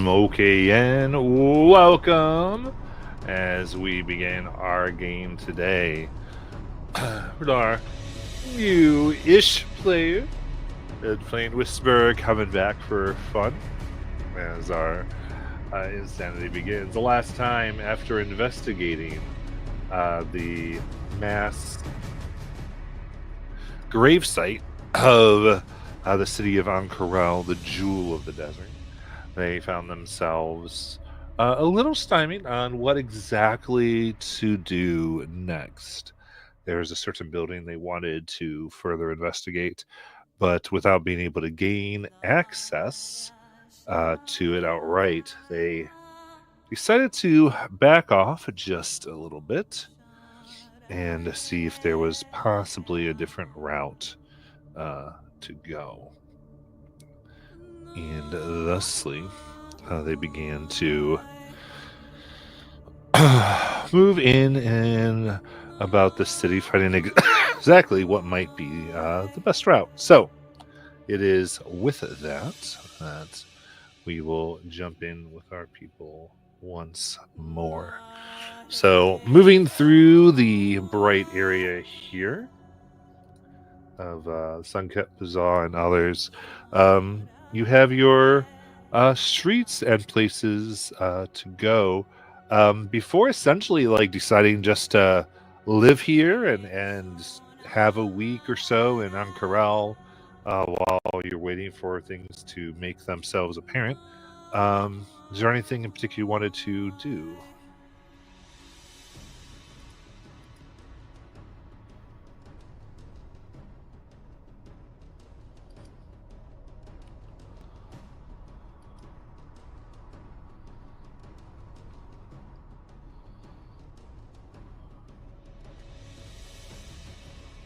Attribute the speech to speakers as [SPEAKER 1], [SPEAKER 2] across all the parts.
[SPEAKER 1] Okay, and welcome as we begin our game today with our new-ish player, playing Whisper, coming back for fun as our insanity begins. The last time, after investigating the mass gravesite of the city of Ankarel, the jewel of the desert, they found themselves a little stymied on what exactly to do next. There's a certain building they wanted to further investigate, but without being able to gain access to it outright, they decided to back off just a little bit and see if there was possibly a different route to go. And thusly, they began to move in and about the city, finding exactly what might be the best route. So it is with that we will jump in with our people once more. So moving through the bright area here of Sunket Bazaar and others, you have your streets and places to go before essentially like deciding just to live here and have a week or so in Ankarel while you're waiting for things to make themselves apparent. Is there anything in particular you wanted to do?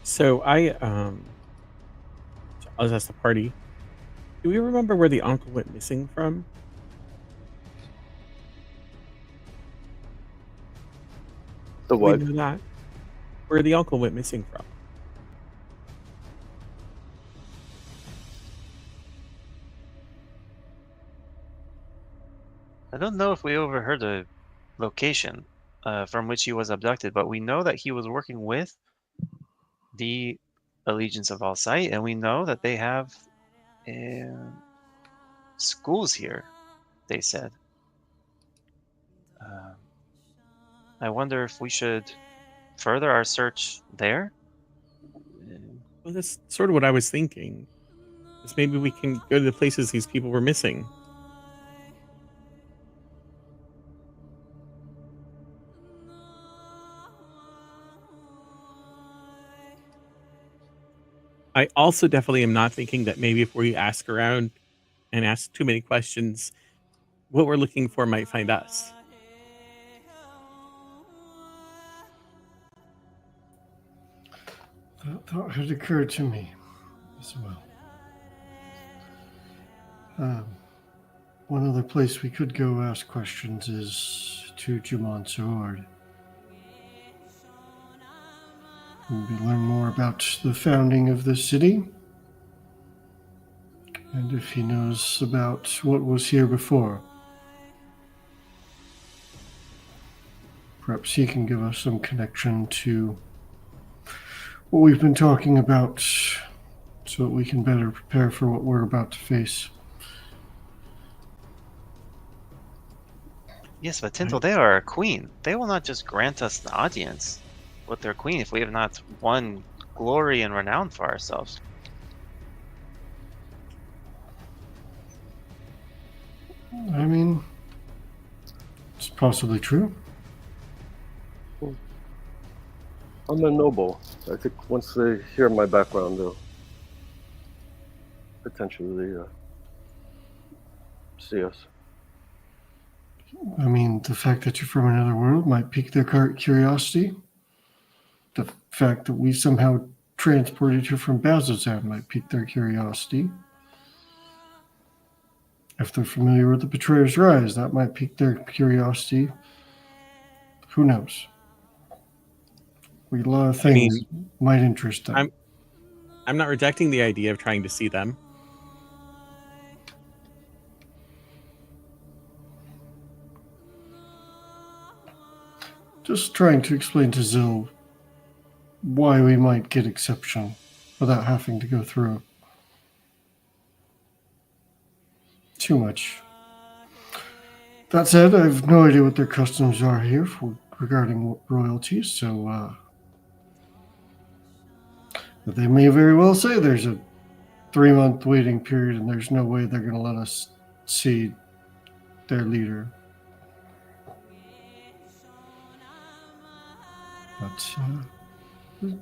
[SPEAKER 2] So I was asked the party. Do we remember where the uncle went missing from?
[SPEAKER 3] The
[SPEAKER 2] Do we
[SPEAKER 3] what?
[SPEAKER 2] know that? Where the uncle went missing from?
[SPEAKER 4] I don't know if we overheard the location from which he was abducted, but we know that he was working with the Allegiance of All Sight, and we know that they have schools here, they said. I wonder if we should further our search there?
[SPEAKER 2] Well, that's sort of what I was thinking. Is maybe we can go to the places these people were missing. I also definitely am not thinking that maybe if we ask around and ask too many questions, what we're looking for might find us.
[SPEAKER 5] That thought had occurred to me as well. One other place we could go ask questions is to Juman Sword. Maybe learn more about the founding of the city, and if he knows about what was here before. Perhaps he can give us some connection to what we've been talking about so that we can better prepare for what we're about to face.
[SPEAKER 4] Yes, but Tintle, they are a queen. They will not just grant us an audience with their queen if we have not won glory and renown for ourselves.
[SPEAKER 5] I mean, it's possibly true.
[SPEAKER 3] I'm a noble. I think once they hear my background, they'll potentially see us.
[SPEAKER 5] I mean, the fact that you're from another world might pique their curiosity. The fact that we somehow transported you from Bazzoxan might pique their curiosity. If they're familiar with the Betrayer's Rise, that might pique their curiosity. Who knows? A lot of things might interest them.
[SPEAKER 2] I'm not rejecting the idea of trying to see them.
[SPEAKER 5] Just trying to explain to Zill why we might get exception without having to go through too much. That said, I have no idea what their customs are here regarding royalties, so but they may very well say there's a 3-month waiting period and there's no way they're going to let us see their leader. But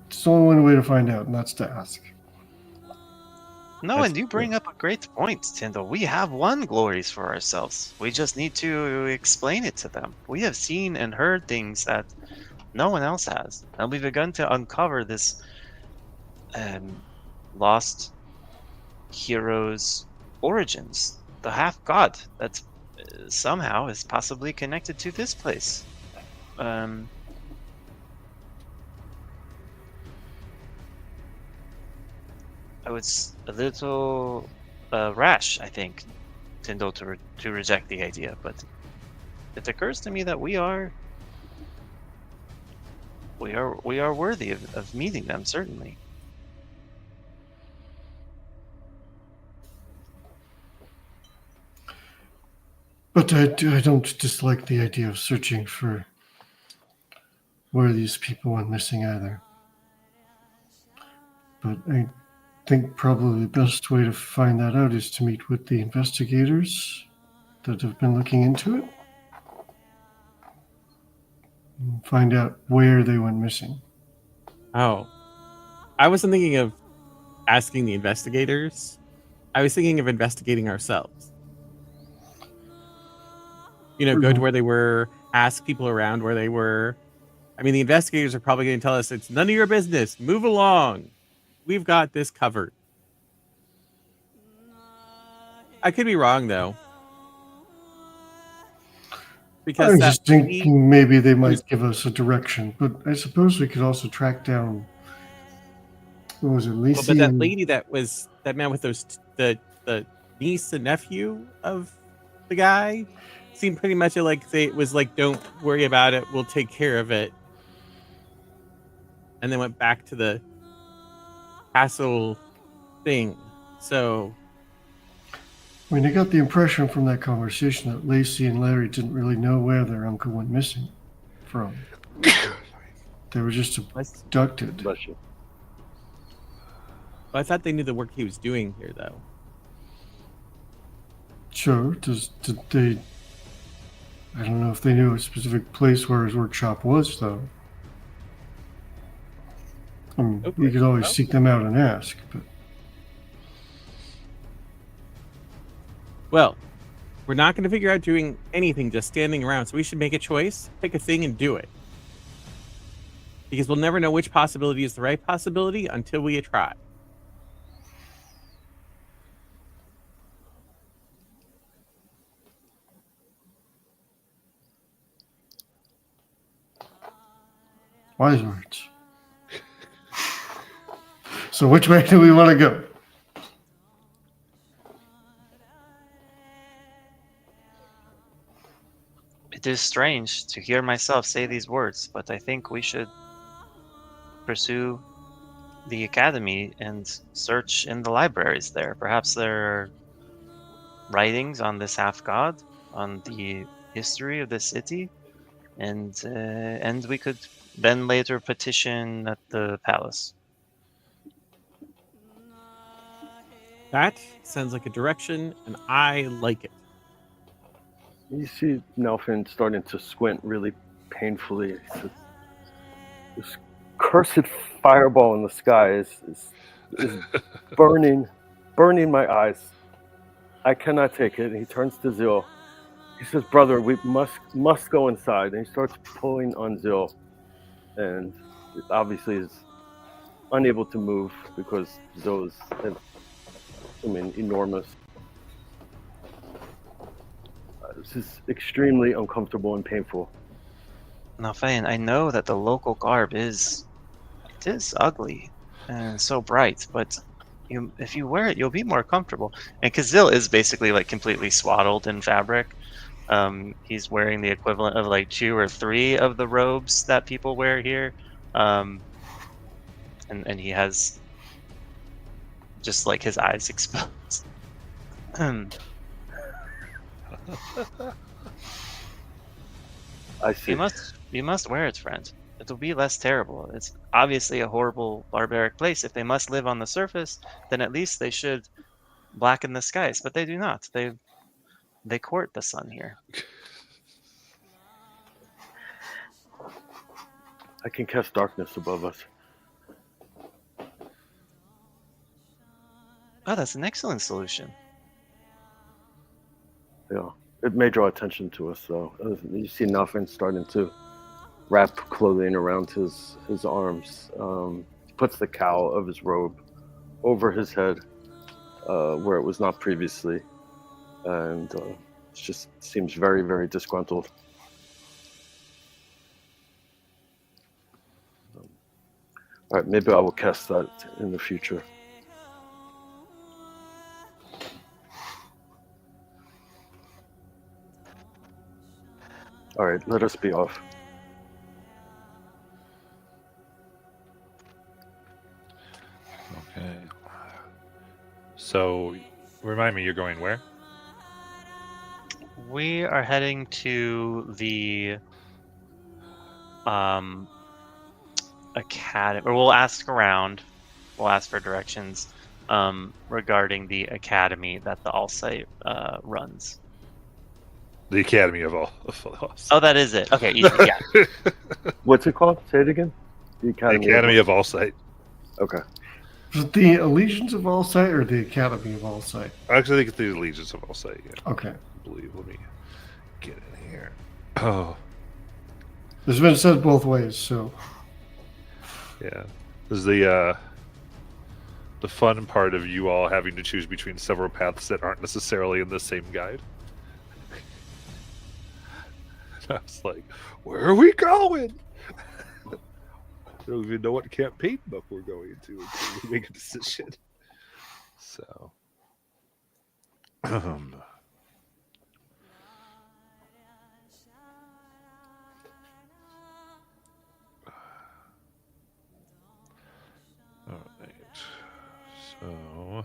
[SPEAKER 5] it's only one way to find out, and that's to ask.
[SPEAKER 4] No,
[SPEAKER 2] That's
[SPEAKER 4] and you bring up a great point, Tyndall. We have won glories for ourselves. We just need to explain it to them. We have seen and heard things that no one else has. And we've begun to uncover this lost hero's origins. The half-god that somehow is possibly connected to this place. I was a little rash, I think, Tyndall, to reject the idea, but it occurs to me that we are worthy of meeting them, certainly.
[SPEAKER 5] But I don't dislike the idea of searching for where these people went missing either. But I think probably the best way to find that out is to meet with the investigators that have been looking into it and find out where they went missing.
[SPEAKER 2] Oh, I wasn't thinking of asking the investigators. I was thinking of investigating ourselves. You know, go to where they were, ask people around where they were. I mean, the investigators are probably going to tell us it's none of your business. Move along. We've got this covered. I could be wrong, though. Because
[SPEAKER 5] I'm
[SPEAKER 2] that
[SPEAKER 5] just
[SPEAKER 2] lady-
[SPEAKER 5] thinking maybe they might give us a direction, but I suppose we could also track down. What was it,
[SPEAKER 2] Well,
[SPEAKER 5] Lacey?
[SPEAKER 2] but that
[SPEAKER 5] and-
[SPEAKER 2] lady that met with those the niece and nephew of the guy seemed pretty much like it was like, don't worry about it, we'll take care of it, and then went back to the castle thing. So
[SPEAKER 5] I mean, I got the impression from that conversation that Lacey and Larry didn't really know where their uncle went missing from. They were just abducted.
[SPEAKER 3] Bless you.
[SPEAKER 2] I thought they knew the work he was doing here, though.
[SPEAKER 5] Sure. Did they? I don't know if they knew a specific place where his workshop was, though. I mean,
[SPEAKER 2] Okay,
[SPEAKER 5] you could always
[SPEAKER 2] well.
[SPEAKER 5] seek them out and ask, but
[SPEAKER 2] Well, we're not going to figure out doing anything just standing around, so we should make a choice, pick a thing, and do it. Because we'll never know which possibility is the right possibility until we try.
[SPEAKER 5] wise words. So, which way do we want to go?
[SPEAKER 4] It is strange to hear myself say these words, but I think we should pursue the academy and search in the libraries there. Perhaps there are writings on this half-god, on the history of the city, and we could then later petition at the palace.
[SPEAKER 2] That sounds like a direction, and I like it.
[SPEAKER 3] You see Nelfin starting to squint really painfully. He says, this cursed fireball in the sky is burning my eyes. I cannot take it. And he turns to Zill. He says, brother, we must go inside. And he starts pulling on Zill. And obviously is unable to move because Zill is, enormous. This is extremely uncomfortable and painful.
[SPEAKER 4] Now, Faye, I know that the local garb is ugly and so bright, but if you wear it, you'll be more comfortable. And Kazil is basically like completely swaddled in fabric, He's wearing the equivalent of like 2 or 3 of the robes that people wear here, and he has just like his eyes exposed.
[SPEAKER 3] I see.
[SPEAKER 4] You must wear it, friend. It will be less terrible. It's obviously a horrible barbaric place. If they must live on the surface, then at least they should blacken the skies. But they do not. They court the sun here.
[SPEAKER 3] I can cast darkness above us.
[SPEAKER 4] Oh, that's an excellent solution.
[SPEAKER 3] Yeah, it may draw attention to us, though. You see Nalfin starting to wrap clothing around his arms. Puts the cowl of his robe over his head, where it was not previously, and just seems very, very disgruntled. All right, maybe I will cast that in the future. All right, let us be off.
[SPEAKER 1] Okay. So, remind me, you're going where?
[SPEAKER 4] We are heading to the academy, or we'll ask around. We'll ask for directions regarding the academy that the All-Sight runs.
[SPEAKER 1] The Academy of All.
[SPEAKER 4] Oh, that is it. Okay, easy. Yeah.
[SPEAKER 3] What's it called? Say it again. The
[SPEAKER 1] Academy of All-Sight.
[SPEAKER 3] Okay.
[SPEAKER 5] Is it the Allegiance of All Sight or the Academy of All Sight?
[SPEAKER 1] I actually think it's the Allegiance of All-Sight. Yeah,
[SPEAKER 5] Okay.
[SPEAKER 1] I believe. Let me get in here. Oh,
[SPEAKER 5] It's been said both ways, so.
[SPEAKER 1] yeah. This is the fun part of you all having to choose between several paths that aren't necessarily in the same guide. I was like, where are we going? I don't even know what campaign book we're going to until we make a decision. So, all right. So,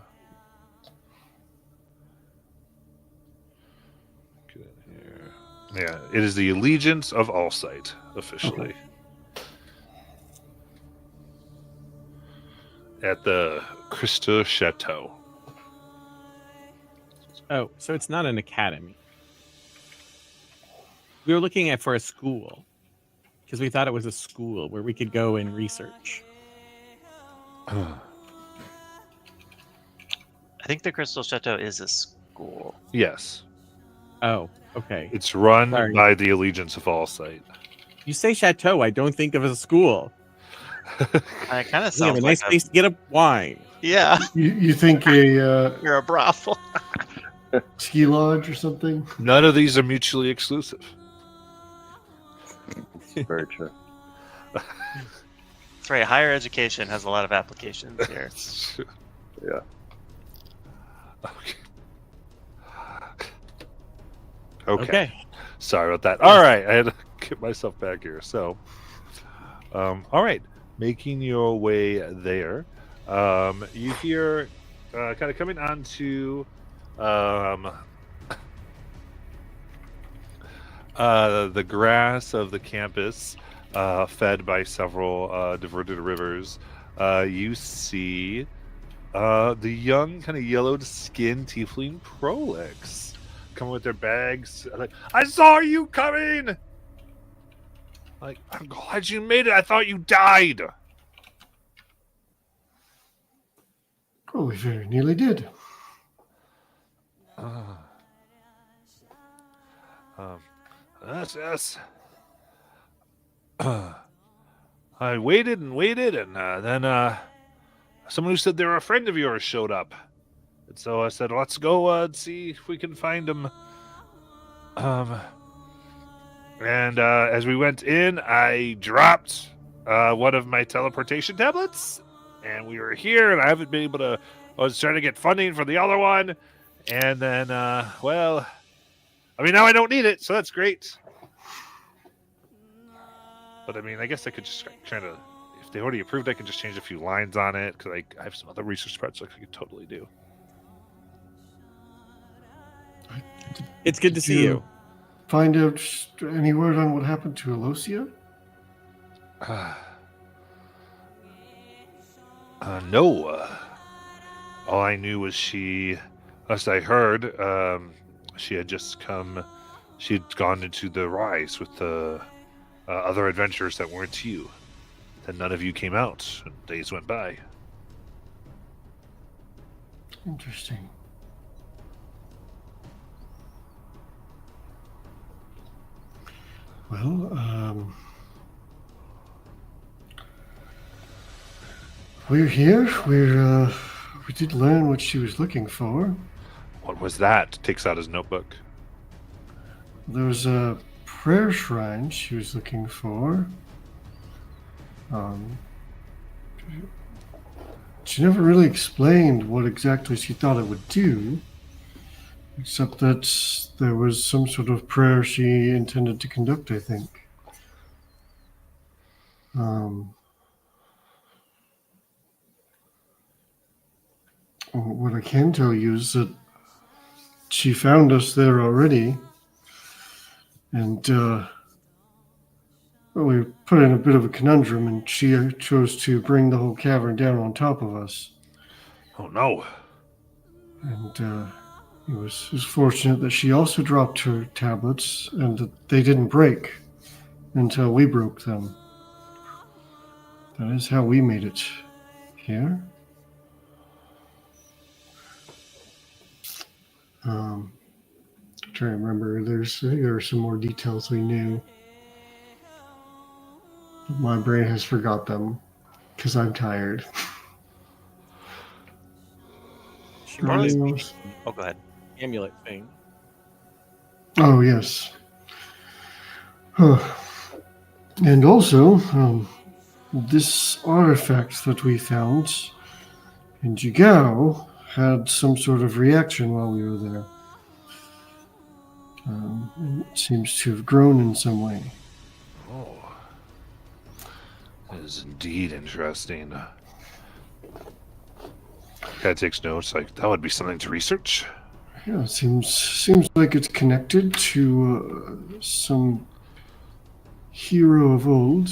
[SPEAKER 1] get in here. Yeah, it is the Allegiance of All-Sight, officially.
[SPEAKER 5] Okay.
[SPEAKER 1] At the Crystal Chateau.
[SPEAKER 2] Oh, so it's not an academy. We were looking at for a school because we thought it was a school where we could go and research.
[SPEAKER 4] I think the Crystal Chateau is a school.
[SPEAKER 1] Yes,
[SPEAKER 2] Oh, okay.
[SPEAKER 1] it's run
[SPEAKER 2] Sorry.
[SPEAKER 1] by the Allegiance of All-Sight.
[SPEAKER 2] You say chateau, I don't think of as a school.
[SPEAKER 4] It kind of
[SPEAKER 2] We have
[SPEAKER 4] sounds
[SPEAKER 2] a nice
[SPEAKER 4] like
[SPEAKER 2] place to get a wine.
[SPEAKER 4] yeah,
[SPEAKER 5] You think a
[SPEAKER 4] you're a brothel.
[SPEAKER 5] ski lodge or something?
[SPEAKER 1] None of these are mutually exclusive.
[SPEAKER 3] Very true.
[SPEAKER 4] That's right. Higher education has a lot of applications here.
[SPEAKER 3] Yeah.
[SPEAKER 1] Okay. Okay.
[SPEAKER 2] Okay.
[SPEAKER 1] Sorry about that. All right, I had to get myself back here. So, all right, making your way there, you hear kind of coming onto the grass of the campus, fed by several diverted rivers. You see the young, kind of yellowed-skinned tiefling Prolix coming with their bags. Like, I saw you coming. Like, I'm glad you made it. I thought you died.
[SPEAKER 5] Oh, we very nearly did.
[SPEAKER 1] Yes. I waited and waited, and then someone who said they were a friend of yours showed up. And so I said, let's go and see if we can find him. And as we went in, I dropped one of my teleportation tablets, and we were here, and I haven't been able to. I was trying to get funding for the other one, and then, well, I mean, now I don't need it, so that's great. But I mean, I guess I could just kind of, if they already approved, I could just change a few lines on it because I have some other research projects I could totally do.
[SPEAKER 2] It's good to
[SPEAKER 5] Did
[SPEAKER 2] see you.
[SPEAKER 5] Find out any word on what happened to Alosia?
[SPEAKER 1] No. All I knew was she, as I heard, she had just come. She had gone into the Rise with the other adventurers that weren't you. Then none of you came out, and days went by.
[SPEAKER 5] Interesting. Well, we're here. We did learn what she was looking for.
[SPEAKER 1] What was that? Takes out his notebook.
[SPEAKER 5] There was a prayer shrine she was looking for. She never really explained what exactly she thought it would do, except that there was some sort of prayer she intended to conduct, I think. What I can tell you is that she found us there already, and well, we were put in a bit of a conundrum, and she chose to bring the whole cavern down on top of us.
[SPEAKER 1] Oh no!
[SPEAKER 5] And it was fortunate that she also dropped her tablets, and that they didn't break until we broke them. That is how we made it here. I'm trying to remember. There are some more details we knew. But my brain has forgot them because I'm tired.
[SPEAKER 2] She brought us
[SPEAKER 5] Anything
[SPEAKER 2] the
[SPEAKER 5] else?
[SPEAKER 4] Oh, go ahead.
[SPEAKER 2] amulet thing.
[SPEAKER 5] Oh, yes. And also, this artifact that we found in Jigao had some sort of reaction while we were there. And it seems to have grown in some way.
[SPEAKER 1] Oh, that is indeed interesting. Guy takes notes. Like that would be something to research.
[SPEAKER 5] Yeah, it seems like it's connected to some hero of old.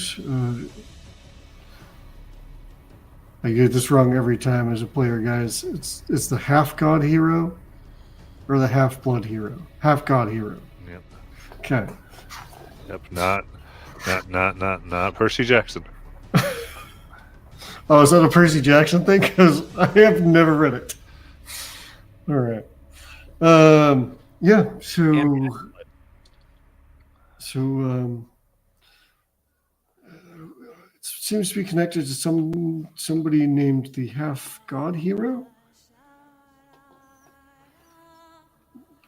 [SPEAKER 5] I get this wrong every time as a player, guys. It's the half god hero or the half blood hero. Half god hero.
[SPEAKER 1] Yep.
[SPEAKER 5] Okay.
[SPEAKER 1] Yep. Not Percy Jackson.
[SPEAKER 5] Oh, is that a Percy Jackson thing? Because I have never read it. All right. Yeah. So it seems to be connected to somebody named the half god hero.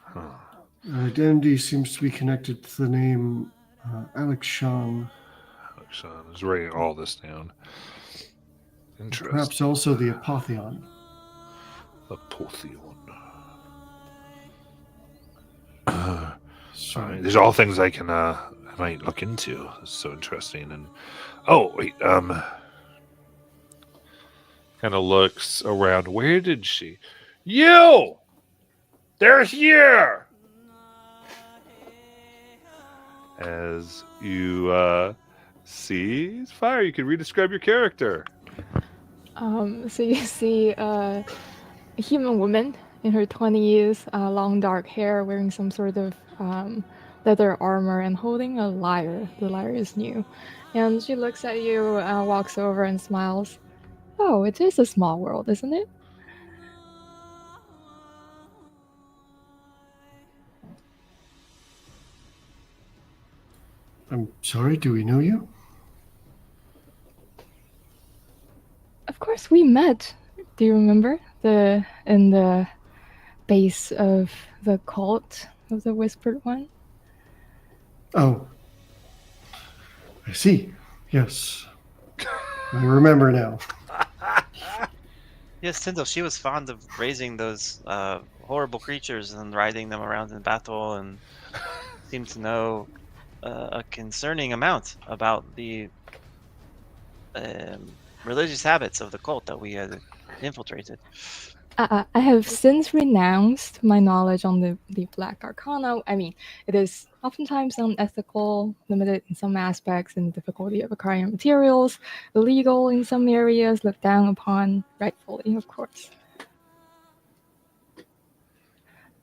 [SPEAKER 1] Huh.
[SPEAKER 5] Identity seems to be connected to the name Alex Shawn.
[SPEAKER 1] Sean is writing all this down. Interesting.
[SPEAKER 5] Perhaps also the Apotheon.
[SPEAKER 1] Apotheon.
[SPEAKER 5] Sorry.
[SPEAKER 1] These are all things I can I might look into. It's so interesting. And oh wait, kind of looks around. Where did she? You! They're here! As you see fire, you can redescribe your character.
[SPEAKER 6] So you see a human woman in her 20s, long dark hair, wearing some sort of leather armor and holding a lyre. The lyre is new. And she looks at you, walks over and smiles. Oh, it is a small world, isn't it?
[SPEAKER 5] I'm sorry, do we know you?
[SPEAKER 6] Of course, we met. Do you remember? In the base of the cult of the Whispered One?
[SPEAKER 5] Oh. I see. Yes. I remember now.
[SPEAKER 4] Yes, Tyndall, she was fond of raising those horrible creatures and riding them around in battle, and seem to know a concerning amount about the religious habits of the cult that we had infiltrated.
[SPEAKER 6] I have since renounced my knowledge on the Black Arcana. I mean, it is oftentimes unethical, limited in some aspects, and difficulty of acquiring materials, illegal in some areas, looked down upon, rightfully, of course.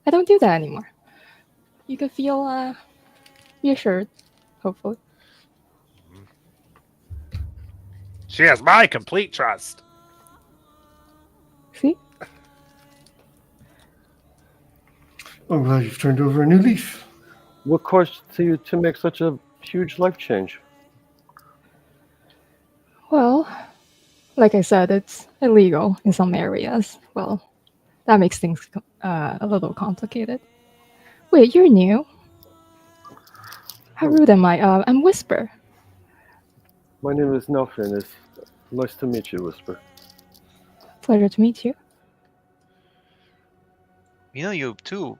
[SPEAKER 6] I don't do that anymore. You can feel reassured, hopefully.
[SPEAKER 1] She has my complete trust.
[SPEAKER 6] See?
[SPEAKER 5] I'm glad you've turned over a new leaf.
[SPEAKER 3] What caused you to make such a huge life change?
[SPEAKER 6] Well, like I said, it's illegal in some areas. Well, that makes things a little complicated. Wait, you're new? How rude am I? I'm Whisper.
[SPEAKER 3] My name is Nelfin. It's nice to meet you, Whisper.
[SPEAKER 6] Pleasure to meet you.
[SPEAKER 4] You know, you two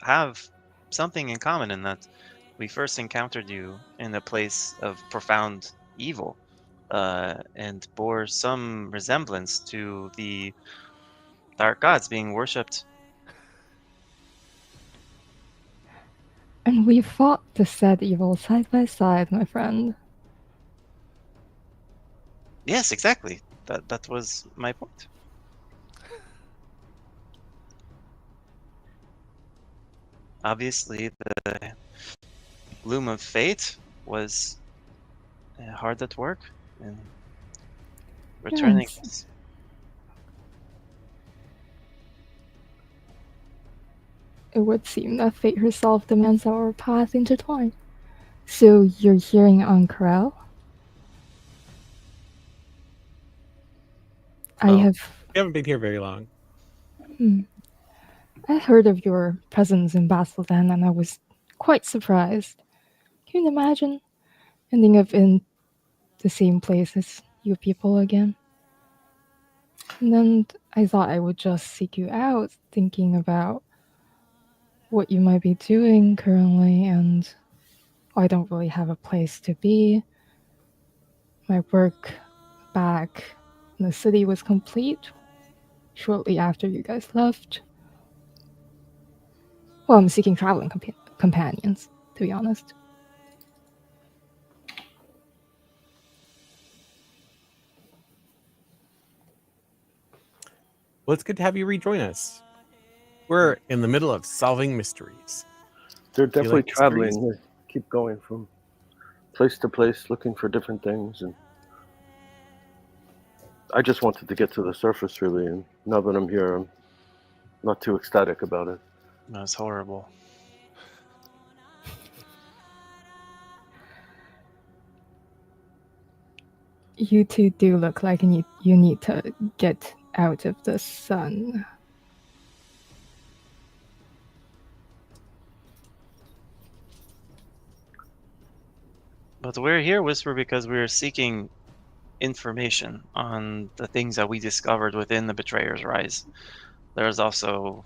[SPEAKER 4] have something in common in that we first encountered you in a place of profound evil, and bore some resemblance to the dark gods being worshipped.
[SPEAKER 6] And we fought the said evil side by side, my friend.
[SPEAKER 4] Yes, exactly. That was my point. Obviously, the loom of fate was hard at work in returning
[SPEAKER 6] Yes.
[SPEAKER 4] us.
[SPEAKER 6] It would seem that fate herself demands our paths intertwine. So you're hearing on Corel? I
[SPEAKER 4] Oh.
[SPEAKER 6] have
[SPEAKER 2] We haven't been here very long.
[SPEAKER 6] I heard of your presence in Basildon and I was quite surprised. Can you imagine ending up in the same place as you people again? And then I thought I would just seek you out, thinking about what you might be doing currently, and I don't really have a place to be. My work back in the city was complete shortly after you guys left. Well, I'm seeking traveling companions, to be honest.
[SPEAKER 2] Well, it's good to have you rejoin us. We're in the middle of solving mysteries.
[SPEAKER 3] They're
[SPEAKER 2] you
[SPEAKER 3] definitely
[SPEAKER 2] like mysteries?
[SPEAKER 3] traveling. They keep going from place to place, looking for different things, and I just wanted to get to the surface, really. And now that I'm here, I'm not too ecstatic about it.
[SPEAKER 4] That was horrible.
[SPEAKER 6] You two do look like you need to get out of the sun.
[SPEAKER 4] But we're here, Whisper, because we're seeking information on the things that we discovered within the Betrayer's Rise. There's also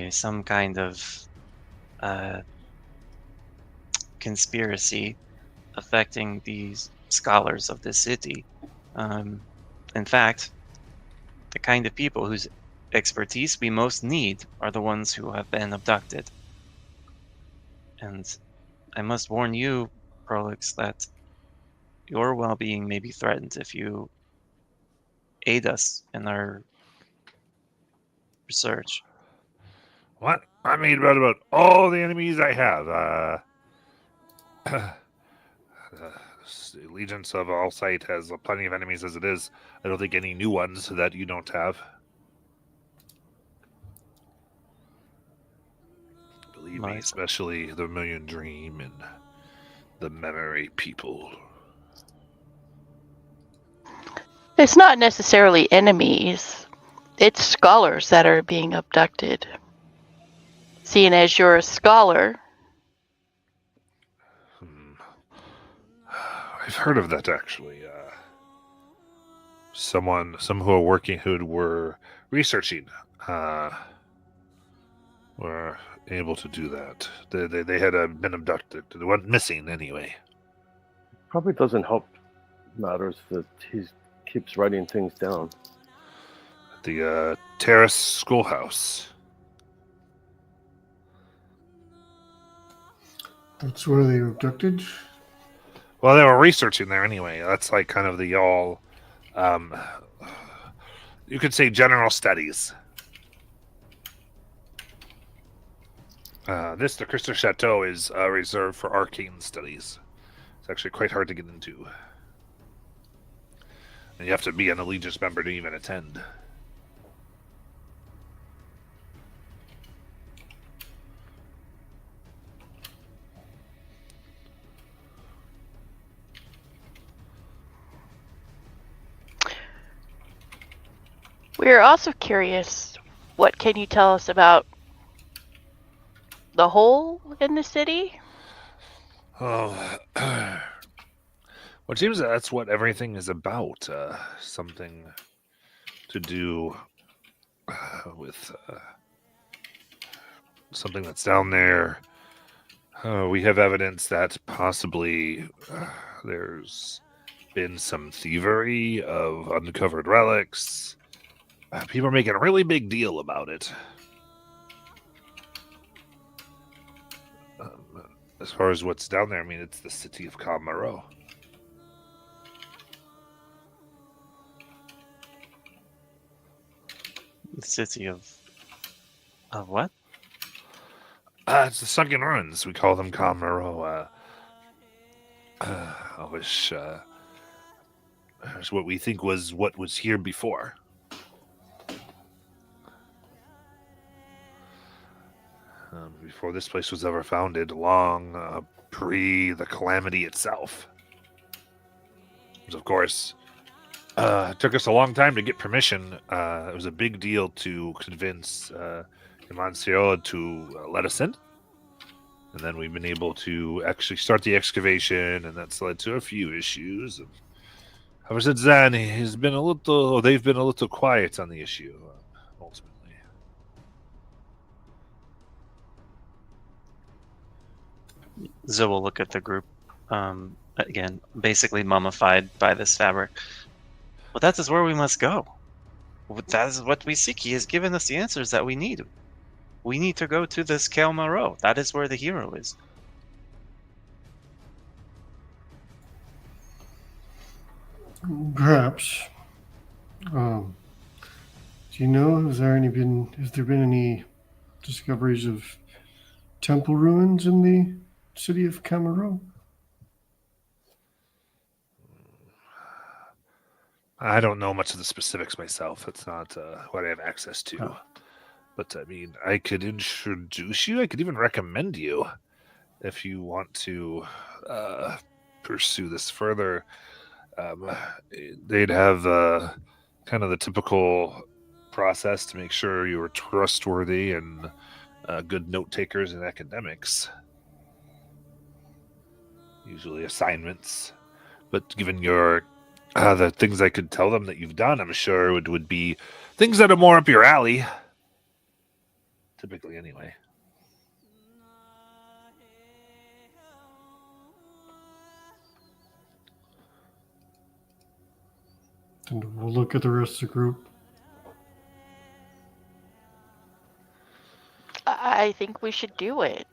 [SPEAKER 4] some kind of conspiracy affecting these scholars of this city. In fact, the kind of people whose expertise we most need are the ones who have been abducted. And I must warn you, Prolix, that your well-being may be threatened if you aid us in our research.
[SPEAKER 1] What? I mean, what about all the enemies I have? The Allegiance of All Sight has plenty of enemies as it is. I don't think any new ones that you don't have. Believe me,
[SPEAKER 4] Nice.
[SPEAKER 1] especially the Million Dream and the Memory people.
[SPEAKER 7] It's not necessarily enemies. It's scholars that are being abducted. Seeing as you're a scholar,
[SPEAKER 1] I've heard of that, actually. some who are working, who were researching, were able to do that. They had been abducted. They went missing anyway.
[SPEAKER 3] Probably doesn't help matters that he keeps writing things down.
[SPEAKER 1] The Terrace Schoolhouse.
[SPEAKER 5] That's where they were abducted.
[SPEAKER 1] Well, they were researching there anyway. That's like kind of the all, you could say general studies. The Crystal Chateau is reserved for arcane studies. It's actually quite hard to get into. And you have to be an Allegiance member to even attend.
[SPEAKER 7] We're also curious, what can you tell us about the hole in the city?
[SPEAKER 1] Oh, well, it seems that's what everything is about. Something to do with something that's down there. We have evidence that possibly there's been some thievery of uncovered relics. People are making a really big deal about it. As far as what's down there, I mean, it's the city of Camaro.
[SPEAKER 4] The city of what?
[SPEAKER 1] It's the sunken ruins. We call them Camaro. I wish it's what we think was what was here before. Before this place was ever founded, long pre the calamity itself. Of course, it took us a long time to get permission. It was a big deal to convince Monsieur to let us in. And then we've been able to actually start the excavation, and that's led to a few issues. And ever since then, they've been a little quiet on the issue, ultimately.
[SPEAKER 4] Zoe will look at the group, again, basically mummified by this fabric. Well, that is where we must go. That is what we seek. He has given us the answers that we need. We need to go to this Kelmaro. That is where the hero is.
[SPEAKER 5] Perhaps. Do you know, has there been any discoveries of temple ruins in the city of Camaro?
[SPEAKER 1] I don't know much of the specifics myself. It's not what I have access to.
[SPEAKER 5] Oh.
[SPEAKER 1] But I mean, I could introduce you. I could even recommend you if you want to pursue this further. They'd have kind of the typical process to make sure you were trustworthy and good note takers and academics. Usually assignments. But given your the things I could tell them that you've done, I'm sure it would be things that are more up your alley. Typically, anyway.
[SPEAKER 5] And we'll look at the rest of the group.
[SPEAKER 7] I think we should do it.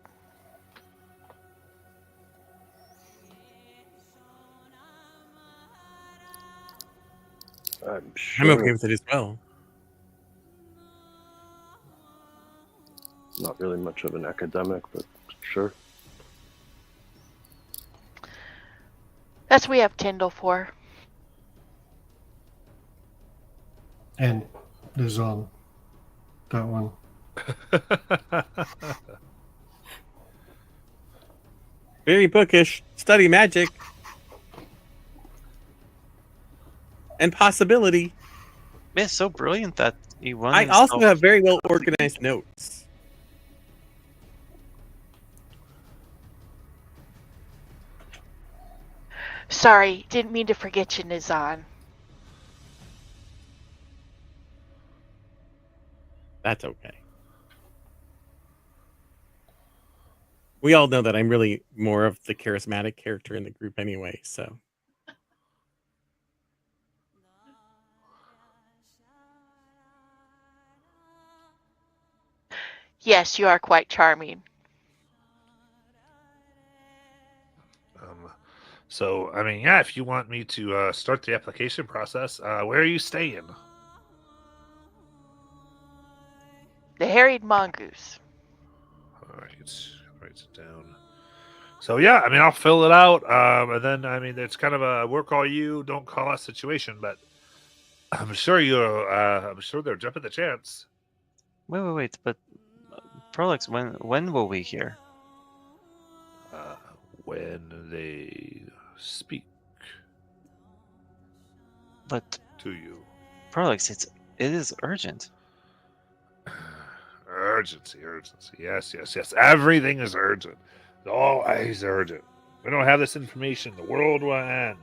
[SPEAKER 3] I'm sure.
[SPEAKER 2] I'm okay with it as well.
[SPEAKER 3] Not really much of an academic, but sure.
[SPEAKER 7] That's what we have Tyndall for.
[SPEAKER 5] And there's that one.
[SPEAKER 2] Very bookish. Study magic. And possibility.
[SPEAKER 4] Man, so brilliant that he won.
[SPEAKER 2] I also have very well organized notes.
[SPEAKER 7] Sorry, didn't mean to forget you, Nizan.
[SPEAKER 2] That's okay. We all know that I'm really more of the charismatic character in the group anyway, so.
[SPEAKER 7] Yes, you are quite charming.
[SPEAKER 1] So, I mean, yeah, if you want me to start the application process, where are you staying?
[SPEAKER 7] The harried mongoose.
[SPEAKER 1] All right, write it down. So, yeah, I mean, I'll fill it out. And then, I mean, it's kind of a we'll call you, don't call us situation, but I'm sure I'm sure they're jumping the chance.
[SPEAKER 4] Wait. But Prolix, when will we hear?
[SPEAKER 1] When they speak
[SPEAKER 4] But
[SPEAKER 1] to you.
[SPEAKER 4] Prolix, it is urgent.
[SPEAKER 1] Urgency. Yes. Everything is urgent. It's always urgent. We don't have this information, the world will end.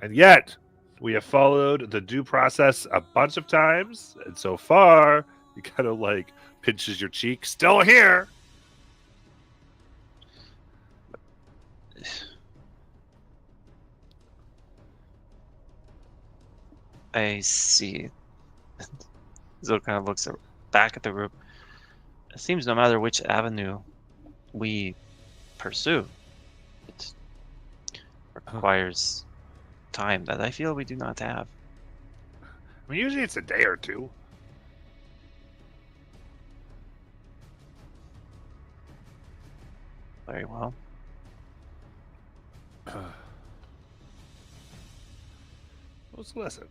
[SPEAKER 1] And yet, we have followed the due process a bunch of times, and so far, he kind of like pinches your cheek. Still here.
[SPEAKER 4] I see. Zil kind of looks back at the group. It seems no matter which avenue we pursue, it requires time that I feel we do not have.
[SPEAKER 1] I mean, usually it's a day or two.
[SPEAKER 4] Very well.
[SPEAKER 1] Well, listen,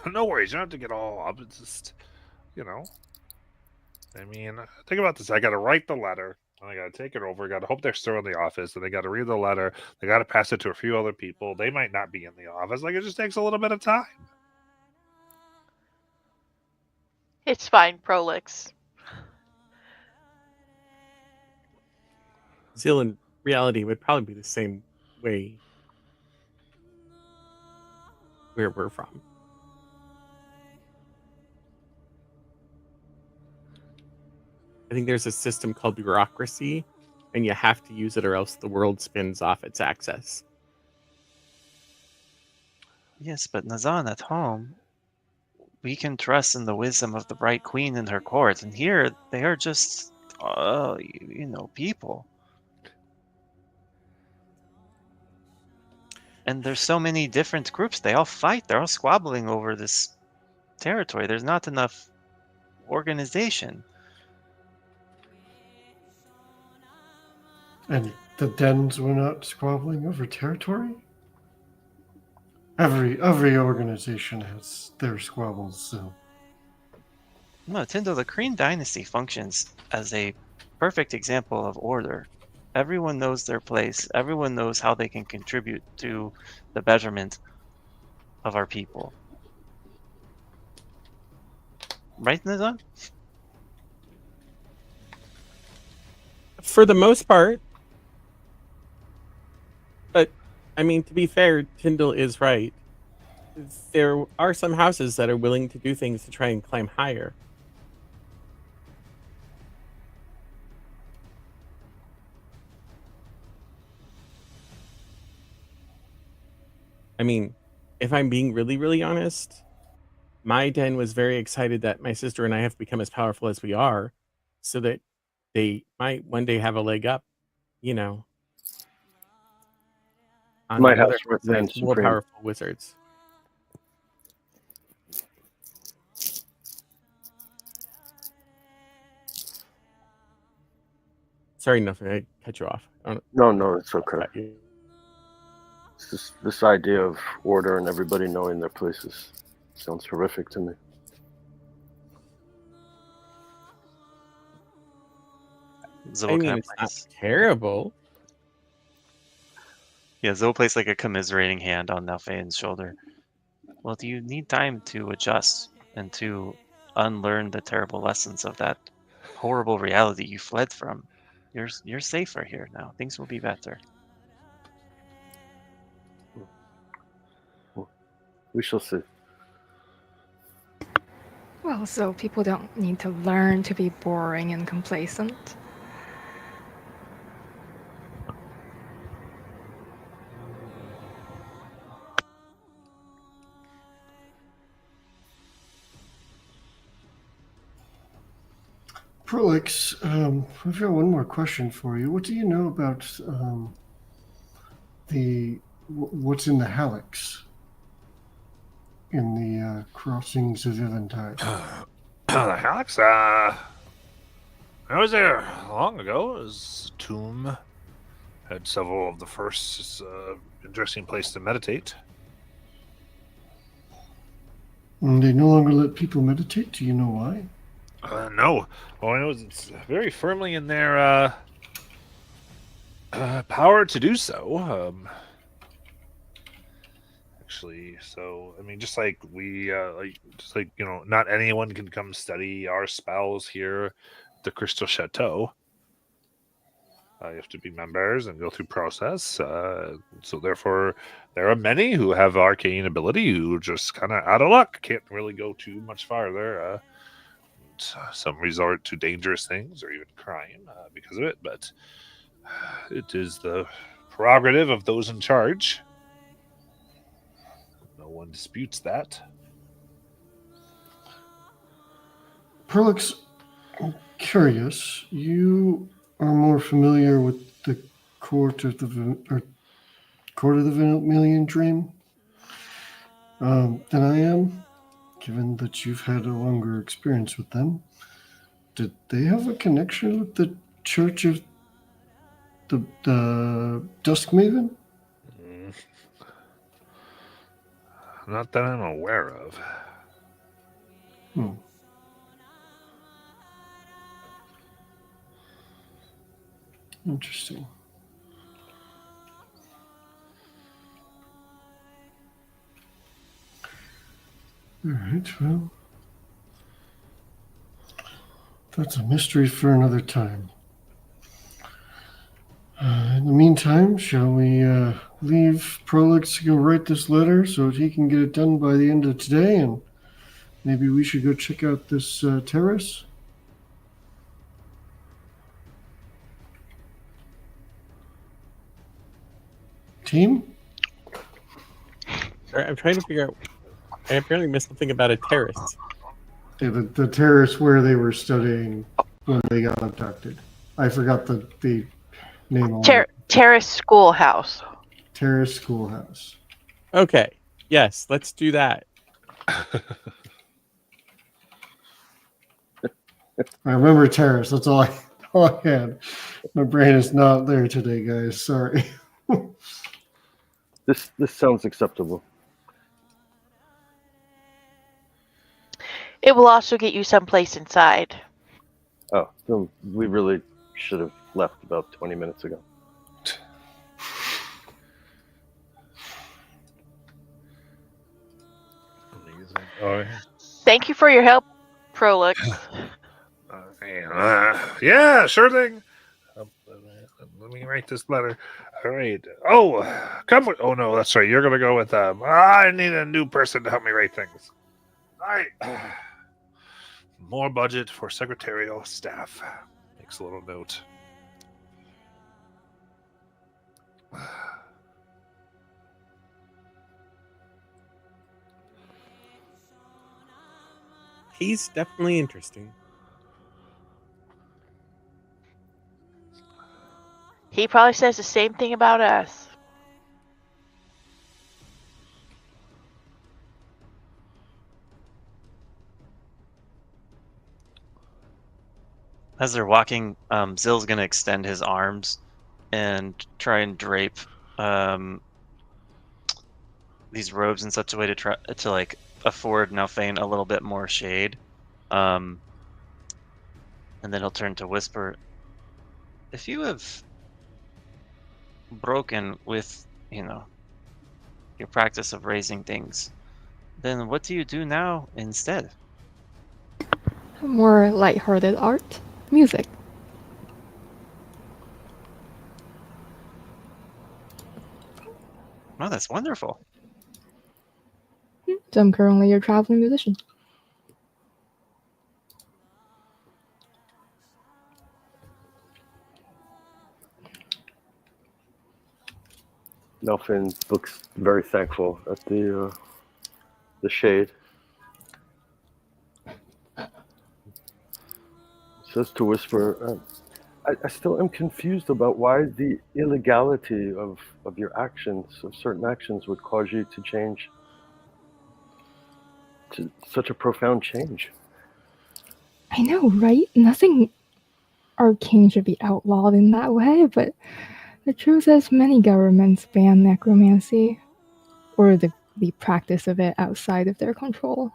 [SPEAKER 1] no worries. You don't have to get all up. It's just, I mean, think about this. I got to write the letter, and I got to take it over. I got to hope they're still in the office, and they got to read the letter. They got to pass it to a few other people. They might not be in the office. Like, it just takes a little bit of time.
[SPEAKER 7] It's fine, Prolix.
[SPEAKER 2] Zil in reality would probably be the same way where we're from. I think there's a system called bureaucracy, and you have to use it or else the world spins off its axis.
[SPEAKER 4] Yes, but Nazan at home, we can trust in the wisdom of the bright queen and her court, and here they are just, people. And there's so many different groups. They all fight. They're all squabbling over this territory. There's not enough organization.
[SPEAKER 5] And the dens were not squabbling over territory? Every organization has their squabbles, so.
[SPEAKER 4] No, Tyndall, the Kryn dynasty functions as a perfect example of order. Everyone knows their place. Everyone knows how they can contribute to the betterment of our people. Right, Nazan?
[SPEAKER 2] For the most part. But, I mean, to be fair, Tyndall is right. There are some houses that are willing to do things to try and climb higher. I mean, if I'm being really, really honest, my den was very excited that my sister and I have become as powerful as we are, so that they might one day have a leg up, on
[SPEAKER 3] My
[SPEAKER 2] the
[SPEAKER 3] house
[SPEAKER 2] other
[SPEAKER 3] represents
[SPEAKER 2] more
[SPEAKER 3] supreme.
[SPEAKER 2] powerful wizards. Sorry, nothing. I cut you off. I don't
[SPEAKER 3] No, it's okay.
[SPEAKER 2] cut you.
[SPEAKER 3] It's just this idea of order and everybody knowing their places sounds horrific to me.
[SPEAKER 4] Zil
[SPEAKER 2] I mean,
[SPEAKER 4] kind of
[SPEAKER 2] it's not
[SPEAKER 4] plays.
[SPEAKER 2] terrible.
[SPEAKER 4] Yeah, Zil plays like a commiserating hand on Nalfean's shoulder. Well, do you need time to adjust and to unlearn the terrible lessons of that horrible reality you fled from? You're safer here now. Things will be better.
[SPEAKER 3] We shall see.
[SPEAKER 6] Well, so people don't need to learn to be boring and complacent.
[SPEAKER 5] Prolix, I've got one more question for you. What do you know about what's in the Halix in the crossings of Eventide?
[SPEAKER 1] The Halix, I was there long ago. It was a tomb. Had several of the first. Interesting place to meditate.
[SPEAKER 5] And they no longer let people meditate. Do you know why?
[SPEAKER 1] No. All I know is it's very firmly in their power to do so. Actually, so I mean, just like we, not anyone can come study our spells here, at the Crystal Chateau. You have to be members and go through process. So therefore, there are many who have arcane ability who just kind of out of luck can't really go too much farther. Some resort to dangerous things or even crime because of it, but it is the prerogative of those in charge. No one disputes that.
[SPEAKER 5] Prolix, I'm curious. You are more familiar with the court of the Vermilion Dream than I am. Given that you've had a longer experience with them, did they have a connection with the Church of the Dusk Maven?
[SPEAKER 1] Not that I'm aware of.
[SPEAKER 5] Interesting. All right, well, that's a mystery for another time. In the meantime, shall we leave Prolix to go write this letter so that he can get it done by the end of today, and maybe we should go check out this terrace? Team?
[SPEAKER 2] I'm trying to figure out. I apparently missed something about a terrace.
[SPEAKER 5] Yeah, the terrace where they were studying when they got abducted. I forgot the name of it.
[SPEAKER 7] Terrace Schoolhouse.
[SPEAKER 5] Terrace Schoolhouse.
[SPEAKER 2] Okay. Yes, let's do that.
[SPEAKER 5] I remember Terrace. That's all I had. My brain is not there today, guys. Sorry.
[SPEAKER 3] This sounds acceptable.
[SPEAKER 7] It will also get you someplace inside.
[SPEAKER 3] Oh, so we really should have left about 20 minutes ago.
[SPEAKER 1] Amazing. Oh,
[SPEAKER 7] Thank you for your help, Prolix.
[SPEAKER 1] yeah, sure thing. Let me write this letter. All right. Oh, come with. Oh no, that's right. You're gonna go with them. I need a new person to help me write things. All right. More budget for secretarial staff. Makes a little note.
[SPEAKER 2] He's definitely interesting.
[SPEAKER 7] He probably says the same thing about us.
[SPEAKER 4] As they're walking, Zill's gonna extend his arms and try and drape these robes in such a way to try to like afford Nelphane a little bit more shade. And then he'll turn to whisper, if you have broken with, your practice of raising things, then what do you do now instead?
[SPEAKER 6] More lighthearted art, music.
[SPEAKER 4] Oh, that's wonderful.
[SPEAKER 6] So I'm currently a traveling musician.
[SPEAKER 3] Melfin looks very thankful at the shade. Says to Whisper, I still am confused about why the illegality of your actions, of certain actions, would cause you to change to such a profound change.
[SPEAKER 6] I know, right? Nothing arcane should be outlawed in that way, but the truth is many governments ban necromancy, or the practice of it outside of their control.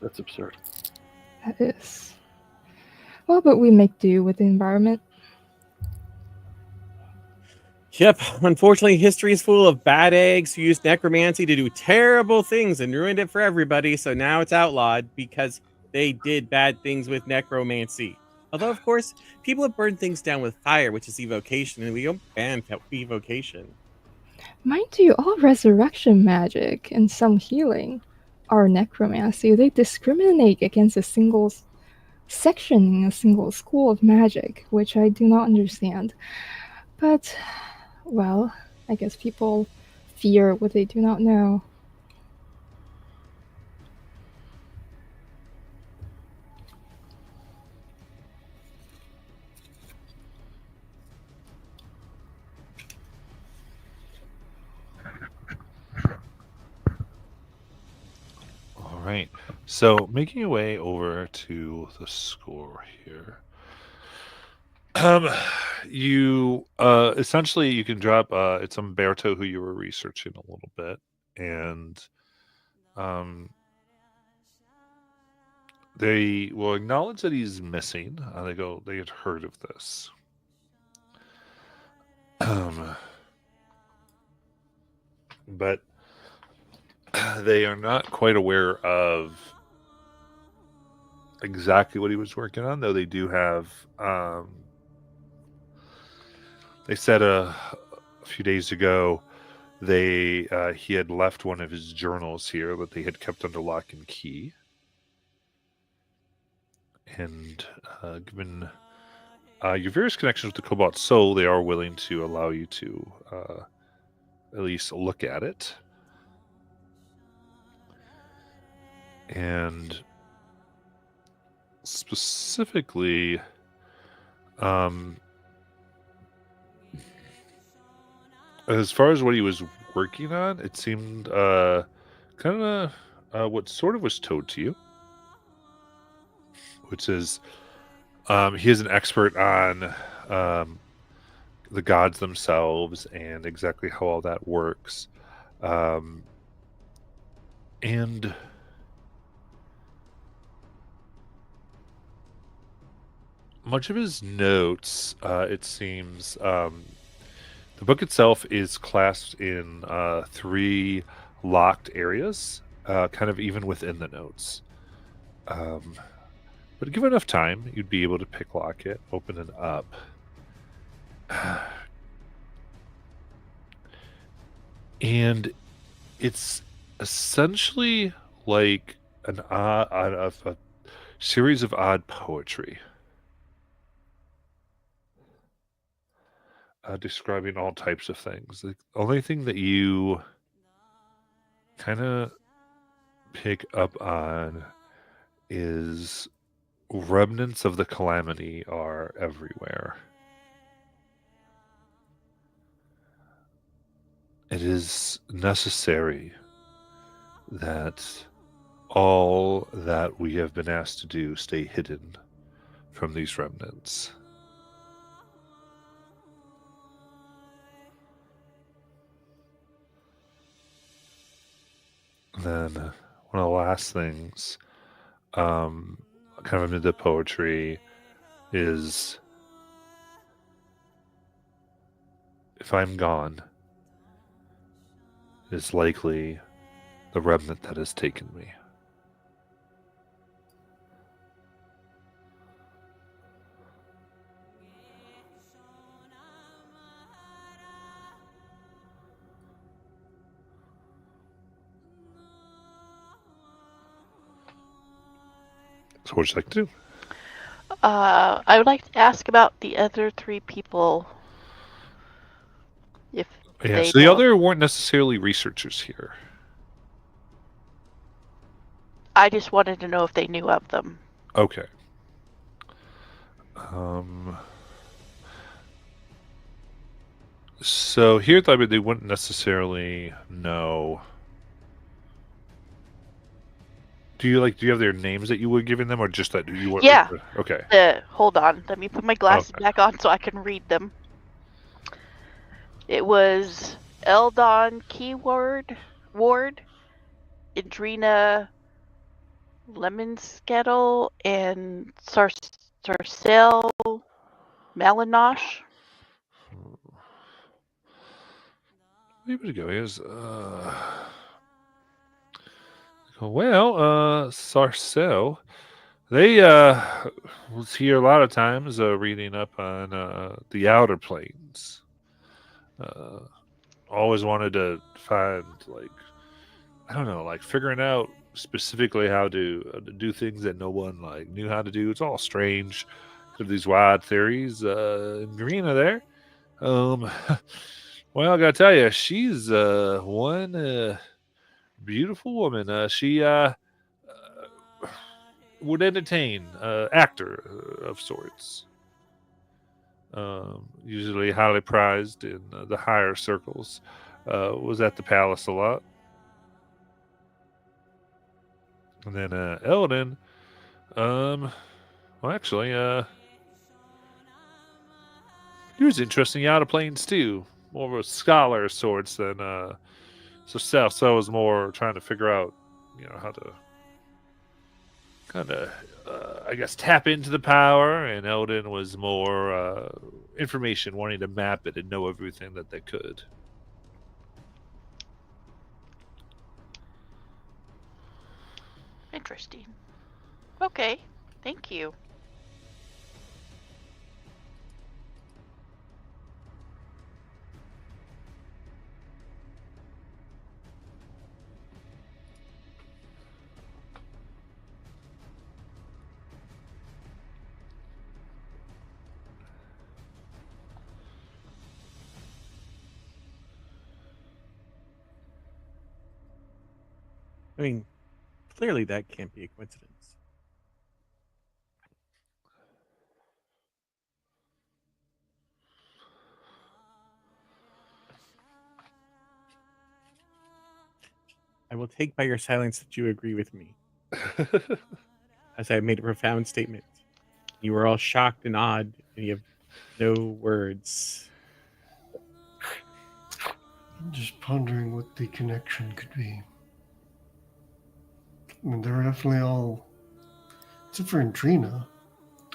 [SPEAKER 3] That's absurd.
[SPEAKER 6] That is. Well, but we make do with the environment.
[SPEAKER 2] Yep. Unfortunately, history is full of bad eggs who used necromancy to do terrible things and ruined it for everybody. So now it's outlawed because they did bad things with necromancy. Although, of course, people have burned things down with fire, which is evocation, and we don't ban evocation.
[SPEAKER 6] Mind you, all resurrection magic and some healing are necromancy. They discriminate against a single section in a single school of magic, which I do not understand. But, well, I guess people fear what they do not know.
[SPEAKER 1] All right. So making your way over to the score here. You essentially you can drop it's Umberto who you were researching a little bit, and they will acknowledge that he's missing. They had heard of this. But they are not quite aware of exactly what he was working on, though they do have they said a few days ago he had left one of his journals here that they had kept under lock and key, and given your various connections with the Cobalt Soul, they are willing to allow you to at least look at it. And specifically, as far as what he was working on, it seemed kind of what sort of was told to you, which is he is an expert on the gods themselves and exactly how all that works. And much of his notes, it seems, the book itself is classed in 3 locked areas, kind of even within the notes. But given enough time, you'd be able to pick lock it, open it up. And it's essentially like a series of odd poetry. Describing all types of things. The only thing that you kind of pick up on is remnants of the calamity are everywhere. It is necessary that all that we have been asked to do stay hidden from these remnants. Then one of the last things, kind of amid the poetry, is if I'm gone, it is likely the remnant that has taken me. So what would you like to do?
[SPEAKER 7] I would like to ask about the other 3 people If
[SPEAKER 1] Yeah,
[SPEAKER 7] they
[SPEAKER 1] so the
[SPEAKER 7] know-
[SPEAKER 1] other weren't necessarily researchers here.
[SPEAKER 7] I just wanted to know if they knew of them.
[SPEAKER 1] Okay. So here, I mean, they wouldn't necessarily know. Do you have their names that you were giving them, or just that you were?
[SPEAKER 7] Yeah.
[SPEAKER 1] Okay.
[SPEAKER 7] Hold on. Let me put my glasses
[SPEAKER 1] Okay.
[SPEAKER 7] back on so I can read them. It was Eldon Keyword Ward, Idrina Lemonskettle, and Sarcel Malinosh.
[SPEAKER 1] Where would it go? Here's Sarcel. They was here a lot of times reading up on the outer planes. Always wanted to find I don't know, figuring out specifically how to do things that no one knew how to do. It's all strange. These wild theories. Marina there. Well, I gotta tell you, she's one beautiful woman. She would entertain actor of sorts. Usually highly prized in the higher circles. Was at the palace a lot. And then Eldon, well, actually, he was interested in the outer planes too. More of a scholar of sorts than so was more trying to figure out, how to kind of, I guess, tap into the power. And Eldon was more information, wanting to map it and know everything that they could.
[SPEAKER 7] Interesting. Okay, thank you.
[SPEAKER 2] I mean, clearly that can't be a coincidence. I will take by your silence that you agree with me, as I have made a profound statement. You were all shocked and awed, and you have no words.
[SPEAKER 5] I'm just pondering what the connection could be. I mean, they're definitely all, except for Andrina,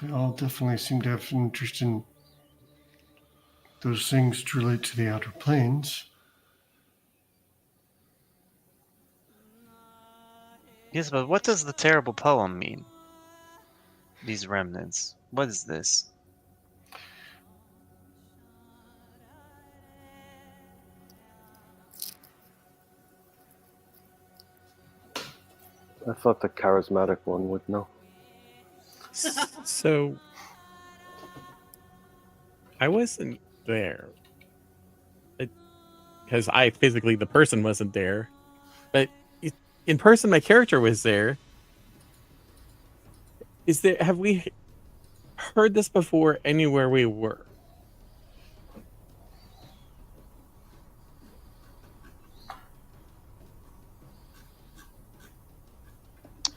[SPEAKER 5] they all definitely seem to have an interest in those things to relate to the outer planes.
[SPEAKER 4] Yes, but what does the terrible poem mean? These remnants. What is this?
[SPEAKER 3] I thought the charismatic one would know.
[SPEAKER 2] So, I wasn't there. Because I physically, the person wasn't there. But in person, my character was there. Have we heard this before anywhere we were?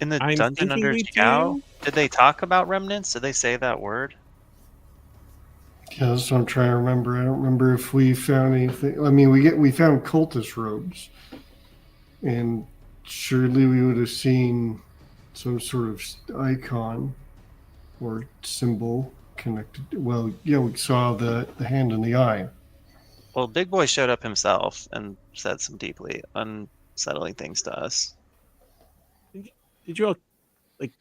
[SPEAKER 4] In the
[SPEAKER 2] I'm
[SPEAKER 4] dungeon
[SPEAKER 2] thinking
[SPEAKER 4] under
[SPEAKER 2] we
[SPEAKER 4] Jiao?
[SPEAKER 2] do.
[SPEAKER 4] Did they talk about remnants? Did they say that word?
[SPEAKER 5] Yeah, that's what I'm trying to remember. I don't remember if we found anything. I mean, we found cultist robes, and surely we would have seen some sort of icon or symbol connected. Well, yeah, we saw the hand in the eye.
[SPEAKER 4] Well, Big Boy showed up himself and said some deeply unsettling things to us.
[SPEAKER 2] Did you all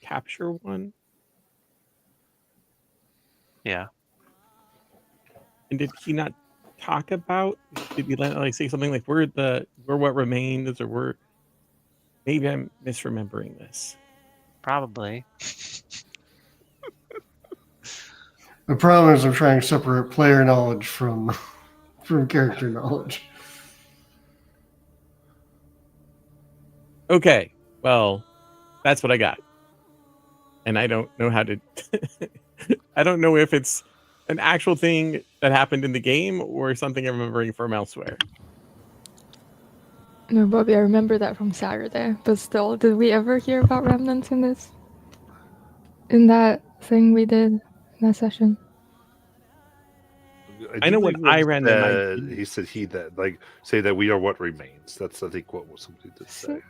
[SPEAKER 2] capture one?
[SPEAKER 4] Yeah.
[SPEAKER 2] And did he not talk about? Did he say something like we're what remains, or we're? Maybe I'm misremembering this.
[SPEAKER 4] Probably.
[SPEAKER 5] The problem is I'm trying to separate player knowledge from from character knowledge.
[SPEAKER 2] Okay, well, that's what I got. And I don't know how to... I don't know if it's an actual thing that happened in the game or something I'm remembering from elsewhere.
[SPEAKER 6] No, Bobby, I remember that from Saturday. But still, did we ever hear about remnants in this? In that thing we did in that session?
[SPEAKER 2] I know when
[SPEAKER 1] believe
[SPEAKER 2] I
[SPEAKER 1] it
[SPEAKER 2] ran them, I
[SPEAKER 1] said-
[SPEAKER 2] didn't.
[SPEAKER 1] he said that like say that we are what remains. That's I think what somebody did say.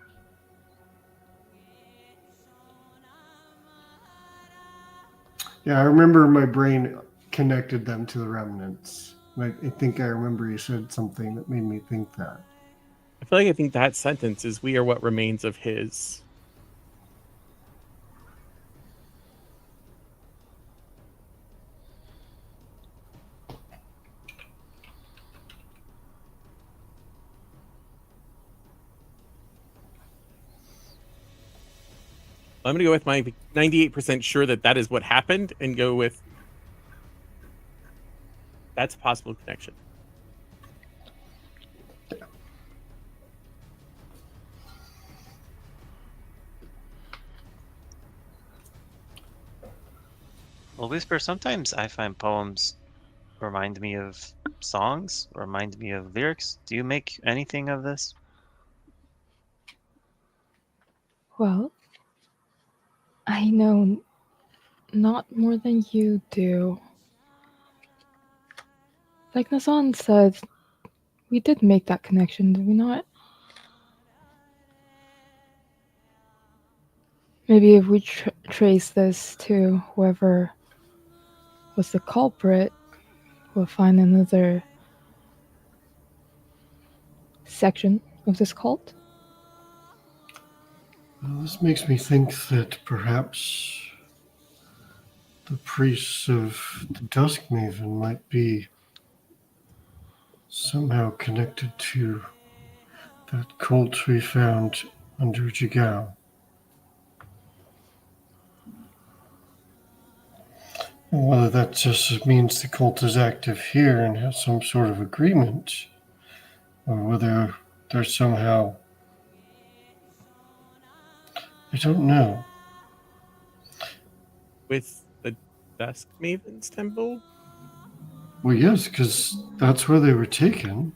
[SPEAKER 5] Yeah, I remember my brain connected them to the remnants. Like, I think I remember you said something that made me think that.
[SPEAKER 2] I think that sentence is "We are what remains of his." I'm going to go with my 98% sure that is what happened and go with that's a possible connection.
[SPEAKER 4] Well, Whisper, sometimes I find poems remind me of songs, remind me of lyrics. Do you make anything of this?
[SPEAKER 6] Well, I know not more than you do. Like Nazan said, we did make that connection, did we not? Maybe if we trace this to whoever was the culprit, we'll find another section of this cult.
[SPEAKER 5] Well, this makes me think that perhaps the priests of the Dusk Maven might be somehow connected to that cult we found under Jigao. And whether that just means the cult is active here and has some sort of agreement, or whether they're somehow... I don't know.
[SPEAKER 2] With the Dusk Maven's temple?
[SPEAKER 5] Well, yes, because that's where they were taken.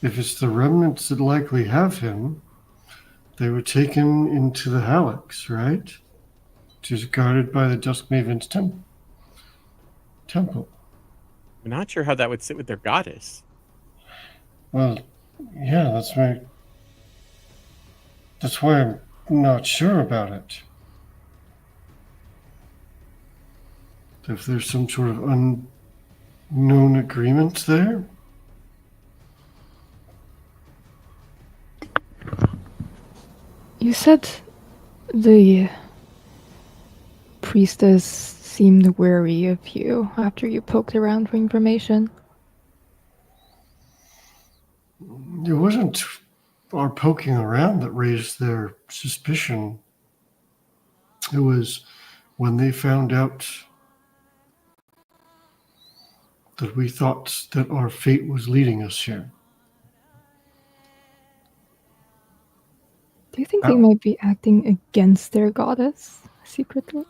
[SPEAKER 5] If it's the remnants that likely have him, they were taken into the Hallex, right? Which is guarded by the Dusk Maven's temple.
[SPEAKER 2] I'm not sure how that would sit with their goddess.
[SPEAKER 5] Well, yeah, that's why I'm not sure about it. If there's some sort of unknown agreement there.
[SPEAKER 6] You said the priestess seemed wary of you after you poked around for information.
[SPEAKER 5] It wasn't our poking around that raised their suspicion. It was when they found out that we thought that our fate was leading us here.
[SPEAKER 6] Do you think they might be acting against their goddess secretly?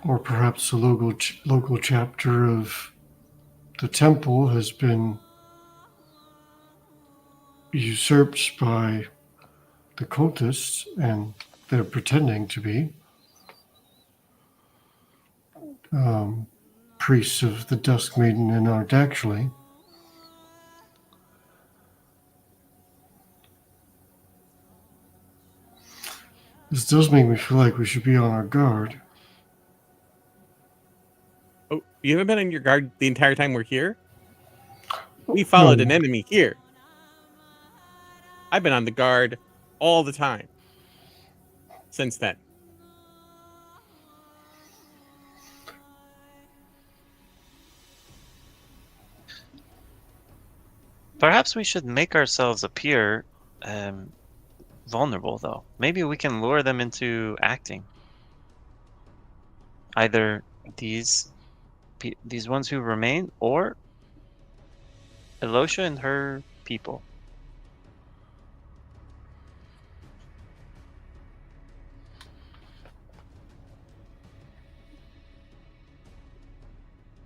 [SPEAKER 5] Or perhaps the local chapter of the temple has been usurped by the cultists, and they're pretending to be priests of the Dusk Maiden and aren't actually. This does make me feel like we should be on our guard.
[SPEAKER 2] Oh, you haven't been on your guard the entire time we're here? We followed
[SPEAKER 5] No.
[SPEAKER 2] an enemy here. I've been on the guard all the time since then.
[SPEAKER 4] Perhaps we should make ourselves appear vulnerable, though. Maybe we can lure them into acting. Either these these ones who remain, or Elosha and her people.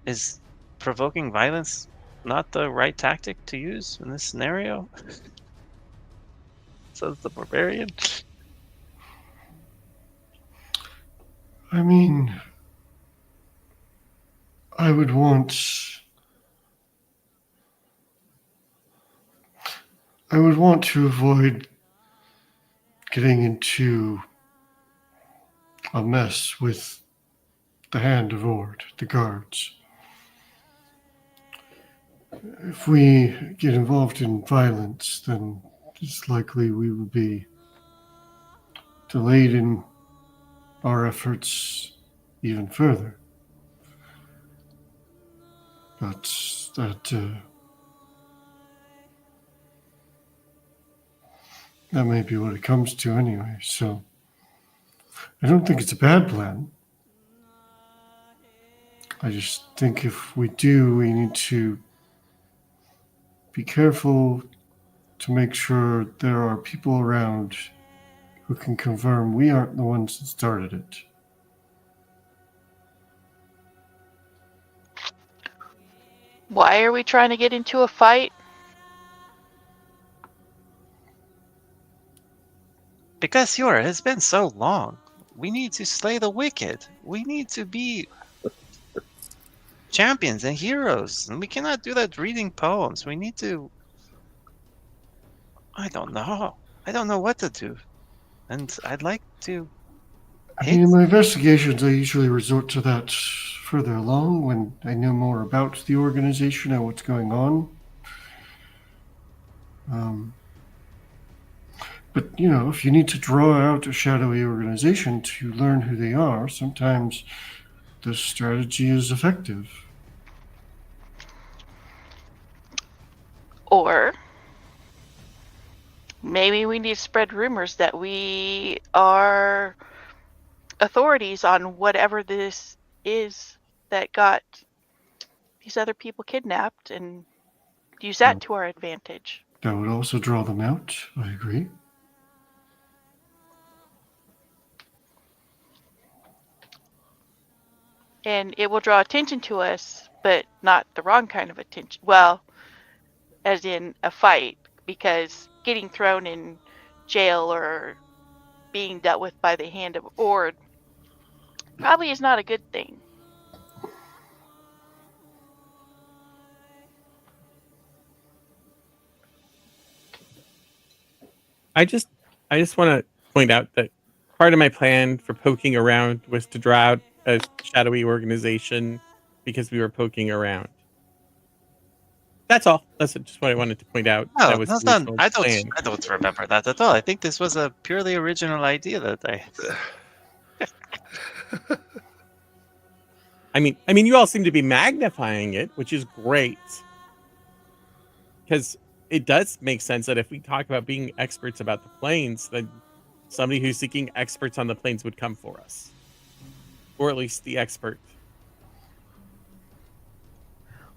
[SPEAKER 4] Is provoking violence not the right tactic to use in this scenario? Says the barbarian.
[SPEAKER 5] I mean, I would want to avoid getting into a mess with the Hand of Ord, the guards. If we get involved in violence, then it's likely we will be delayed in our efforts even further. But that may be what it comes to anyway, so I don't think it's a bad plan. I just think if we do, we need to be careful to make sure there are people around who can confirm we aren't the ones that started it.
[SPEAKER 7] Why are we trying to get into a fight?
[SPEAKER 4] Because Yura, it's been so long. We need to slay the wicked. We need to be champions and heroes. And we cannot do that reading poems. We need to... I don't know. I don't know what to do. And I'd like to...
[SPEAKER 5] I mean, in my investigations, I usually resort to that further along when I know more about the organization and what's going on. But, if you need to draw out a shadowy organization to learn who they are, sometimes the strategy is effective.
[SPEAKER 7] Or maybe we need to spread rumors that we are authorities on whatever this is that got these other people kidnapped and use that to our advantage.
[SPEAKER 5] That would also draw them out, I agree.
[SPEAKER 7] And it will draw attention to us, but not the wrong kind of attention. Well, as in a fight, because getting thrown in jail or being dealt with by the Hand of Ord probably is not a good thing.
[SPEAKER 2] I just want to point out that part of my plan for poking around was to draw out a shadowy organization because we were poking around. That's all. That's just what I wanted to point out.
[SPEAKER 4] No,
[SPEAKER 2] that was
[SPEAKER 4] that's
[SPEAKER 2] the
[SPEAKER 4] not.
[SPEAKER 2] original
[SPEAKER 4] I
[SPEAKER 2] plan.
[SPEAKER 4] don't remember that at all. I think this was a purely original idea that
[SPEAKER 2] I mean, you all seem to be magnifying it, which is great. Because it does make sense that if we talk about being experts about the planes, then somebody who's seeking experts on the planes would come for us. Or at least the expert.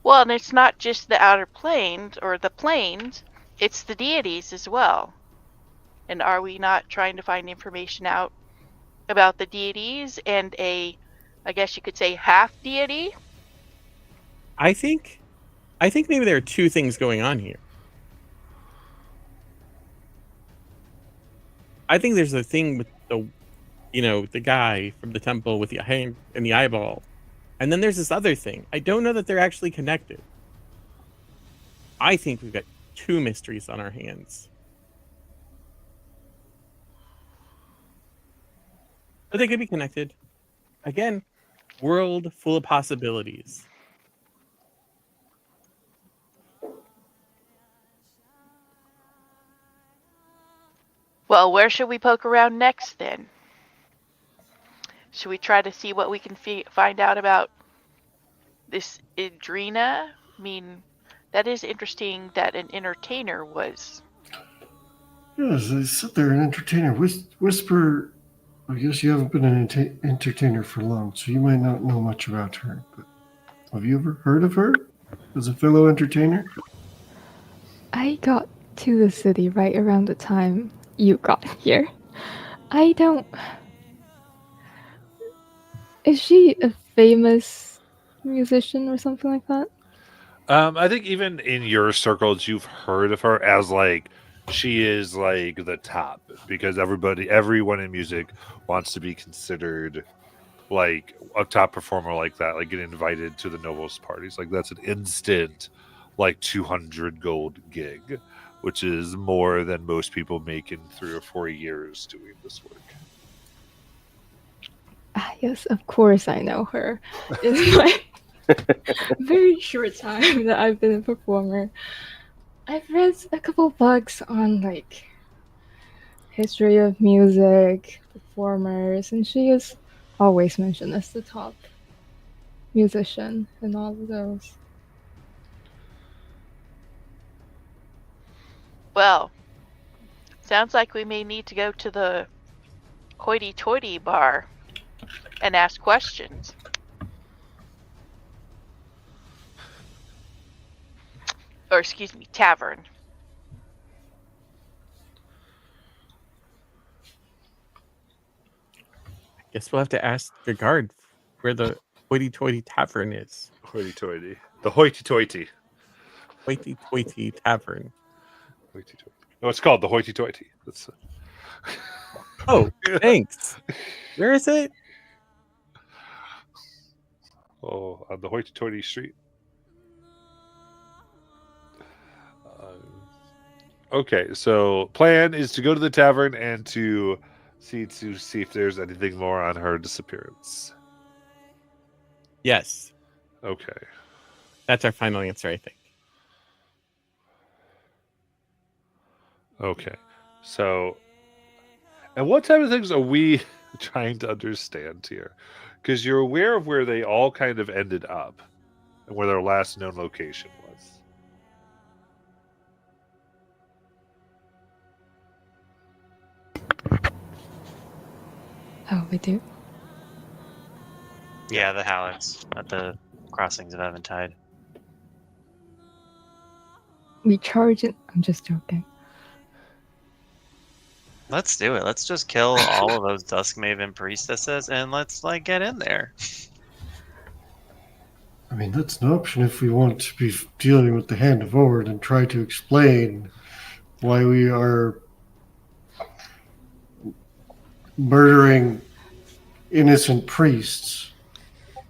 [SPEAKER 7] Well, and it's not just the outer planes or the planes, it's the deities as well. And are we not trying to find information out about the deities and I guess you could say half deity?
[SPEAKER 2] I think maybe there are two things going on here. I think there's a thing with the guy from the temple with the hand and the eyeball. And then there's this other thing. I don't know that they're actually connected. I think we've got two mysteries on our hands. But they could be connected. Again, world full of possibilities.
[SPEAKER 7] Well, where should we poke around next then? Should we try to see what we can find out about this Idrina? I mean, that is interesting that an entertainer was.
[SPEAKER 5] Yes, they said they're an entertainer. Whisper, I guess you haven't been an entertainer for long, so you might not know much about her. But Have you ever heard of her as a fellow entertainer?
[SPEAKER 6] I got to the city right around the time you got here. I don't. Is she a famous musician or something like that?
[SPEAKER 1] I think even in your circles, you've heard of her as like she is like the top because everyone in music wants to be considered like a top performer like that, like get invited to the Novos parties. Like that's an instant, like 200 gold gig, which is more than most people make in 3 or 4 years doing this work.
[SPEAKER 6] Ah, yes, of course I know her. In my very short time that I've been a performer, I've read a couple books on like history of music, performers, and she is always mentioned as the top musician in all of those.
[SPEAKER 7] Well, sounds like we may need to go to the hoity-toity bar and ask questions. Or excuse me, tavern.
[SPEAKER 2] Guess we'll have to ask the guard where the hoity-toity tavern is.
[SPEAKER 1] Hoity-toity. The hoity-toity.
[SPEAKER 2] Hoity-toity tavern.
[SPEAKER 1] Hoity-toity. No, it's called the hoity-toity. That's
[SPEAKER 2] Oh, thanks. Where is it?
[SPEAKER 1] on the hoity-toity street. Okay, so plan is to go to the tavern and to see if there's anything more on her disappearance.
[SPEAKER 2] Yes,
[SPEAKER 1] Okay.
[SPEAKER 2] that's our final answer, I think.
[SPEAKER 1] Okay. So, and what type of things are we trying to understand here? Because you're aware of where they all kind of ended up and where their last known location was.
[SPEAKER 6] Oh, we do?
[SPEAKER 4] Yeah, the Hallex at the crossings of Eventide.
[SPEAKER 6] We charge it. I'm just joking.
[SPEAKER 4] Let's do it. Let's just kill all of those Duskmaven priestesses and let's like get in there.
[SPEAKER 5] I mean, that's an option if we want to be dealing with the Hand of Ord and try to explain why we are murdering innocent priests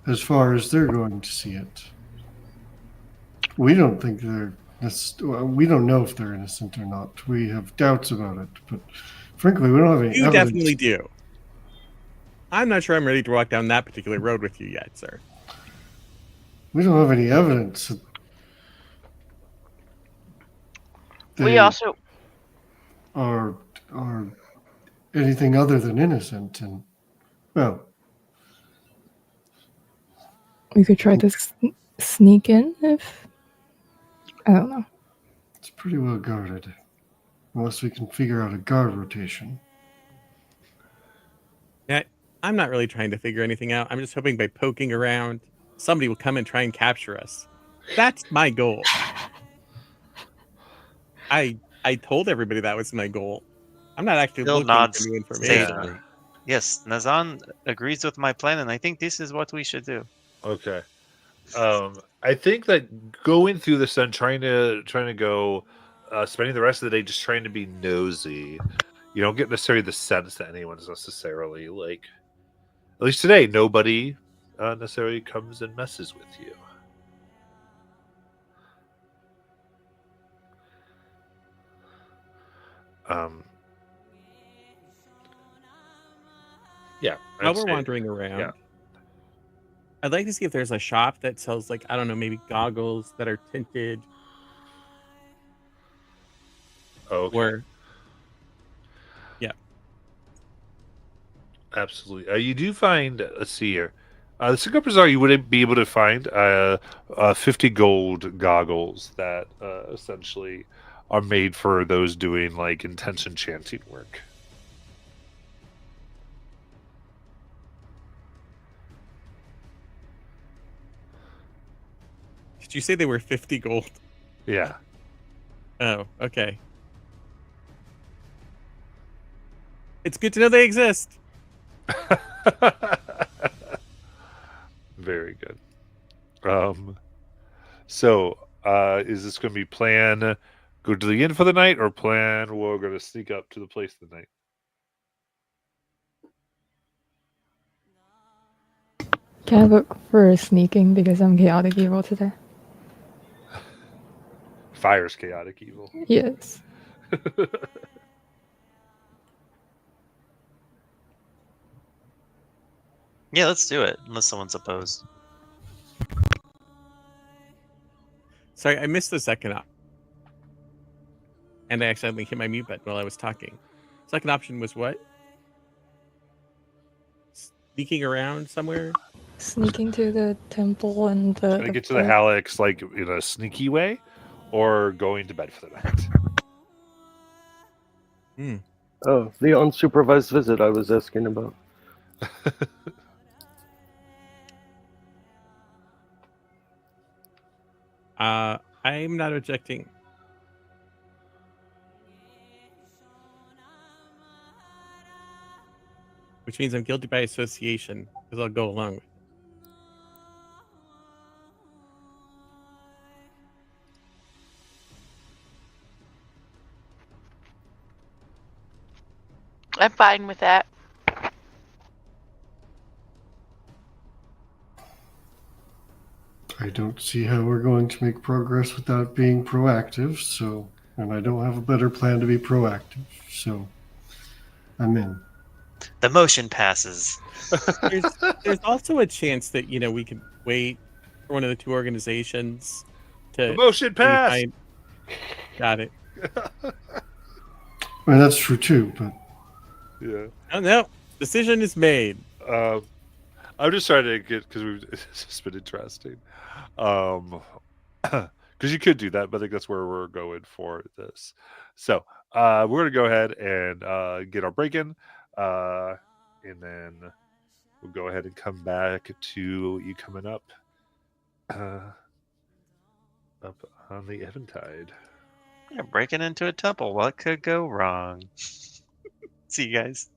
[SPEAKER 5] as far as they're going to see it. We don't think we don't know if they're innocent or not. We have doubts about it, but frankly, we don't have any
[SPEAKER 2] You
[SPEAKER 5] evidence.
[SPEAKER 2] definitely do. I'm not sure I'm ready to walk down that particular road with you yet, sir.
[SPEAKER 5] We don't have any evidence that
[SPEAKER 7] We
[SPEAKER 5] they
[SPEAKER 7] also
[SPEAKER 5] are anything other than innocent, and well,
[SPEAKER 6] We could try to sneak in if. I don't know.
[SPEAKER 5] it's pretty well guarded, unless we can figure out a guard rotation.
[SPEAKER 2] Yeah, I'm not really trying to figure anything out. I'm just hoping by poking around, somebody will come and try and capture us. That's my goal. I told everybody that was my goal. I'm not actually
[SPEAKER 4] Still
[SPEAKER 2] looking
[SPEAKER 4] nods
[SPEAKER 2] for new information.
[SPEAKER 4] sagely. Yes, Nazan agrees with my plan, and I think this is what we should do.
[SPEAKER 1] Okay. I think that going through this and trying to go, spending the rest of the day just trying to be nosy, you don't get necessarily the sense that anyone's necessarily like. At least today, nobody necessarily comes and messes with you. Yeah.
[SPEAKER 2] While
[SPEAKER 1] I'd
[SPEAKER 2] we're
[SPEAKER 1] say-
[SPEAKER 2] wandering around,
[SPEAKER 1] yeah.
[SPEAKER 2] I'd like to see if there's a shop that sells, like, I don't know, maybe goggles that are tinted.
[SPEAKER 1] Okay.
[SPEAKER 2] Or
[SPEAKER 1] Absolutely. You do find, let's see here. The Cigar Bazaar, you wouldn't be able to find 50 gold goggles that essentially are made for those doing like intention chanting work.
[SPEAKER 2] Did you say they were 50 gold?
[SPEAKER 1] Yeah.
[SPEAKER 2] Oh, okay. It's good to know they exist.
[SPEAKER 1] Very good. So, is this going to be plan go to the inn for the night, or plan we're going to sneak up to the place for the night?
[SPEAKER 6] Can I look for sneaking because I'm chaotic evil today?
[SPEAKER 1] Fire's chaotic evil.
[SPEAKER 6] Yes.
[SPEAKER 4] Yeah, let's do it. Unless someone's opposed.
[SPEAKER 2] Sorry, I missed the second option. And I accidentally hit my mute button while I was talking. Second option was what? Sneaking around somewhere?
[SPEAKER 6] Sneaking to the temple and the.
[SPEAKER 1] Trying to get to the
[SPEAKER 6] port.
[SPEAKER 1] Hallex like in a sneaky way, or going to bed for the night.
[SPEAKER 3] Oh, the unsupervised visit I was asking about.
[SPEAKER 2] I'm not objecting. Which means I'm guilty by association, because I'll go along with it.
[SPEAKER 7] I'm fine with that.
[SPEAKER 5] I don't see how we're going to make progress without being proactive, so, and I don't have a better plan to be proactive, so I'm in.
[SPEAKER 4] The motion passes.
[SPEAKER 2] There's also a chance that, we could wait for one of the two organizations to
[SPEAKER 1] The motion
[SPEAKER 2] really
[SPEAKER 1] pass.
[SPEAKER 2] find- Got it.
[SPEAKER 5] I mean, that's true too, but
[SPEAKER 1] Yeah.
[SPEAKER 2] Oh no. Decision is made.
[SPEAKER 1] I'm just trying to get because it's just been interesting. Because you could do that, but I think that's where we're going for this. So we're gonna go ahead and get our break in, and then we'll go ahead and come back to you coming up on the Eventide.
[SPEAKER 4] Yeah, breaking into a temple. What could go wrong? See you guys.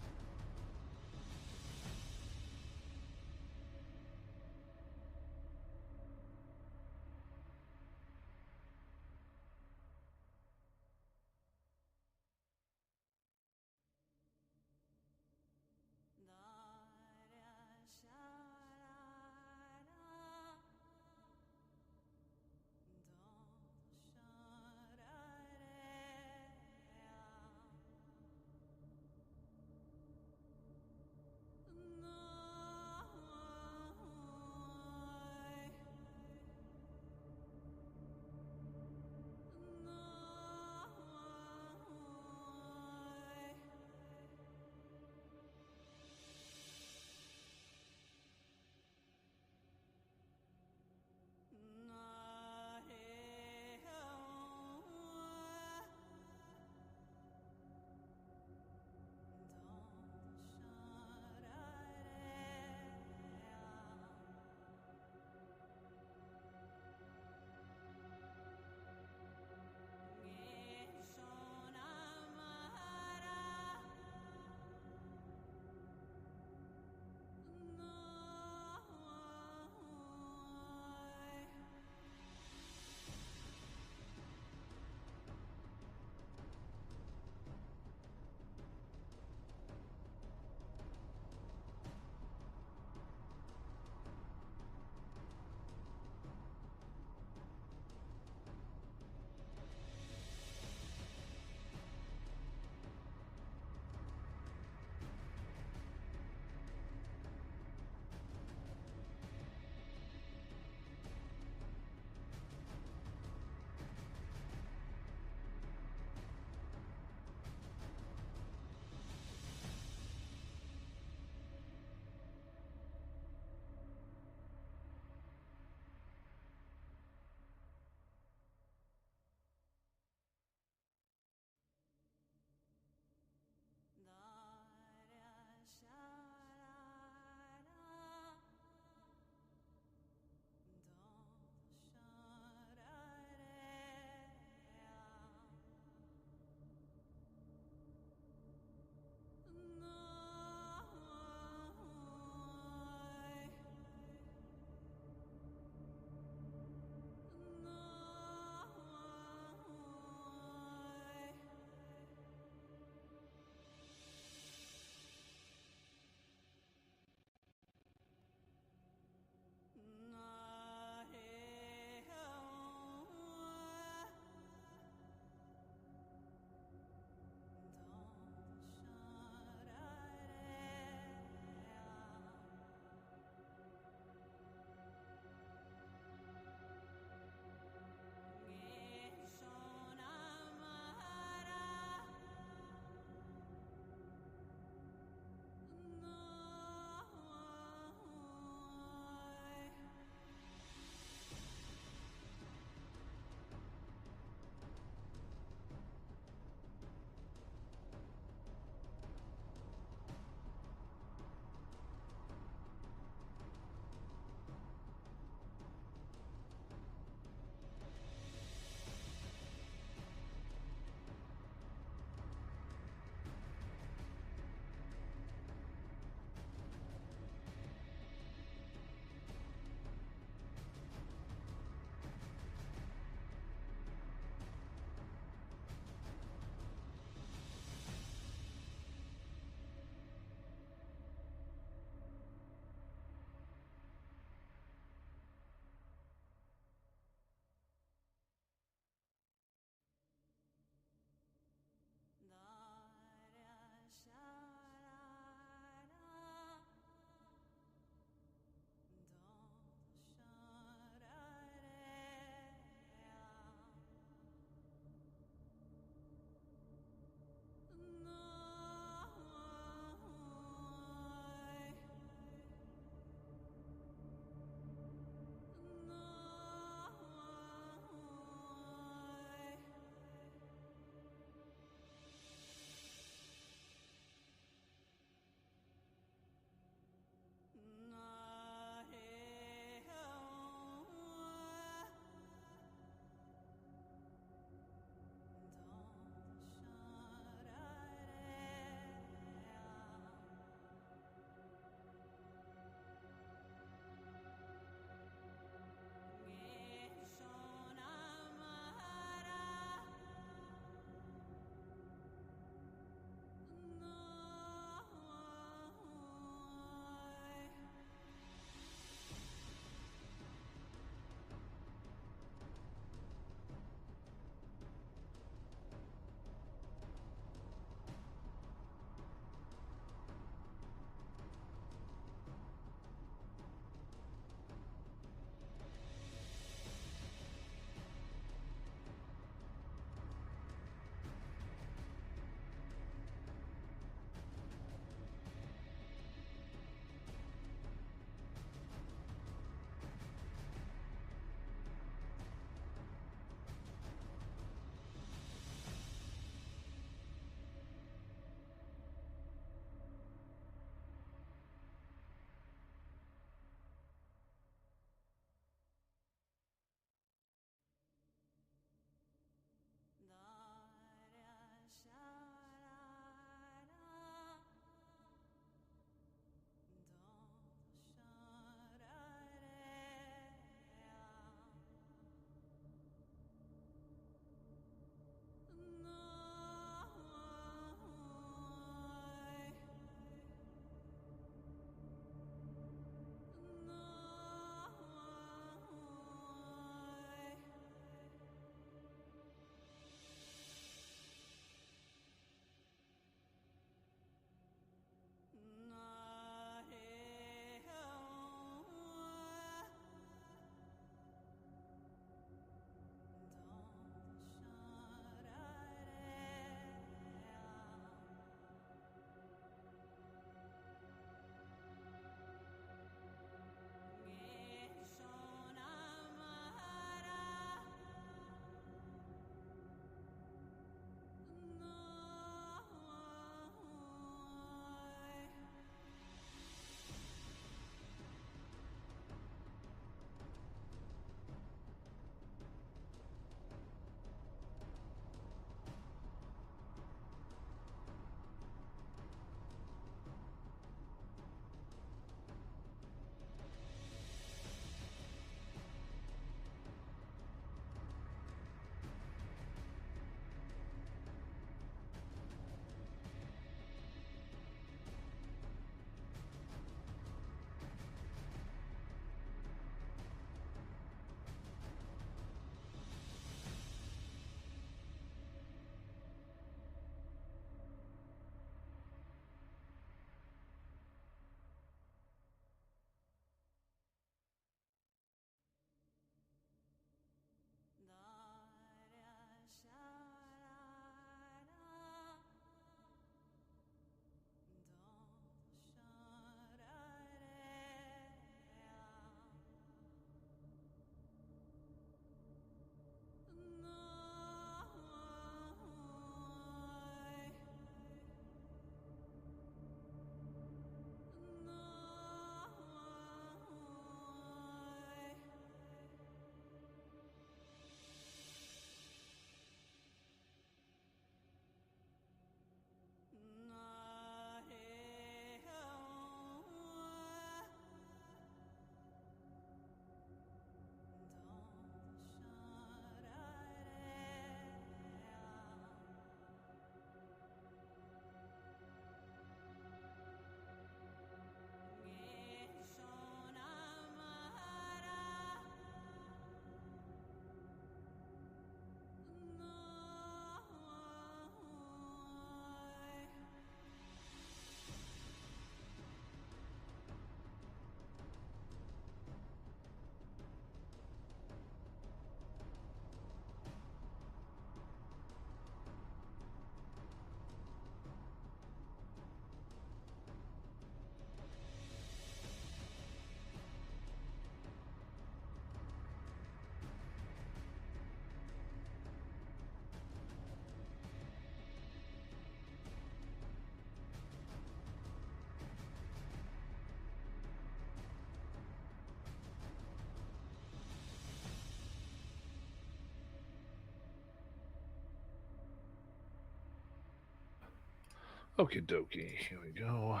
[SPEAKER 1] Okie dokie. Here we go.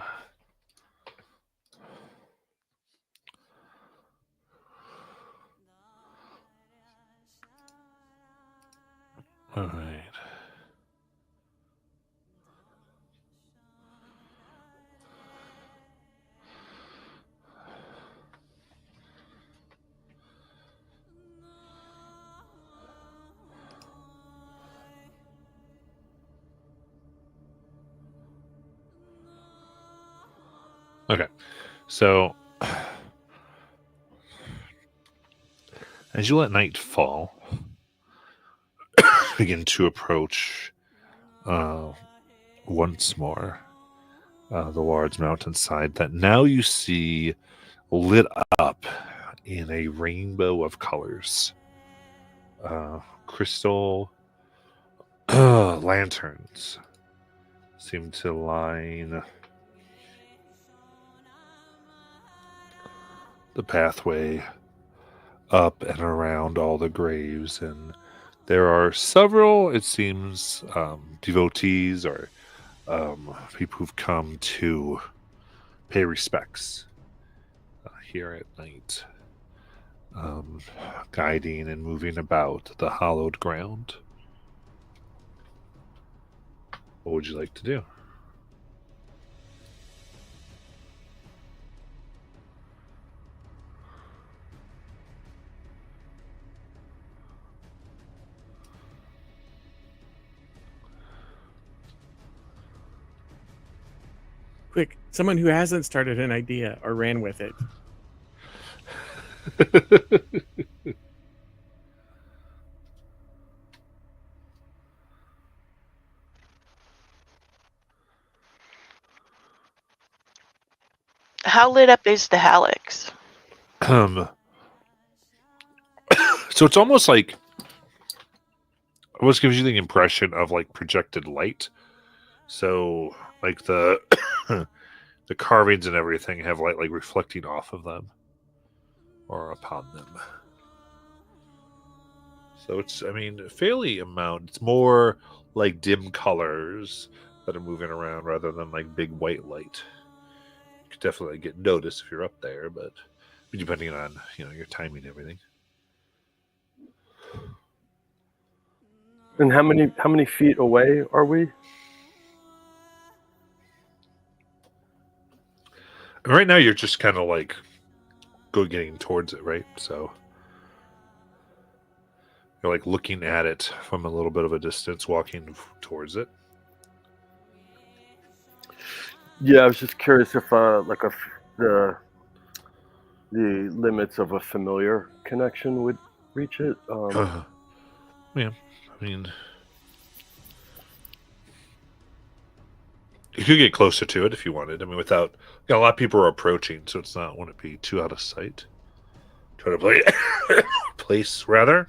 [SPEAKER 1] All right. Okay. So, as you let night fall, begin to approach once more the large mountainside that now you see lit up in a rainbow of colors. Crystal lanterns seem to line the pathway up and around all the graves, and there are several, it seems, devotees or people who've come to pay respects here at night, guiding and moving about the hallowed ground. What would you like to do?
[SPEAKER 2] Quick, someone who hasn't started an idea or ran with it.
[SPEAKER 7] How lit up is the Hallex?
[SPEAKER 1] So it's almost like, almost gives you the impression of like projected light. So like the the carvings and everything have light like reflecting off of them or upon them. So it's, I mean, fairly amount. It's more like dim colors that are moving around rather than like big white light. You could definitely get noticed if you're up there, but depending on, you know, your timing and everything.
[SPEAKER 3] And how many feet away are we?
[SPEAKER 1] And right now you're just kind of like getting towards it, right? So you're like looking at it from a little bit of a distance, walking towards it.
[SPEAKER 3] Yeah, I was just curious if the limits of a familiar connection would reach it.
[SPEAKER 1] Yeah, I mean, you could get closer to it if you wanted. I mean, without, you know, a lot of people are approaching, so it's not, wouldn't be too out of sight. Try to play place rather.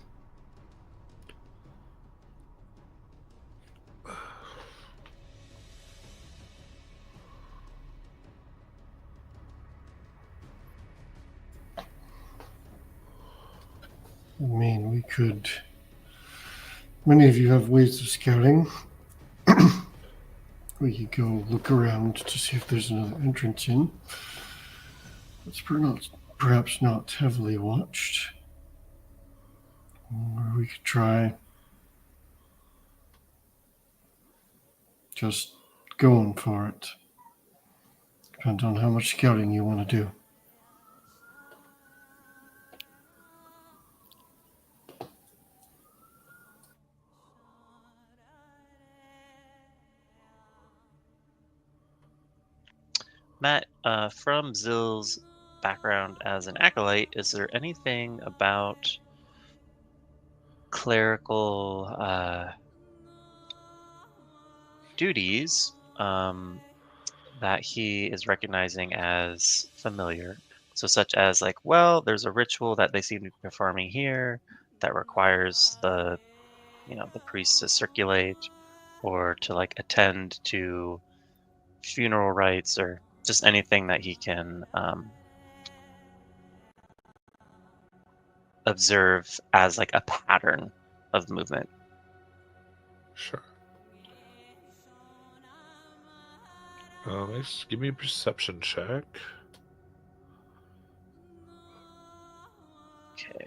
[SPEAKER 5] I mean, we could. Many of you have ways of scouting. We could go look around to see if there's another entrance in. It's perhaps not heavily watched. Or we could try just going for it. Depends on how much scouting you want to do.
[SPEAKER 4] Matt, from Zill's background as an acolyte, is there anything about clerical duties that he is recognizing as familiar? So such as like, well, there's a ritual that they seem to be performing here that requires the priest to circulate or to like attend to funeral rites or just anything that he can observe as like a pattern of movement.
[SPEAKER 1] Sure. Nice. Give me a perception check.
[SPEAKER 4] Okay.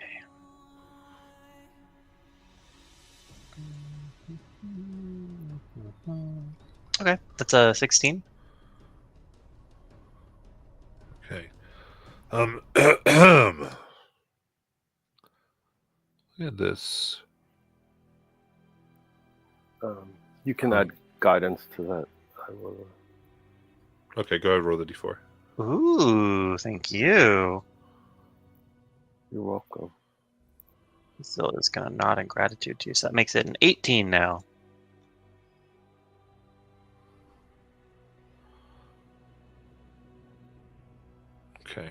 [SPEAKER 4] Okay, that's a 16.
[SPEAKER 1] Okay. Look at this.
[SPEAKER 3] You can add guidance to that. I will.
[SPEAKER 1] Okay, go ahead. Roll the d4.
[SPEAKER 4] Ooh, thank you.
[SPEAKER 3] You're welcome.
[SPEAKER 4] Still is gonna nod in gratitude to you. So that makes it an 18 now.
[SPEAKER 1] Okay.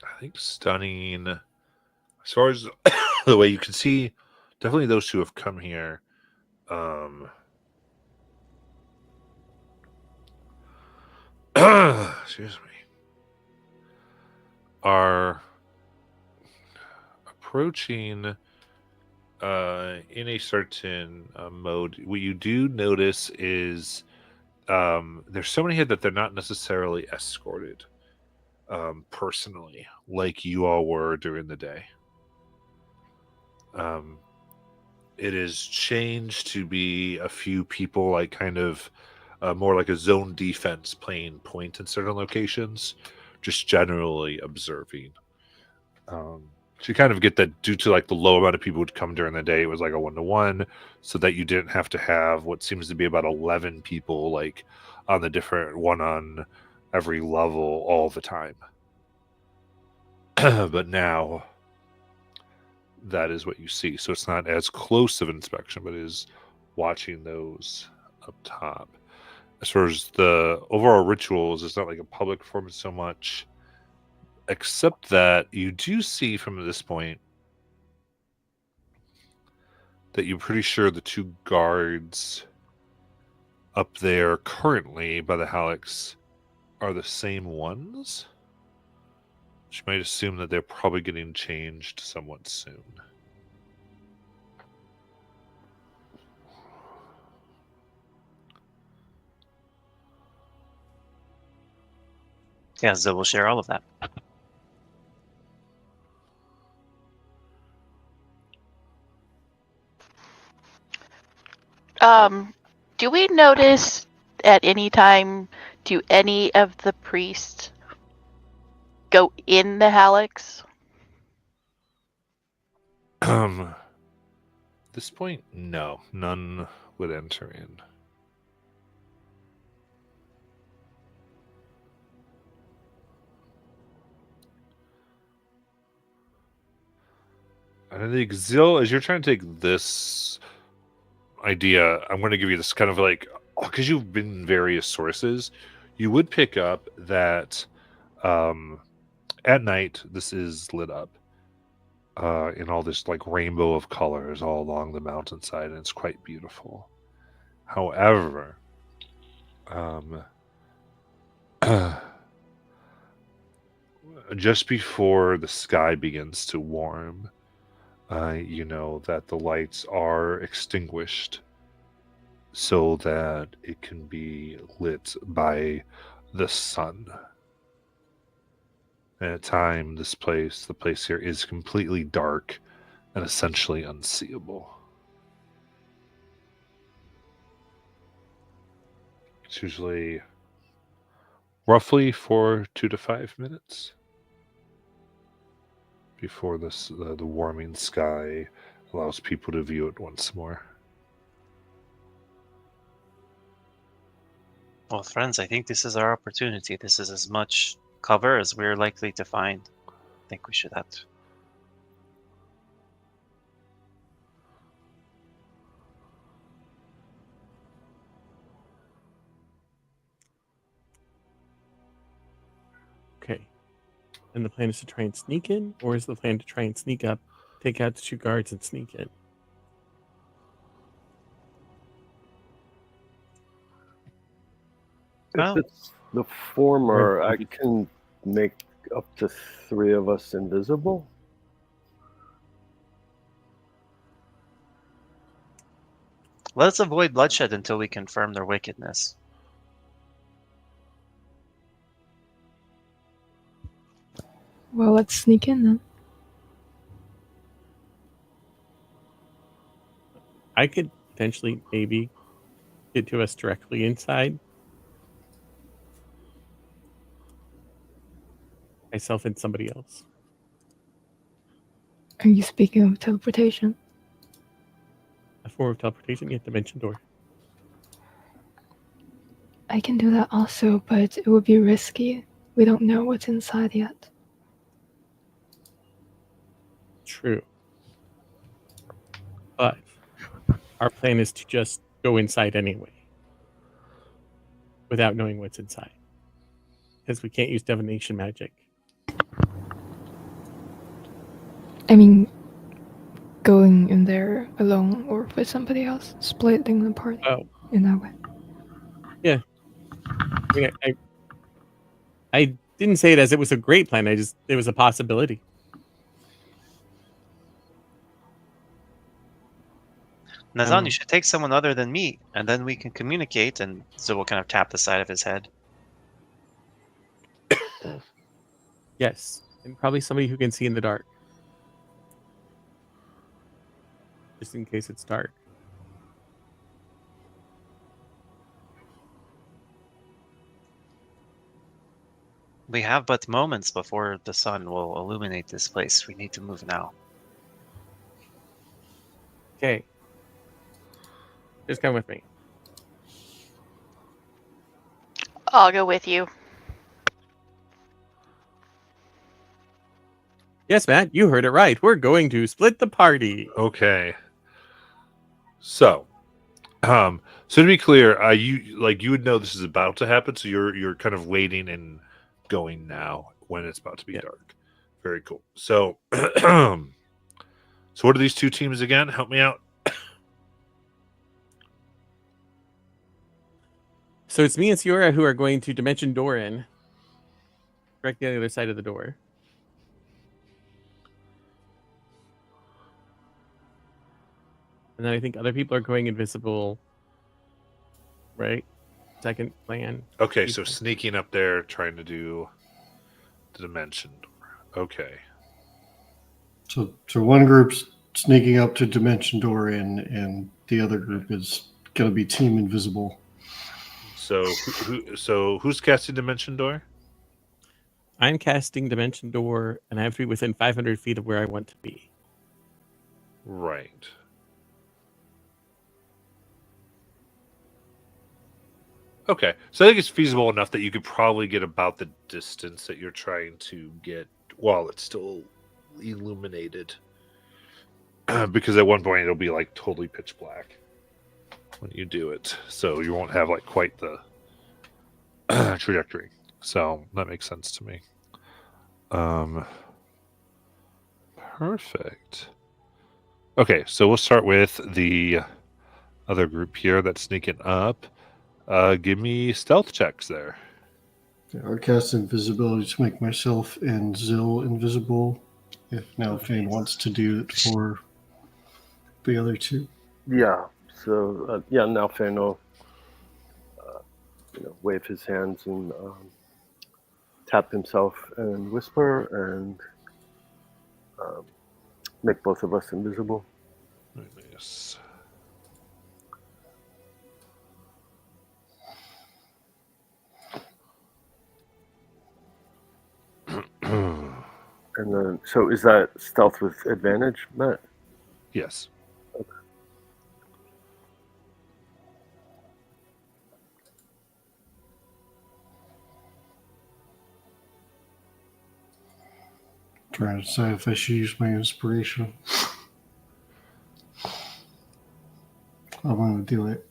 [SPEAKER 1] I think stunning. As far as the way you can see, definitely those who have come here. Excuse me. Are approaching in a certain mode. What you do notice is there's so many here that they're not necessarily escorted personally, like you all were during the day. It is changed to be a few people, like kind of more like a zone defense playing point in certain locations, just generally observing. So you kind of get that due to like the low amount of people would come during the day, it was like a 1-to-1, so that you didn't have to have what seems to be about 11 people like on the different one on every level all the time. But now that is what you see. So it's not as close of inspection, but it is watching those up top. As far as the overall rituals, it's not like a public performance so much, except that you do see from this point that you're pretty sure the two guards up there currently by the Hallex are the same ones. You might assume that they're probably getting changed somewhat soon.
[SPEAKER 4] Yeah, so we'll share all of that.
[SPEAKER 7] Do we notice at any time, do any of the priests go in the Hallex?
[SPEAKER 1] At this point, no. None would enter in. And the Exil, as you're trying to take this idea, I'm going to give you this kind of like, because you've been in various sources, you would pick up that at night this is lit up in all this like rainbow of colors all along the mountainside, and it's quite beautiful. However, just before the sky begins to warm, you know that the lights are extinguished so that it can be lit by the sun. And at time, the place here is completely dark and essentially unseeable. It's usually roughly 2 to 5 minutes before this the warming sky allows people to view it once more.
[SPEAKER 4] Well, friends, I think this is our opportunity. This is as much cover as we're likely to find. I think we should act.
[SPEAKER 2] Okay. And the plan is to try and sneak in, or is the plan to try and sneak up, take out the two guards, and sneak in?
[SPEAKER 4] Well,
[SPEAKER 3] If it's the former, I
[SPEAKER 2] Right.
[SPEAKER 3] can make up to 3 of us invisible.
[SPEAKER 4] let's avoid bloodshed until we confirm their wickedness.
[SPEAKER 6] Well, let's sneak in then.
[SPEAKER 2] I could potentially maybe get to us directly inside. Myself and somebody else.
[SPEAKER 6] Are you speaking of teleportation?
[SPEAKER 2] A form of teleportation, yet dimension door.
[SPEAKER 6] I can do that also, but it would be risky. We don't know what's inside yet.
[SPEAKER 2] True. But our plan is to just go inside anyway. Without knowing what's inside. Because we can't use divination magic.
[SPEAKER 6] I mean, going in there alone or with somebody else, splitting the party
[SPEAKER 2] Oh.
[SPEAKER 6] in that way.
[SPEAKER 2] I mean, I didn't say it as it was a great plan. It was a possibility.
[SPEAKER 4] Nazan, you should take someone other than me, and then we can communicate, and so we'll kind of tap the side of his head.
[SPEAKER 2] Yes. And probably somebody who can see in the dark. Just in case it's dark.
[SPEAKER 4] We have but moments before the sun will illuminate this place. We need to move now.
[SPEAKER 2] Okay. Just come with me.
[SPEAKER 7] I'll go with you.
[SPEAKER 2] Yes, Matt, you heard it right. We're going to split the party.
[SPEAKER 1] Okay. So to be clear, you would know this is about to happen, so you're kind of waiting and going now when it's about to be dark. Very cool. So so what are these two teams again? Help me out.
[SPEAKER 2] So it's me and Siora who are going to dimension door in. Directly on the other side of the door. And then I think other people are going invisible. Right? Second plan.
[SPEAKER 1] Okay, so sneaking up there, trying to do the dimension door. Okay.
[SPEAKER 5] So one group's sneaking up to Dimension Door and the other group is going to be Team Invisible.
[SPEAKER 1] So who's casting Dimension Door?
[SPEAKER 2] I'm casting Dimension Door, and I have to be within 500 feet of where I want to be.
[SPEAKER 1] Right. Okay, so I think it's feasible enough that you could probably get about the distance that you're trying to get while it's still illuminated. Because at one point it'll be like totally pitch black when you do it, so you won't have like quite the trajectory. So that makes sense to me. Perfect. Okay, so we'll start with the other group here that's sneaking up. Give me stealth checks there.
[SPEAKER 5] I'll cast invisibility to make myself and Zill invisible. If now Fane wants to do it for the other two.
[SPEAKER 3] Yeah. So now Fane will wave his hands and tap himself and whisper and make both of us invisible.
[SPEAKER 1] Nice.
[SPEAKER 3] And then, so is that stealth with advantage, Matt?
[SPEAKER 1] Yes.
[SPEAKER 3] Okay.
[SPEAKER 5] Trying to decide if I should use my inspiration. I'm going to do it.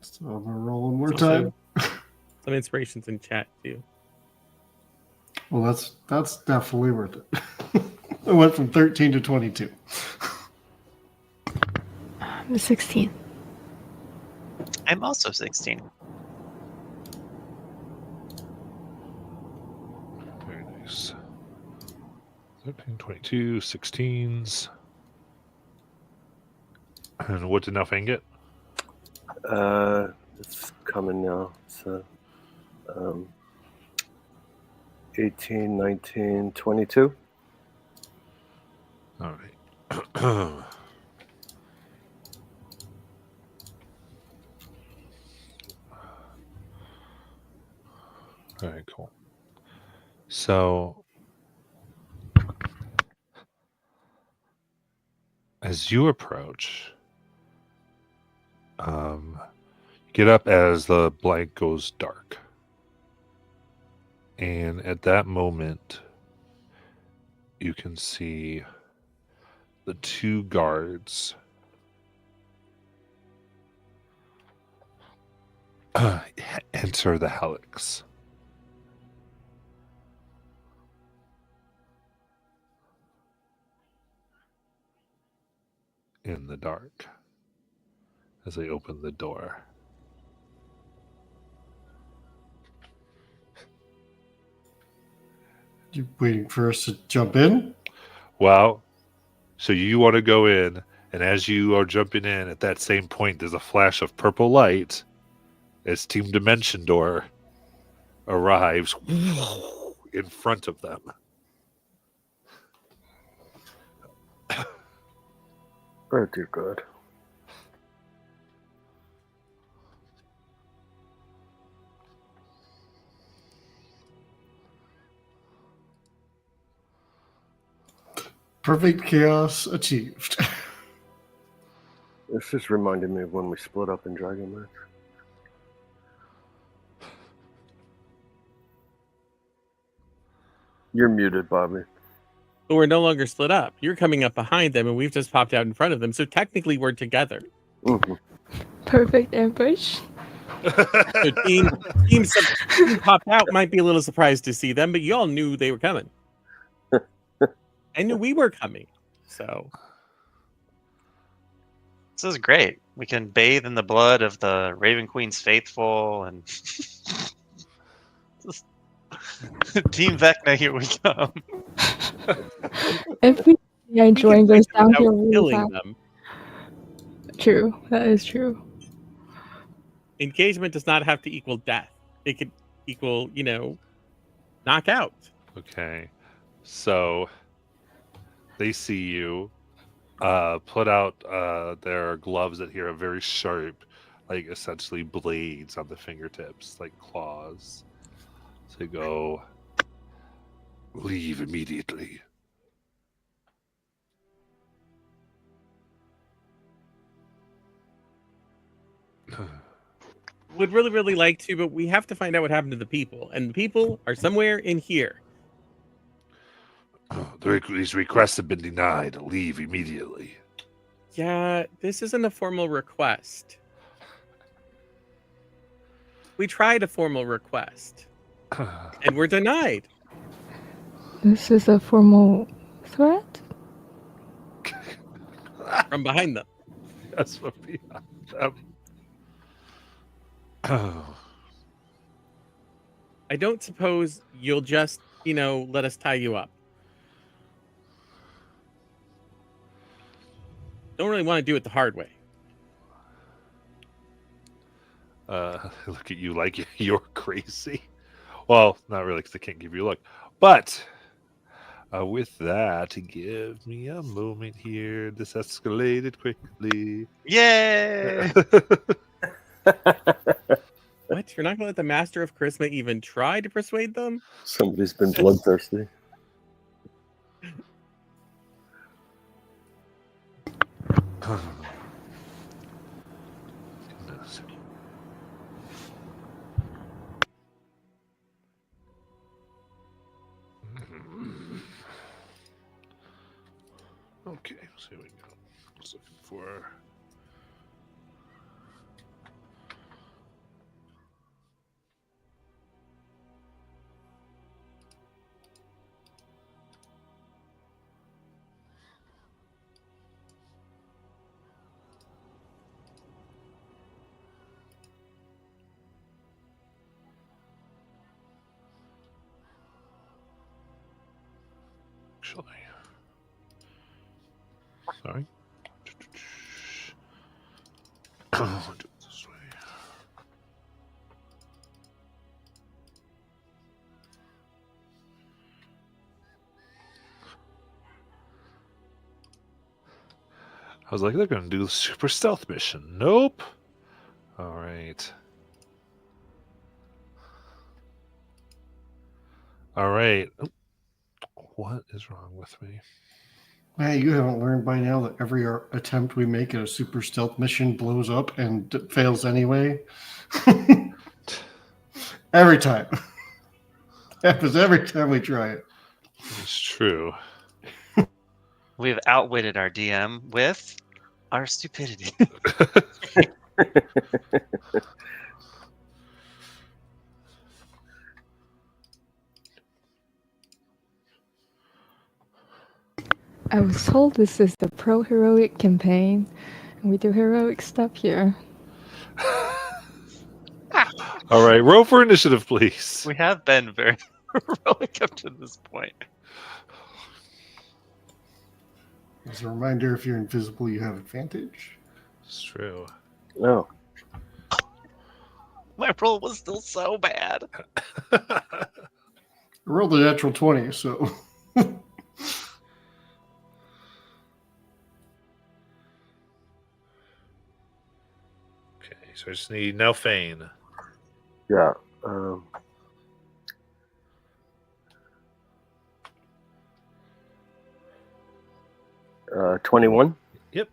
[SPEAKER 5] So I'm going to roll one more time.
[SPEAKER 2] Some inspirations in chat too.
[SPEAKER 5] Well, that's definitely worth it. I went from 13 to 22.
[SPEAKER 6] 16.
[SPEAKER 4] I'm also 16.
[SPEAKER 1] Very nice. 13, 22, 16s. And what did Nalfane get?
[SPEAKER 3] It's coming now. So, 18, 19, 22.
[SPEAKER 1] All right. All right, cool. So, as you approach, get up as the blank goes dark. And at that moment, you can see the two guards enter the helix. In the dark as they open the door.
[SPEAKER 5] You waiting for us to jump in?
[SPEAKER 1] Well, so you want to go in, and as you are jumping in, at that same point, there's a flash of purple light as Team Dimension Door arrives in front of them.
[SPEAKER 3] Oh, dear God.
[SPEAKER 5] Perfect chaos achieved.
[SPEAKER 3] This just reminded me of when we split up in Dragon Match. You're muted, Bobby.
[SPEAKER 2] But we're no longer split up. You're coming up behind them, and we've just popped out in front of them. So technically, we're together.
[SPEAKER 3] Mm-hmm.
[SPEAKER 6] Perfect ambush.
[SPEAKER 2] So team popped out might be a little surprised to see them, but you all knew they were coming. I knew we were coming. So
[SPEAKER 4] This is great. We can bathe in the blood of the Raven Queen's faithful and Team Vecna, here we come.
[SPEAKER 6] Every
[SPEAKER 2] we
[SPEAKER 6] enjoying
[SPEAKER 2] can
[SPEAKER 6] goes
[SPEAKER 2] fight them
[SPEAKER 6] downhill
[SPEAKER 2] without
[SPEAKER 6] really
[SPEAKER 2] killing
[SPEAKER 6] fast.
[SPEAKER 2] them.
[SPEAKER 6] True, that is true.
[SPEAKER 2] Engagement does not have to equal death. It could equal, knockout.
[SPEAKER 1] Okay. So they see you put out their gloves that here are very sharp, like essentially blades on the fingertips, like claws. So they go, leave immediately.
[SPEAKER 2] Would really, really like to, but we have to find out what happened to the people. And the people are somewhere in here.
[SPEAKER 1] These requests have been denied. Leave immediately.
[SPEAKER 2] Yeah, this isn't a formal request. We tried a formal request, and we're denied.
[SPEAKER 6] This is a formal threat?
[SPEAKER 2] From behind them.
[SPEAKER 1] That's from behind them.
[SPEAKER 2] I don't suppose you'll just, let us tie you up. Don't really want to do it the hard way.
[SPEAKER 1] Look at you like you're crazy. Well, not really, because I can't give you a look. But with that, give me a moment here. This escalated quickly.
[SPEAKER 4] Yay!
[SPEAKER 2] What? You're not going to let the Master of Charisma even try to persuade them?
[SPEAKER 3] Somebody's been bloodthirsty.
[SPEAKER 1] Goodness. Okay, so here we go. Just looking for. Actually, sorry. I'll do it this way. I was like, they're going to do the super stealth mission. Nope. All right. All right. Oh, what is wrong with me?
[SPEAKER 5] Hey, you haven't learned by now that every attempt we make at a super stealth mission blows up and fails anyway? Every time. Happens every time we try it.
[SPEAKER 1] It's true.
[SPEAKER 4] We've outwitted our DM with our stupidity.
[SPEAKER 6] I was told this is the pro-heroic campaign, and we do heroic stuff here.
[SPEAKER 1] All right, roll for initiative, please.
[SPEAKER 4] We have been very heroic up to this point.
[SPEAKER 5] As a reminder, if you're invisible, you have advantage.
[SPEAKER 1] It's true.
[SPEAKER 3] No.
[SPEAKER 4] My roll was still so bad.
[SPEAKER 5] I rolled a natural 20, so.
[SPEAKER 1] Okay, so I just need Nelfane.
[SPEAKER 3] Yeah. 21.
[SPEAKER 1] Yep,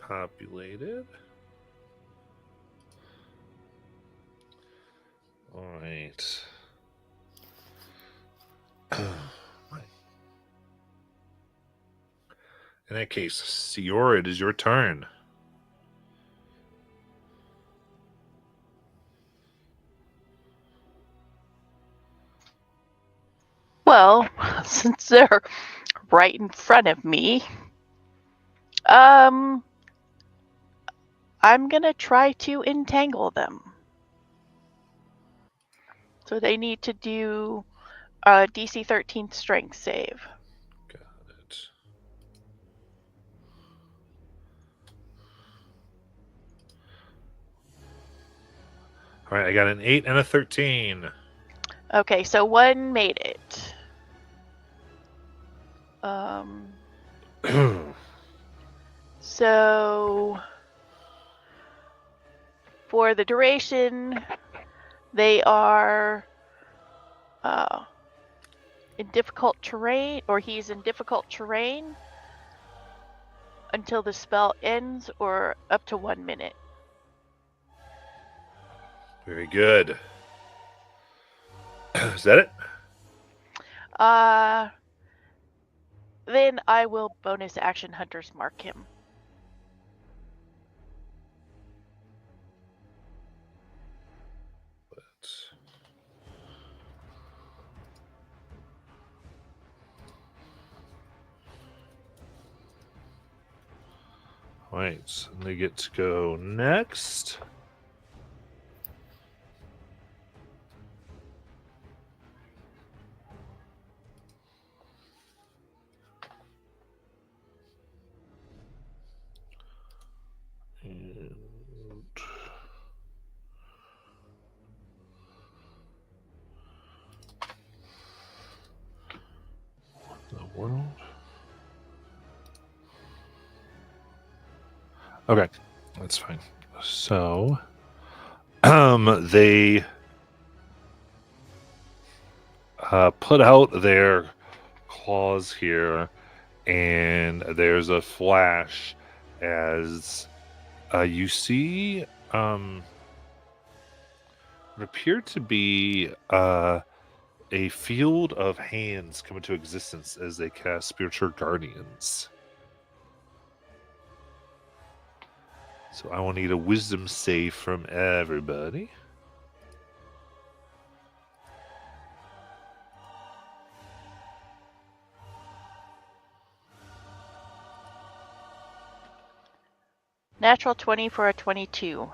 [SPEAKER 1] populated. All right. In that case, Sior, it is your turn.
[SPEAKER 7] Well, since they're right in front of me, I'm gonna try to entangle them. So they need to do a DC 13 strength save.
[SPEAKER 1] Got it. All right, I got an 8 and a 13.
[SPEAKER 7] Okay, so one made it. So for the duration, they are in difficult terrain, or he's in difficult terrain until the spell ends, or up to 1 minute.
[SPEAKER 1] Very good. Is that it?
[SPEAKER 7] Then I will bonus action Hunter's Mark him.
[SPEAKER 1] All right, so they get to go next. And what in the world? Okay, that's fine. So, they put out their claws here, and there's a flash as you see what appeared to be a field of hands come into existence as they cast Spiritual Guardians. So I will need a wisdom save from everybody.
[SPEAKER 7] Natural 20 for a 22.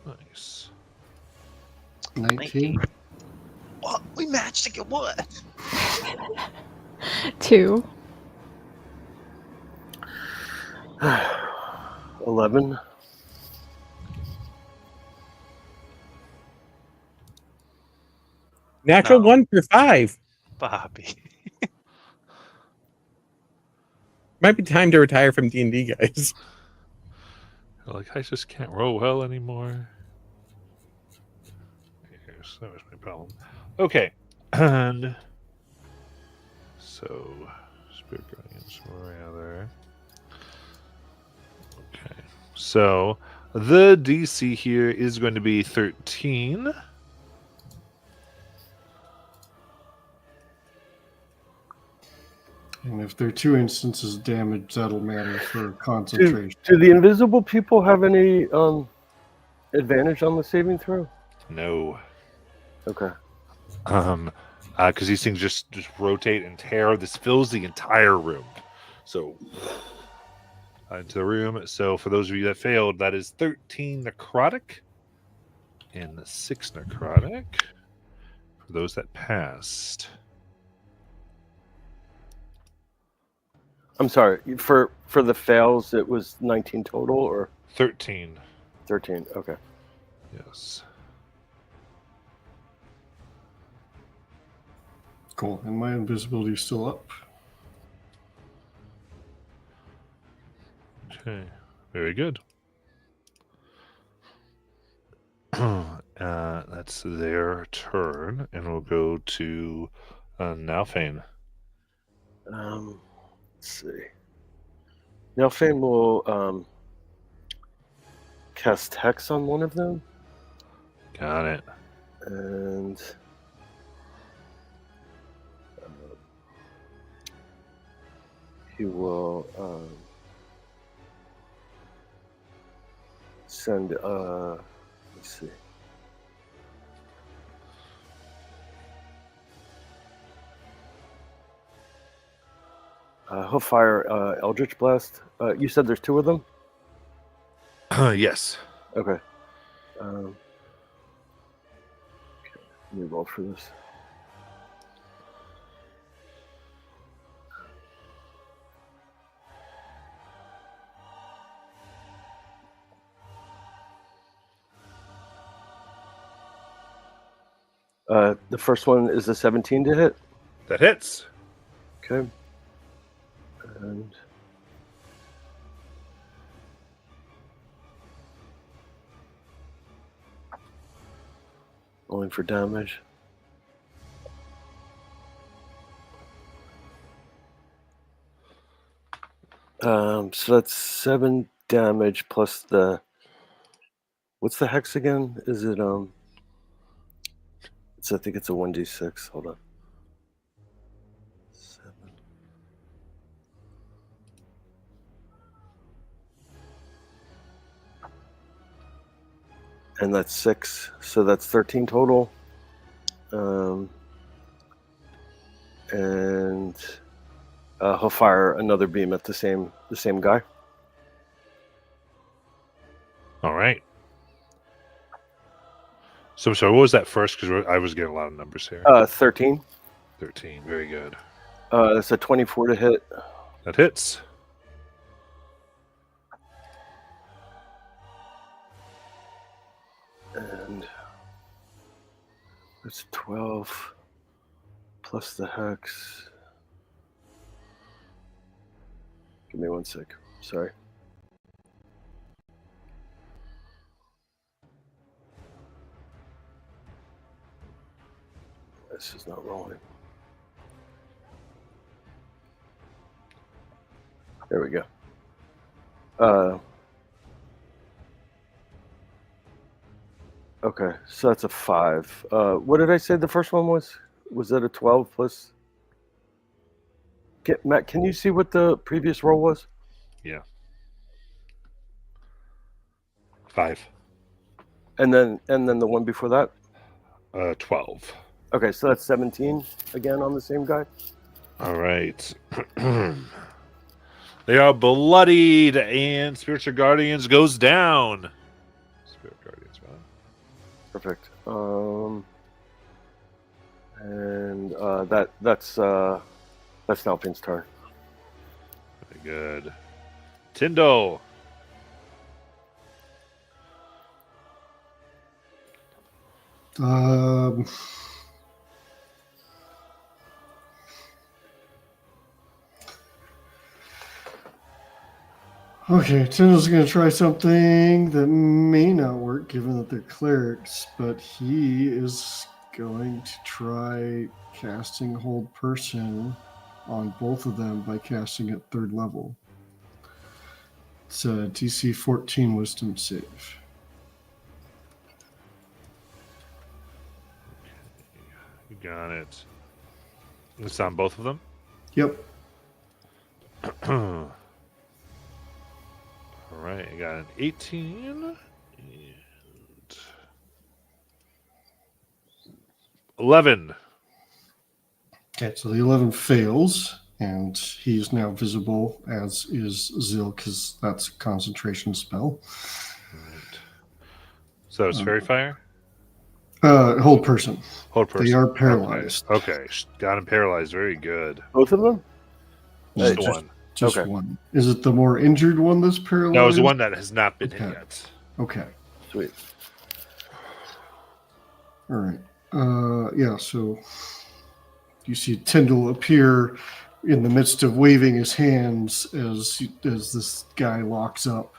[SPEAKER 1] Nice.
[SPEAKER 5] 19.
[SPEAKER 4] What? We matched to get what?
[SPEAKER 6] 2.
[SPEAKER 3] 11.
[SPEAKER 2] Natural
[SPEAKER 4] No.
[SPEAKER 2] 1 for 5.
[SPEAKER 4] Bobby.
[SPEAKER 2] Might be time to retire from D&D, guys.
[SPEAKER 1] Like, I just can't roll well anymore. Yes, that was my problem. Okay. And so, Spirit Guardians, rather. Okay. So, the DC here is going to be 13.
[SPEAKER 5] And if there are 2 instances of damage, that'll matter for concentration.
[SPEAKER 3] Do the invisible people have any advantage on the saving throw?
[SPEAKER 1] No.
[SPEAKER 3] Okay.
[SPEAKER 1] Because these things just rotate and tear. This fills the entire room. So, into the room. So, for those of you that failed, that is 13 necrotic and 6 necrotic. For those that passed.
[SPEAKER 3] I'm sorry. For the fails, it was 19 total or
[SPEAKER 1] 13.
[SPEAKER 3] 13. Okay.
[SPEAKER 1] Yes.
[SPEAKER 5] Cool. And my invisibility is still up.
[SPEAKER 1] Okay. Very good. That's their turn, and we'll go to Nalfane.
[SPEAKER 3] Let's see. Nelfane will cast Hex on one of them,
[SPEAKER 1] Got it.
[SPEAKER 3] and he will send. Let's see. He'll fire Eldritch Blast. You said there's 2 of them?
[SPEAKER 1] Yes.
[SPEAKER 3] Okay. Okay. Let me roll for this. The first one is a 17 to hit.
[SPEAKER 1] That hits.
[SPEAKER 3] Okay. And rolling for damage. So that's 7 damage plus the. What's the hex again? Is it I think it's a 1d6. Hold on. 7. And that's 6, so that's 13 total. And he'll fire another beam at the same guy.
[SPEAKER 1] All right. So what was that first? Because I was getting a lot of numbers here.
[SPEAKER 3] 13.
[SPEAKER 1] 13. Very good.
[SPEAKER 3] That's a 24 to hit.
[SPEAKER 1] That hits.
[SPEAKER 3] And that's 12 plus the hex. Give me 1 sec. Sorry. This is not rolling. There we go. Okay, so that's a 5. What did I say the first one was? Was that a 12 plus? Matt, can you see what the previous roll was?
[SPEAKER 1] Yeah. 5.
[SPEAKER 3] And then the one before that?
[SPEAKER 1] 12.
[SPEAKER 3] Okay, so that's 17 again on the same guy?
[SPEAKER 1] All right. They are bloodied, and Spiritual Guardians goes down. Spirit Guardians, right?
[SPEAKER 3] Perfect. And that's Nalfin's turn.
[SPEAKER 1] Very good. Tyndall.
[SPEAKER 5] Okay, Tyndall's going to try something that may not work given that they're clerics, but he is going to try casting Hold Person on both of them by casting at 3rd level. It's a DC 14 Wisdom save.
[SPEAKER 1] You got it. It's on both of them?
[SPEAKER 5] Yep.
[SPEAKER 1] All right, I got an 18 and 11.
[SPEAKER 5] Okay, so the 11 fails, and he's now visible, as is Zil, because that's a concentration spell.
[SPEAKER 1] Right. So it's Fairy Fire?
[SPEAKER 5] Hold Person.
[SPEAKER 1] Hold person.
[SPEAKER 5] They are paralyzed.
[SPEAKER 1] Okay. Got him paralyzed. Very good.
[SPEAKER 3] Both of them?
[SPEAKER 1] Just
[SPEAKER 3] just-
[SPEAKER 1] one.
[SPEAKER 5] Just
[SPEAKER 3] Okay.
[SPEAKER 5] one. Is it the more injured one that's paralyzed?
[SPEAKER 1] No, it was the one that has not been
[SPEAKER 5] Okay.
[SPEAKER 1] hit yet.
[SPEAKER 5] Okay.
[SPEAKER 3] Sweet.
[SPEAKER 5] All right. Yeah, so you see Tyndall appear in the midst of waving his hands as this guy locks up.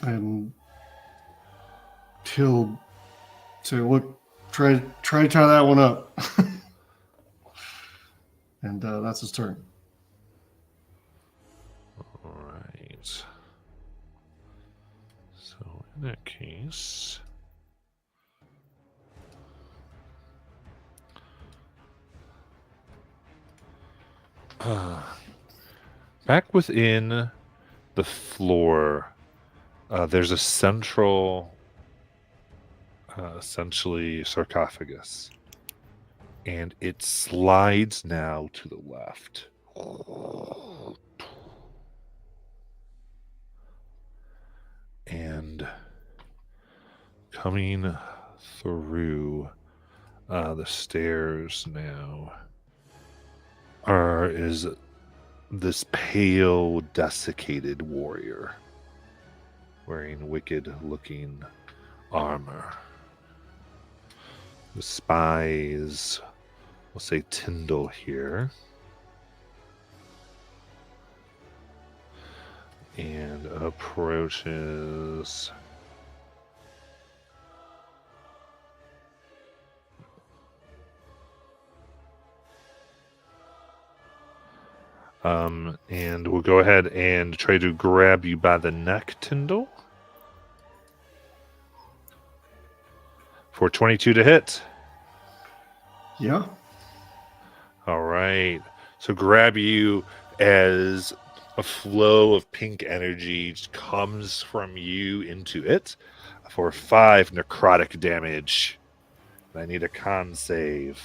[SPEAKER 5] And he'll say, look, try to tie that one up. And that's his turn.
[SPEAKER 1] All right. So in that case, back within the floor, there's a central, essentially sarcophagus, and it slides now to the left. And coming through the stairs now is this pale, desiccated warrior wearing wicked-looking armor. The spies, we'll say Tyndall here, and approaches. And we'll go ahead and try to grab you by the neck, Tyndall. For 22 to hit.
[SPEAKER 5] Yeah.
[SPEAKER 1] All right. So grab you as a flow of pink energy comes from you into it for 5 necrotic damage. I need a con save.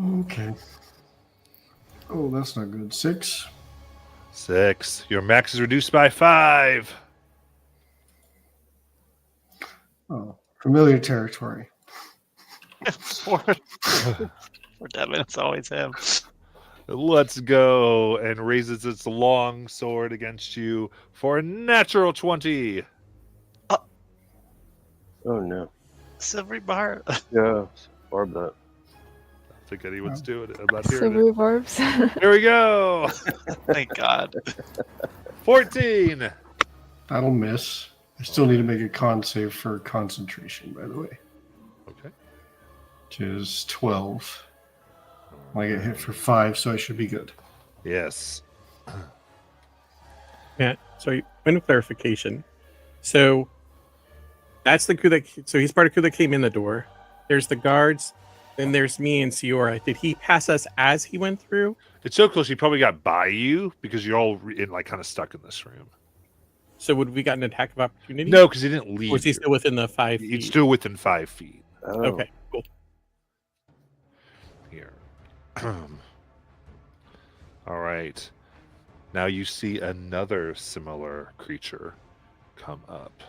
[SPEAKER 5] Okay. Oh, that's not good. 6.
[SPEAKER 1] 6. Your max is reduced by 5.
[SPEAKER 5] Oh, familiar territory.
[SPEAKER 4] For Devin, it's always him.
[SPEAKER 1] Let's go, and raises its long sword against you for a natural 20.
[SPEAKER 3] Oh no.
[SPEAKER 4] Silvery bar.
[SPEAKER 3] Yeah. Barb that.
[SPEAKER 1] I think anyone's doing it. I'm not hearing it.
[SPEAKER 6] Silvery barbs.
[SPEAKER 1] Here we go.
[SPEAKER 4] Thank God.
[SPEAKER 1] 14.
[SPEAKER 5] That'll miss. I still need to make a con save for concentration, by the way,
[SPEAKER 1] Okay.
[SPEAKER 5] which is 12. I get hit for 5, so I should be good.
[SPEAKER 1] Yes.
[SPEAKER 2] Yeah. So, point of clarification. So, that's the crew that. So he's part of the crew that came in the door. There's the guards. Then there's me and Siora. Did he pass us as he went through?
[SPEAKER 1] It's so close. He probably got by you because you're all in like kind of stuck in this room.
[SPEAKER 2] So would we got an attack of opportunity?
[SPEAKER 1] No, because he didn't leave.
[SPEAKER 2] Or is he
[SPEAKER 1] you.
[SPEAKER 2] still within the 5 feet?
[SPEAKER 1] He's still within 5 feet
[SPEAKER 3] Oh.
[SPEAKER 2] Okay, cool.
[SPEAKER 1] here. All right. Now you see another similar creature come up.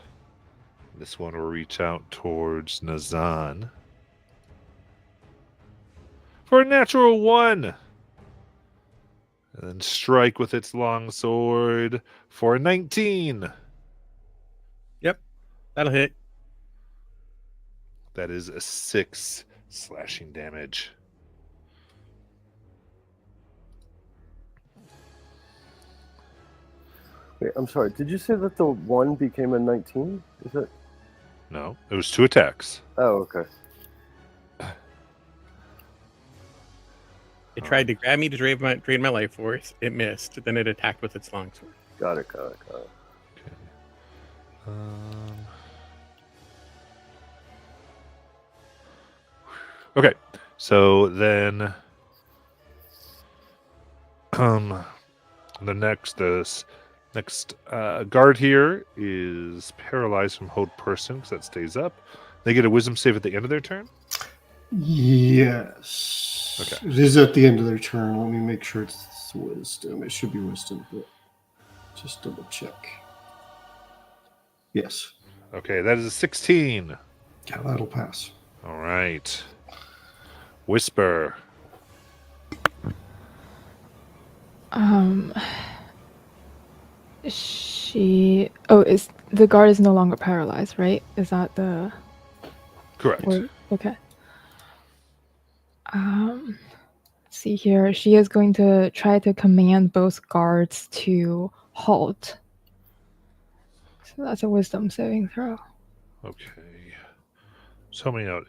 [SPEAKER 1] This one will reach out towards Nazan for a natural 1. And then strike with its long sword for a 19.
[SPEAKER 2] That'll hit.
[SPEAKER 1] That is a 6 slashing damage.
[SPEAKER 3] Wait, I'm sorry. Did you say that the 1 became a 19? Is that?
[SPEAKER 1] No, it was 2 attacks.
[SPEAKER 3] Oh, okay.
[SPEAKER 2] It tried to grab me to drain my life force. It missed. Then it attacked with its longsword.
[SPEAKER 3] Got it.
[SPEAKER 1] Okay. Okay, so then, the next guard here is paralyzed from hold person because that stays up. They get a wisdom save at the end of their turn.
[SPEAKER 5] Yes.
[SPEAKER 1] Okay.
[SPEAKER 5] It is at the end of their turn. Let me make sure it's wisdom. It should be wisdom, but just double check. Yes.
[SPEAKER 1] Okay, that is a 16.
[SPEAKER 5] Yeah, that'll pass.
[SPEAKER 1] All right. Whisper.
[SPEAKER 6] Is the guard is no longer paralyzed, right? Is that the
[SPEAKER 1] Correct.
[SPEAKER 6] word? Okay. Let's see here. She is going to try to command both guards to halt. So that's a wisdom saving throw.
[SPEAKER 1] Okay. So help me out.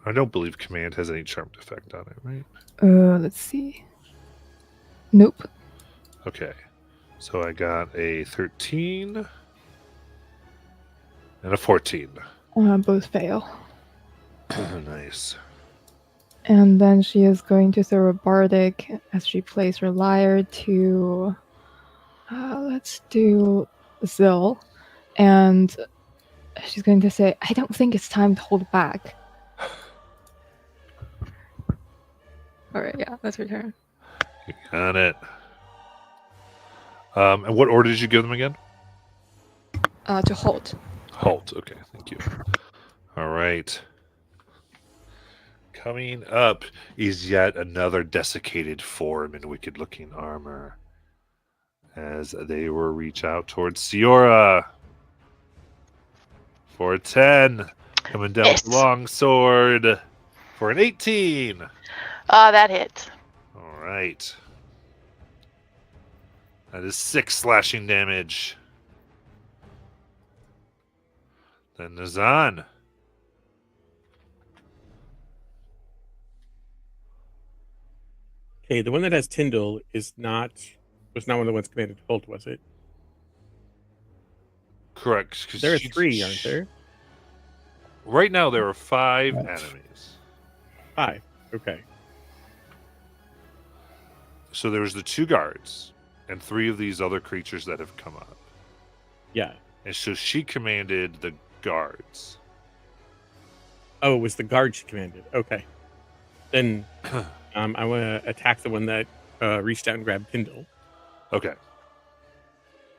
[SPEAKER 1] I don't believe command has any charmed effect on it, right?
[SPEAKER 6] Let's see. Nope.
[SPEAKER 1] Okay. So I got a 13 and a 14.
[SPEAKER 6] Both fail.
[SPEAKER 1] Nice.
[SPEAKER 6] And then she is going to throw a bardic as she plays her lyre to let's do Zill. And she's going to say, I don't think it's time to hold back. Alright, yeah, that's her turn.
[SPEAKER 1] You got it. And what order did you give them again?
[SPEAKER 6] To halt.
[SPEAKER 1] Halt. Okay, thank you. All right. Coming up is yet another desiccated form in wicked-looking armor. As they will reach out towards Siora. For a 10. Coming down with
[SPEAKER 7] Yes.
[SPEAKER 1] long sword. For an 18.
[SPEAKER 7] That hits.
[SPEAKER 1] All right. That is 6 slashing damage. Then Nazan.
[SPEAKER 2] Okay, the one that has Tyndall was not one of the ones commanded to hold, was it?
[SPEAKER 1] Correct. 'Cause
[SPEAKER 2] There are
[SPEAKER 1] she-
[SPEAKER 2] 3, aren't there?
[SPEAKER 1] Right now, there are 5
[SPEAKER 5] Right.
[SPEAKER 1] enemies.
[SPEAKER 2] 5. Okay.
[SPEAKER 1] So there's the 2 guards and 3 of these other creatures that have come up.
[SPEAKER 2] Yeah.
[SPEAKER 1] And so she commanded the guards.
[SPEAKER 2] Oh, it was the guard she commanded. Okay. Then I want to attack the one that reached out and grabbed Tyndall.
[SPEAKER 1] Okay.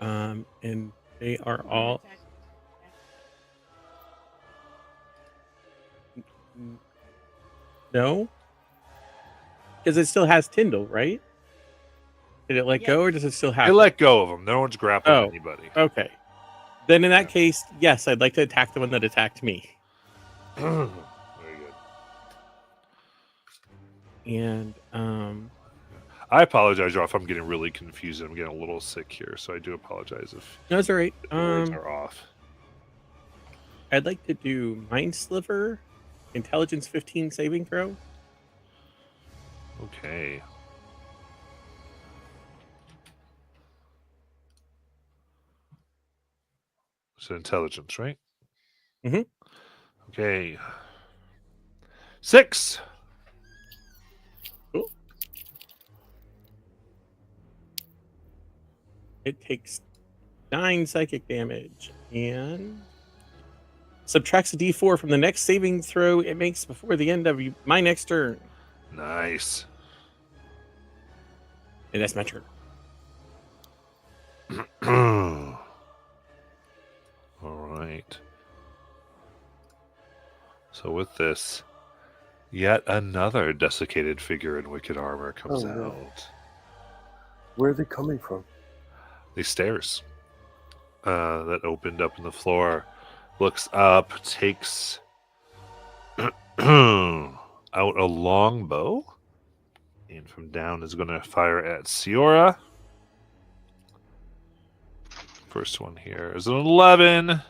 [SPEAKER 2] And they are all. No? Because it still has Tyndall, right? Did it let go or does it still have
[SPEAKER 1] They
[SPEAKER 2] it?
[SPEAKER 1] let go of them. No one's grappling
[SPEAKER 2] Oh.
[SPEAKER 1] anybody.
[SPEAKER 2] Okay. Then in that case, yes, I'd like to attack the one that attacked me.
[SPEAKER 1] Very good.
[SPEAKER 2] And
[SPEAKER 1] I apologize, y'all, if I'm getting really confused. I'm getting a little sick here, so I do apologize if
[SPEAKER 2] no, it's all right.
[SPEAKER 1] the words are off.
[SPEAKER 2] I'd like to do Mind Sliver, Intelligence 15 saving throw.
[SPEAKER 1] Okay. So intelligence, right?
[SPEAKER 2] Mhm.
[SPEAKER 1] Okay. 6.
[SPEAKER 2] Cool. It takes 9 psychic damage and subtracts a d4 from the next saving throw it makes before the end of my next turn.
[SPEAKER 1] Nice.
[SPEAKER 2] And that's my turn.
[SPEAKER 1] All right. So with this, yet another desiccated figure in wicked armor comes
[SPEAKER 3] Oh, no.
[SPEAKER 1] out.
[SPEAKER 3] Where are they coming from?
[SPEAKER 1] These stairs that opened up in the floor, looks up, takes out a longbow. And from down is going to fire at Siora. First one here is an 11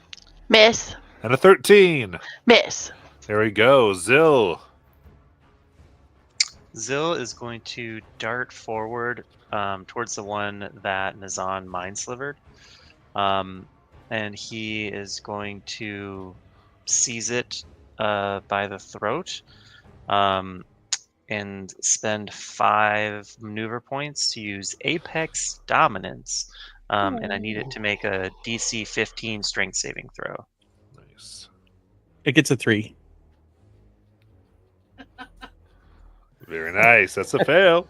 [SPEAKER 7] Miss.
[SPEAKER 1] and a 13.
[SPEAKER 7] Miss.
[SPEAKER 1] There we go. Zill.
[SPEAKER 4] Zill is going to dart forward towards the one that Nazan mind slivered. And he is going to seize it by the throat and spend 5 maneuver points to use Apex Dominance. And I need it to make a DC 15 strength saving throw.
[SPEAKER 1] Nice.
[SPEAKER 2] It gets a 3.
[SPEAKER 1] Very nice. That's a fail.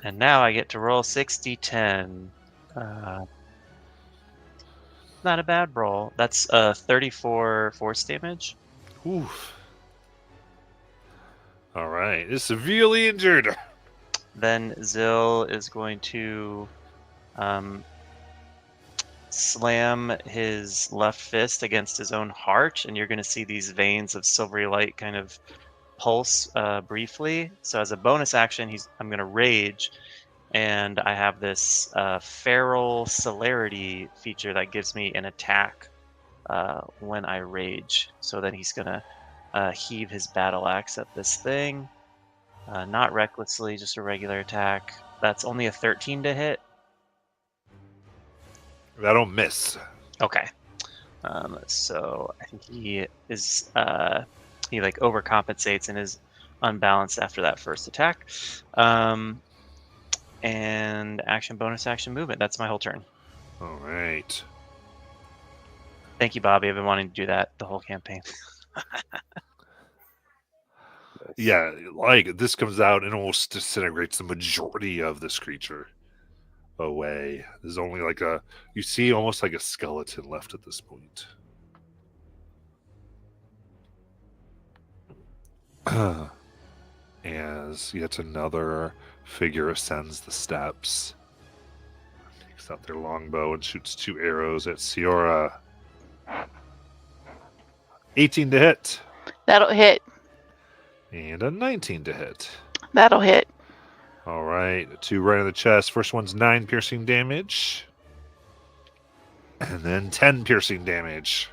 [SPEAKER 4] And now I get to roll 6d10. Not a bad roll. That's 34 force damage.
[SPEAKER 1] Oof. All right. Is severely injured.
[SPEAKER 4] Then Zill is going to slam his left fist against his own heart, and you're going to see these veins of silvery light kind of pulse briefly. So as a bonus action, I'm going to rage, and I have this feral celerity feature that gives me an attack when I rage. So then he's going to heave his battle axe at this thing, not recklessly, just a regular attack. That's only a 13 to hit.
[SPEAKER 1] That'll miss.
[SPEAKER 4] Okay. So I think he is he like overcompensates and is unbalanced after that first attack. And action, bonus action, movement. That's my whole turn.
[SPEAKER 1] All right.
[SPEAKER 4] Thank you, Bobby. I've been wanting to do that the whole campaign.
[SPEAKER 1] Yeah, like this comes out and almost disintegrates the majority of this creature away. There's only like you see almost like a skeleton left at this point. As yet another figure ascends the steps, takes out their longbow and shoots 2 arrows at Siora. 18 to hit.
[SPEAKER 7] That'll hit.
[SPEAKER 1] And a 19 to hit.
[SPEAKER 7] That'll hit.
[SPEAKER 1] All right, 2 right in the chest. First one's 9 piercing damage. And then 10 piercing damage.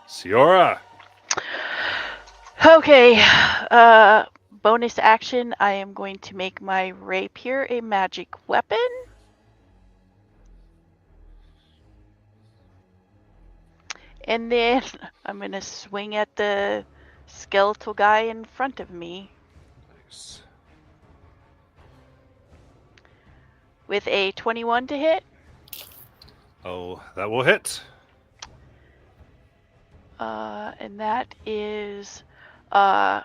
[SPEAKER 1] Siora.
[SPEAKER 7] Okay. Bonus action. I am going to make my rapier a magic weapon. And then I'm going to swing at the skeletal guy in front of me
[SPEAKER 1] Nice.
[SPEAKER 7] with a 21 to hit.
[SPEAKER 1] Oh, that will hit.
[SPEAKER 7] And that is 5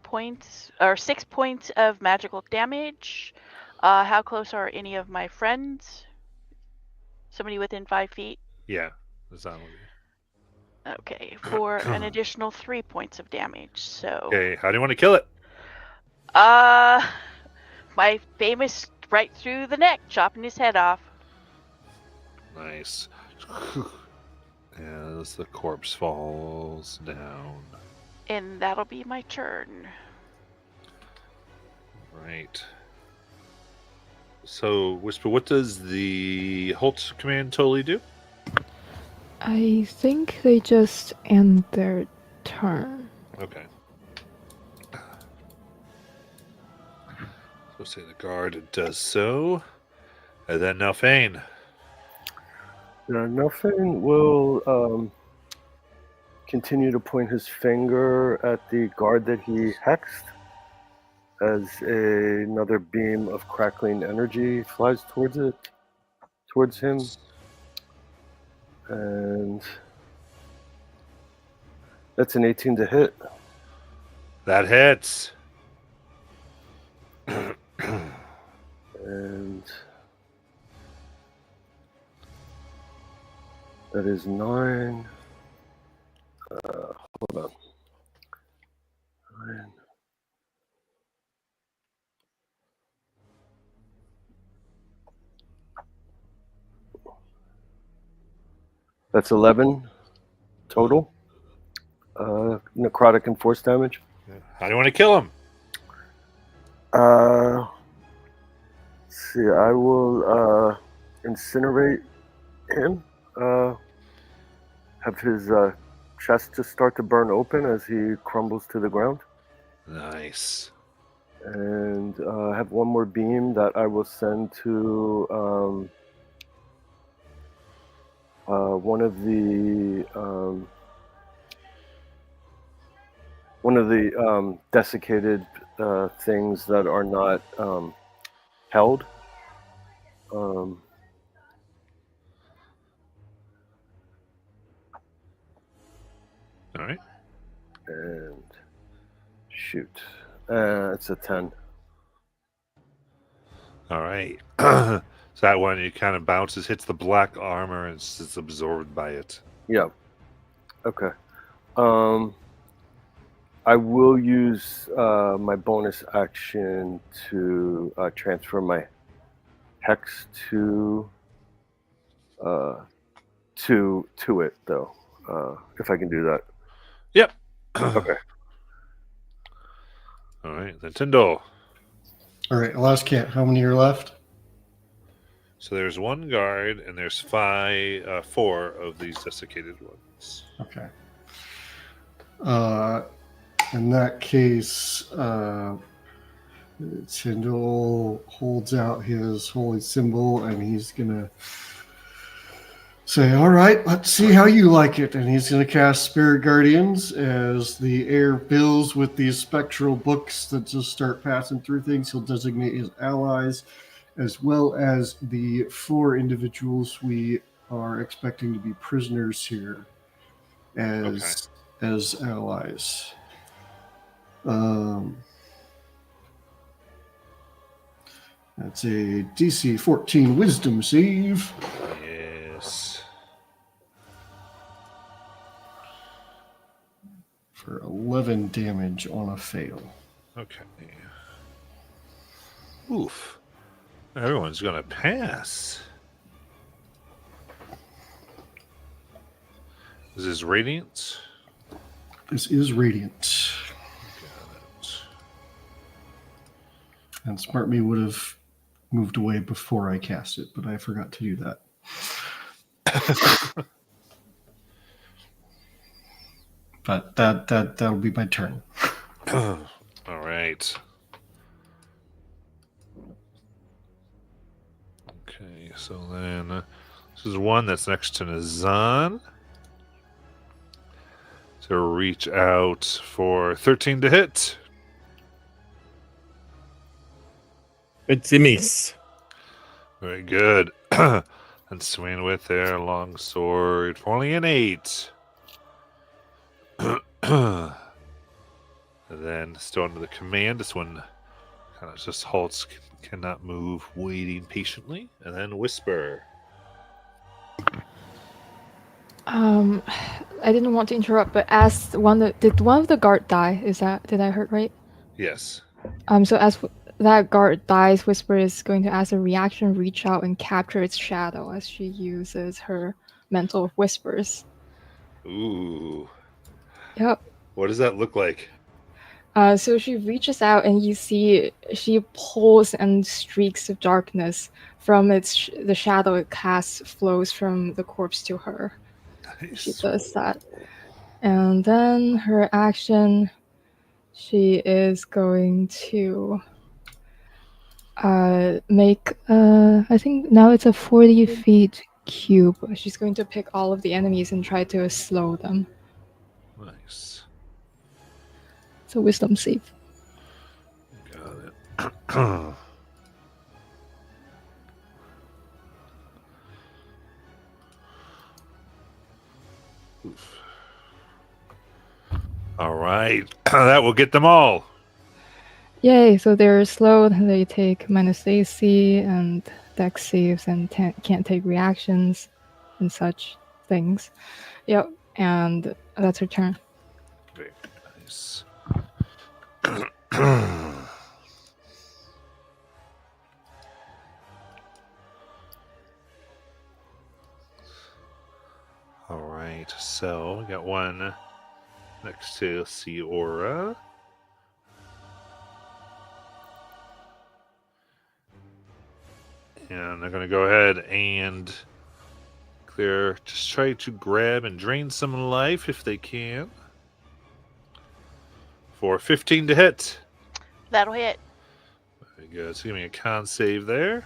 [SPEAKER 7] points or 6 points of magical damage. How close are any of my friends? Somebody within 5 feet?
[SPEAKER 1] Yeah, that's not what
[SPEAKER 7] Okay, for an additional 3 points of damage. So,
[SPEAKER 1] Okay, how do you want to kill it?
[SPEAKER 7] my famous right through the neck, chopping his head off.
[SPEAKER 1] Nice. As the corpse falls down.
[SPEAKER 7] And that'll be my turn.
[SPEAKER 1] Right. So, Whisper, what does the Halt command totally do?
[SPEAKER 6] I think they just end their turn.
[SPEAKER 1] Okay. So say the guard does so. And then Nelfane.
[SPEAKER 3] Nothing will continue to point his finger at the guard that he hexed as another beam of crackling energy flies towards him. And that's an 18 to hit.
[SPEAKER 1] That hits.
[SPEAKER 3] And that is 9. Hold on. 9. That's 11 total. Necrotic and force damage.
[SPEAKER 1] How do you want to kill him?
[SPEAKER 3] Let's see, I will incinerate him. Have his chest just start to burn open as he crumbles to the ground.
[SPEAKER 1] Nice.
[SPEAKER 3] And have one more beam that I will send to one of the desiccated things that are not held.
[SPEAKER 1] All right.
[SPEAKER 3] And shoot. It's a 10.
[SPEAKER 1] All right. So that one, it kind of bounces, hits the black armor, and it's absorbed by it.
[SPEAKER 3] Yeah. Okay. I will use my bonus action to transfer my hex to it, though. If I can do that.
[SPEAKER 1] Yep.
[SPEAKER 3] Okay.
[SPEAKER 1] All right. Then Tyndall.
[SPEAKER 5] All right, last cat. How many are left?
[SPEAKER 1] So there's one guard, and there's four of these desiccated ones.
[SPEAKER 5] Okay. In that case, Tyndall holds out his holy symbol, and he's gonna say, "All right, let's see how you like it." And he's gonna cast Spirit Guardians as the air fills with these spectral books that just start passing through things. He'll designate his allies, as well as the 4 individuals we are expecting to be prisoners here as allies. That's a DC 14 Wisdom save
[SPEAKER 1] Yes.
[SPEAKER 5] for 11 damage on a fail.
[SPEAKER 1] Okay. Oof. Everyone's going to pass. This is Radiant.
[SPEAKER 5] This is Radiant.
[SPEAKER 1] Got it.
[SPEAKER 5] And Smart Me would have moved away before I cast it, but I forgot to do that. But that'll be my turn.
[SPEAKER 1] All right. Okay, so then this is one that's next to Nazan. So reach out for 13 to hit.
[SPEAKER 2] It's a miss.
[SPEAKER 1] Very good. And swing with their long sword for only an 8. And then still under the command, this one kind of just halts, cannot move, waiting patiently. And then Whisper.
[SPEAKER 6] I didn't want to interrupt, but did one of the guard die? Did I heard right?
[SPEAKER 1] Yes.
[SPEAKER 6] So as that guard dies, Whisper is going to, as a reaction, reach out and capture its shadow as she uses her mental whispers.
[SPEAKER 1] Ooh.
[SPEAKER 6] Yep.
[SPEAKER 1] What does that look like?
[SPEAKER 6] So she reaches out and you see she pulls and streaks of darkness from the shadow it casts flows from the corpse to her. She
[SPEAKER 1] Nice.
[SPEAKER 6] does that. And then her action, she is going to make, I think now it's a 40 feet cube. She's going to pick all of the enemies and try to slow them.
[SPEAKER 1] Nice.
[SPEAKER 6] It's a wisdom save.
[SPEAKER 1] Got it. Oof. All right. That will get them all.
[SPEAKER 6] Yay, so they're slowed, they take minus AC and dex saves and can't take reactions and such things. Yep, and that's her turn.
[SPEAKER 1] Very nice. So we got one next to Siora. And they're going to go ahead and clear. Just try to grab and drain some life if they can. For 15 to hit.
[SPEAKER 7] That'll hit.
[SPEAKER 1] Very good. So give me a con save there.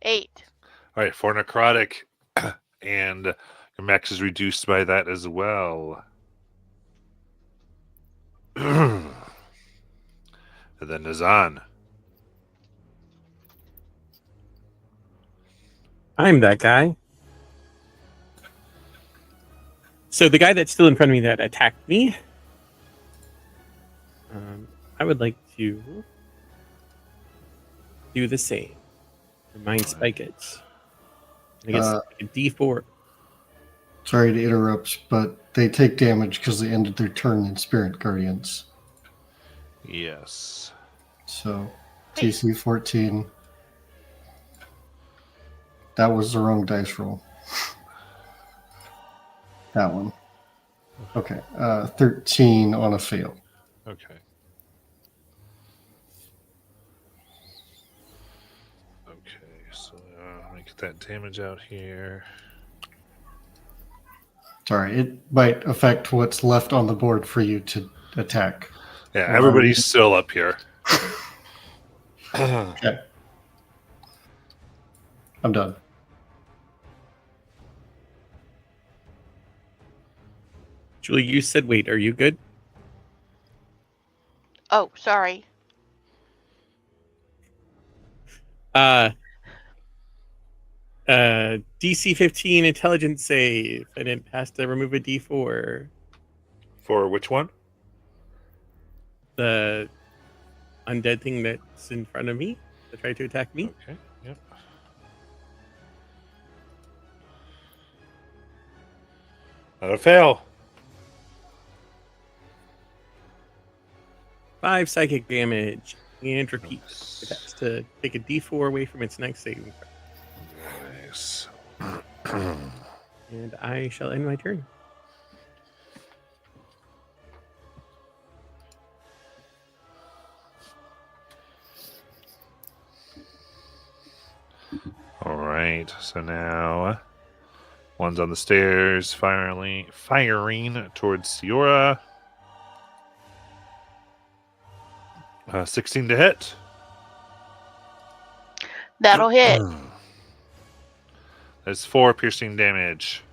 [SPEAKER 7] 8.
[SPEAKER 1] All right, for necrotic, and your max is reduced by that as well. And then Nazan.
[SPEAKER 2] I'm that guy. So the guy that's still in front of me that attacked me, I would like to do the same. Mind spike it. I guess a D4.
[SPEAKER 5] Sorry to interrupt, but they take damage because they ended their turn in Spirit Guardians.
[SPEAKER 1] Yes.
[SPEAKER 5] So, TC 14. That was the wrong dice roll. That one. Okay. 13 on a fail.
[SPEAKER 1] Okay. Okay, so let me get that damage out here.
[SPEAKER 5] Sorry, it might affect what's left on the board for you to attack.
[SPEAKER 1] Yeah, everybody's still up here.
[SPEAKER 5] Okay. I'm done.
[SPEAKER 2] Julie, you said wait. Are you good?
[SPEAKER 7] Oh, sorry.
[SPEAKER 2] DC 15 intelligence save. I didn't pass to remove a D4.
[SPEAKER 1] For which one?
[SPEAKER 2] The undead thing that's in front of me that tried to attack me.
[SPEAKER 1] Okay, yep. Not a fail.
[SPEAKER 2] 5 psychic damage and repeat.
[SPEAKER 1] Nice.
[SPEAKER 2] It has to take a D4 away from its next saving throw.
[SPEAKER 1] Nice.
[SPEAKER 2] And I shall end my turn.
[SPEAKER 1] All right. So now one's on the stairs, firing towards Siora. 16 to hit.
[SPEAKER 7] That'll hit.
[SPEAKER 1] That's 4 piercing damage.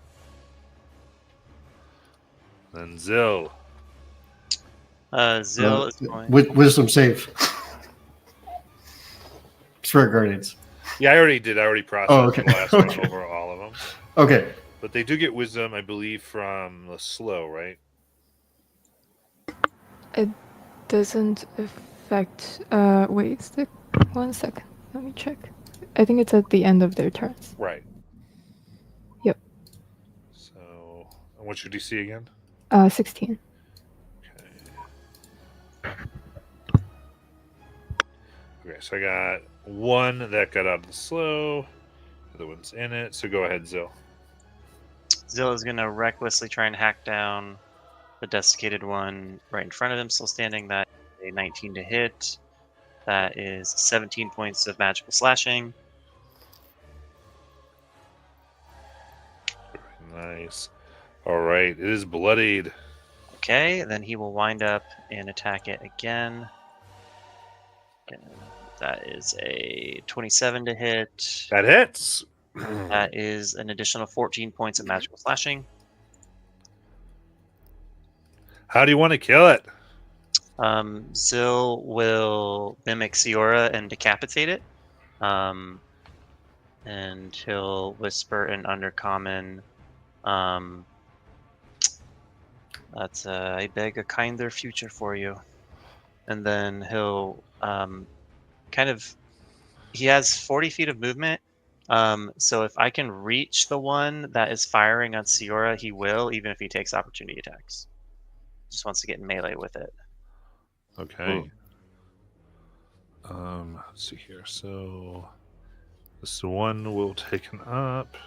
[SPEAKER 1] Then Zill.
[SPEAKER 4] Zill is going.
[SPEAKER 5] Wisdom save. Spirit Guardians.
[SPEAKER 1] Yeah, I already processed
[SPEAKER 5] okay.
[SPEAKER 1] the last one
[SPEAKER 5] Okay.
[SPEAKER 1] over all of them.
[SPEAKER 5] Okay.
[SPEAKER 1] But they do get wisdom, I believe, from the slow, right?
[SPEAKER 6] It doesn't affect. Wait, stick 1 second. Let me check. I think it's at the end of their turns.
[SPEAKER 1] Right.
[SPEAKER 6] Yep.
[SPEAKER 1] So, and what's your DC again?
[SPEAKER 6] 16.
[SPEAKER 1] Okay, so I got one that got out of the slow. The other one's in it. So go ahead, Zill.
[SPEAKER 4] Zill is going to recklessly try and hack down the desiccated one right in front of him, still standing. That is a 19 to hit. That is 17 points of magical slashing.
[SPEAKER 1] Nice. All right, it is bloodied.
[SPEAKER 4] Okay, then he will wind up and attack it again. And that is a 27 to hit.
[SPEAKER 1] That hits.
[SPEAKER 4] That is an additional 14 points of magical slashing.
[SPEAKER 1] How do you want to kill it?
[SPEAKER 4] Zill will mimic Siora and decapitate it. And he'll whisper in Undercommon. That's I beg a kinder future for you. And then he'll he has 40 feet of movement. So if I can reach the one that is firing on Siora, he will, even if he takes opportunity attacks. Just wants to get in melee with it.
[SPEAKER 1] Okay. Let's see here. So This one will take an up.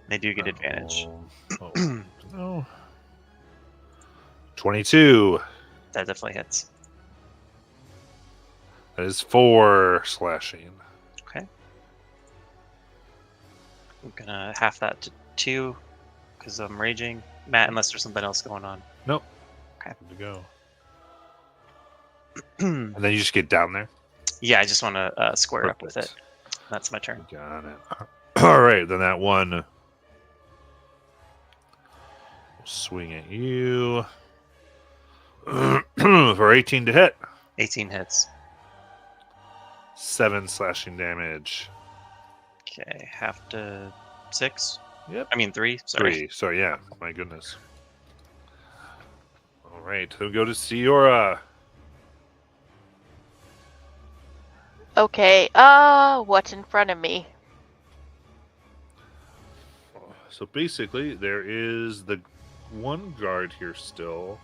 [SPEAKER 4] They do get advantage.
[SPEAKER 1] No. 22.
[SPEAKER 4] That definitely hits.
[SPEAKER 1] That is 4 slashing.
[SPEAKER 4] Okay. I'm gonna half that to 2 because I'm raging. Matt, unless there's something else going on.
[SPEAKER 1] Nope.
[SPEAKER 4] Okay.
[SPEAKER 1] Good to go. And then you just get down there.
[SPEAKER 4] Yeah, I just want to square up with it.
[SPEAKER 1] Perfect.
[SPEAKER 4] That's my turn.
[SPEAKER 1] Got it. All right, then that one will swing at you for 18 to hit.
[SPEAKER 4] 18 hits.
[SPEAKER 1] 7 slashing damage.
[SPEAKER 4] Okay, half to 6.
[SPEAKER 1] Yep.
[SPEAKER 4] I mean 3. Sorry.
[SPEAKER 1] 3. So yeah, my goodness. All right, then we go to Siora.
[SPEAKER 7] Okay, what's in front of me?
[SPEAKER 1] So basically, there is the one guard here still,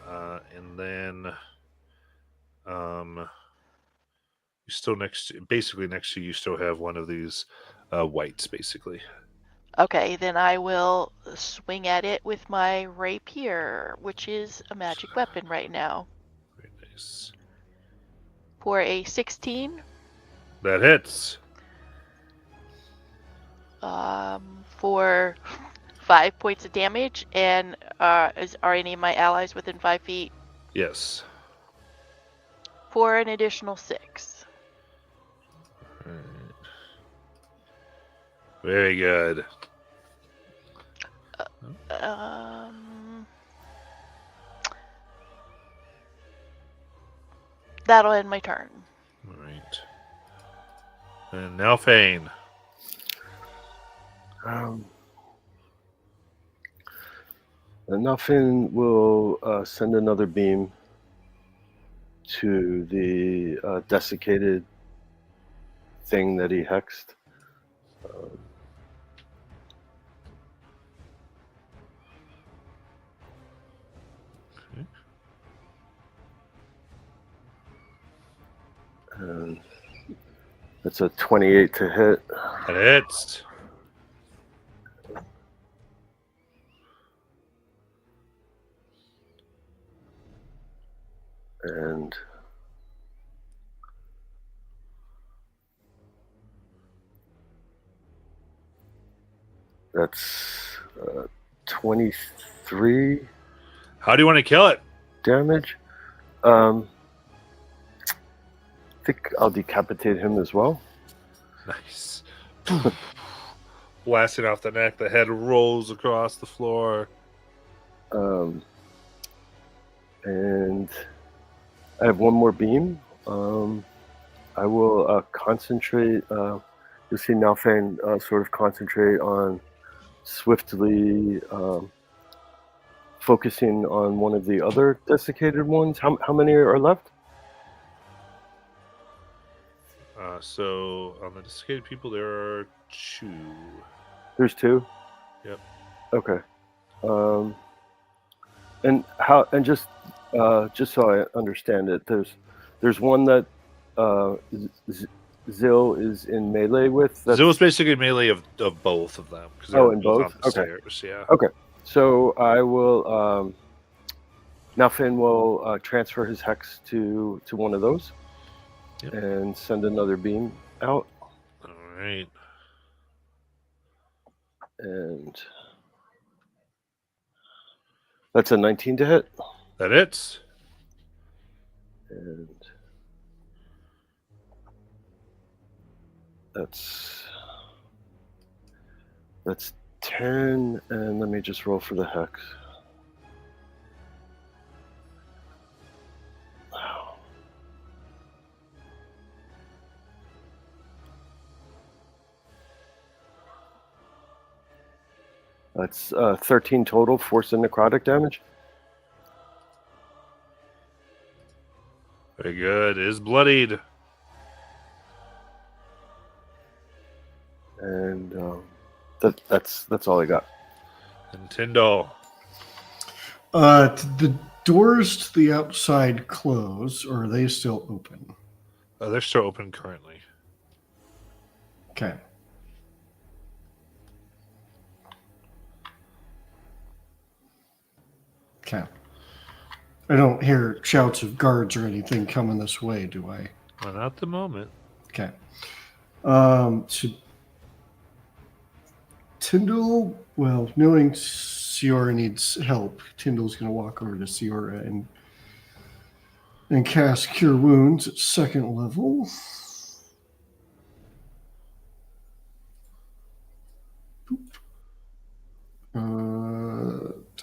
[SPEAKER 1] and then you still next to you still have one of these whites, basically.
[SPEAKER 7] Okay, then I will swing at it with my rapier, which is a magic weapon right now.
[SPEAKER 1] Very nice.
[SPEAKER 7] For a 16.
[SPEAKER 1] That hits.
[SPEAKER 7] For 5 points of damage, and are any of my allies within 5 feet?
[SPEAKER 1] Yes.
[SPEAKER 7] For an additional 6.
[SPEAKER 1] Alright. Very good.
[SPEAKER 7] That'll end my turn.
[SPEAKER 1] All right. And now Fane.
[SPEAKER 3] Nothing will send another beam to the desiccated thing that he hexed. And it's a 28 to hit.
[SPEAKER 1] That hits.
[SPEAKER 3] And that's 23
[SPEAKER 1] How do you want to kill it?
[SPEAKER 3] damage. I think I'll decapitate him as well.
[SPEAKER 1] Nice. Blasting off the neck, the head rolls across the floor.
[SPEAKER 3] And I have one more beam. I will concentrate. You'll see Nalfane sort of concentrate on swiftly focusing on one of the other desiccated ones. How many are left?
[SPEAKER 1] So on the desiccated people, there are 2.
[SPEAKER 3] There's 2.
[SPEAKER 1] Yep.
[SPEAKER 3] Okay. And how? And just so I understand it, there's one that Zil is in melee with.
[SPEAKER 1] Zill's basically melee of both of them.
[SPEAKER 3] Oh, in both?
[SPEAKER 1] On the
[SPEAKER 3] Okay.
[SPEAKER 1] stairs, yeah.
[SPEAKER 3] Okay. So I will. Now Finn will transfer his hex to one of those,
[SPEAKER 1] Yep.
[SPEAKER 3] and send another beam out.
[SPEAKER 1] All right.
[SPEAKER 3] And that's a 19 to hit.
[SPEAKER 1] That hits.
[SPEAKER 3] And that's 10. And let me just roll for the hex. That's 13 total force and necrotic damage.
[SPEAKER 1] Very good. It is bloodied.
[SPEAKER 3] And that's all I got.
[SPEAKER 1] And Tyndall.
[SPEAKER 5] The doors to the outside close, or are they still open?
[SPEAKER 1] They're still open currently.
[SPEAKER 5] Okay. Okay. I don't hear shouts of guards or anything coming this way, do I?
[SPEAKER 1] Well, not at the moment.
[SPEAKER 5] Okay. So Tyndall, well, knowing Ciora needs help, Tyndall's going to walk over to Ciora and cast Cure Wounds at 2nd level.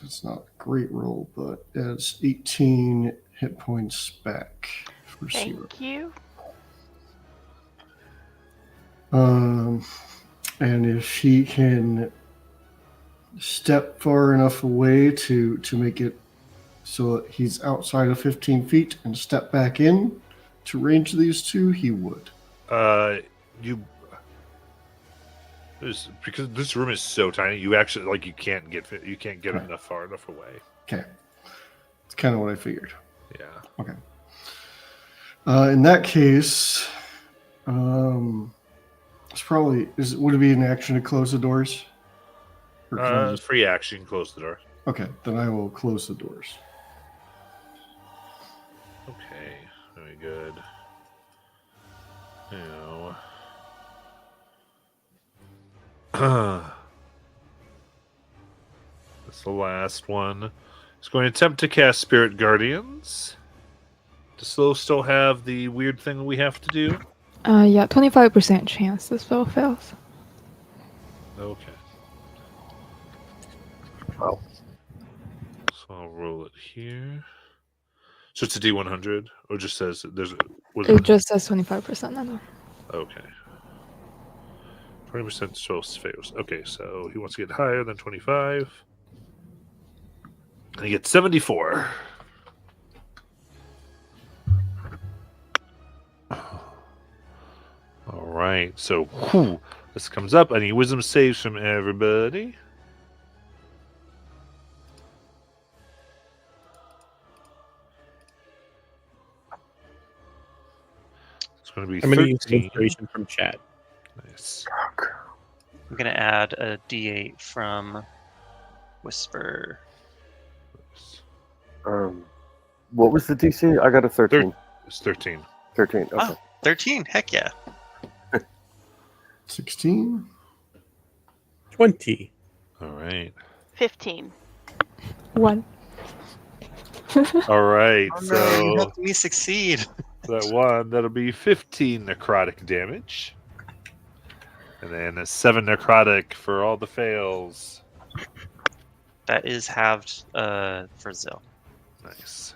[SPEAKER 5] That's not a great roll, but adds 18 hit points back for Ciora.
[SPEAKER 7] Thank you.
[SPEAKER 5] And if he can step far enough away to make it so that he's outside of 15 feet and step back in to range these two, he would.
[SPEAKER 1] Because this room is so tiny, you actually you can't get
[SPEAKER 5] Right.
[SPEAKER 1] enough far enough away.
[SPEAKER 5] Okay. It's kind of what I figured.
[SPEAKER 1] Yeah.
[SPEAKER 5] Okay. In that case, it's probably would it be an action to close the doors? Or can I just-
[SPEAKER 1] Free action. Close the door.
[SPEAKER 5] okay, then I will close the doors.
[SPEAKER 1] Okay. Very good. Now. That's the last one. He's going to attempt to cast Spirit Guardians. Does Slow still have the weird thing we have to do?
[SPEAKER 6] Yeah, 25% chance the spell fails.
[SPEAKER 1] Okay.
[SPEAKER 3] Wow.
[SPEAKER 1] So I'll roll it here. So it's a D100, or just says there's.
[SPEAKER 6] It just says 25%. No.
[SPEAKER 1] Okay. 20% still fails. Okay, so he wants to get higher than 25. And he gets 74. All right, so this comes up. Any wisdom saves from everybody? It's going to be
[SPEAKER 2] I'm going to use
[SPEAKER 1] 13.
[SPEAKER 2] inspiration from chat.
[SPEAKER 1] Nice.
[SPEAKER 4] I'm gonna add a D8 from Whisper.
[SPEAKER 3] What was the DC? I got a 13.
[SPEAKER 1] It's 13.
[SPEAKER 3] 13. Okay.
[SPEAKER 4] Oh, 13. Heck yeah.
[SPEAKER 5] 16.
[SPEAKER 2] 20.
[SPEAKER 1] All right.
[SPEAKER 7] 15.
[SPEAKER 6] 1.
[SPEAKER 1] All right.
[SPEAKER 4] Oh, no, you
[SPEAKER 1] So
[SPEAKER 4] helped me succeed.
[SPEAKER 1] that one, that'll be 15 necrotic damage. And then a 7 necrotic for all the fails.
[SPEAKER 4] That is halved for Zill.
[SPEAKER 1] Nice.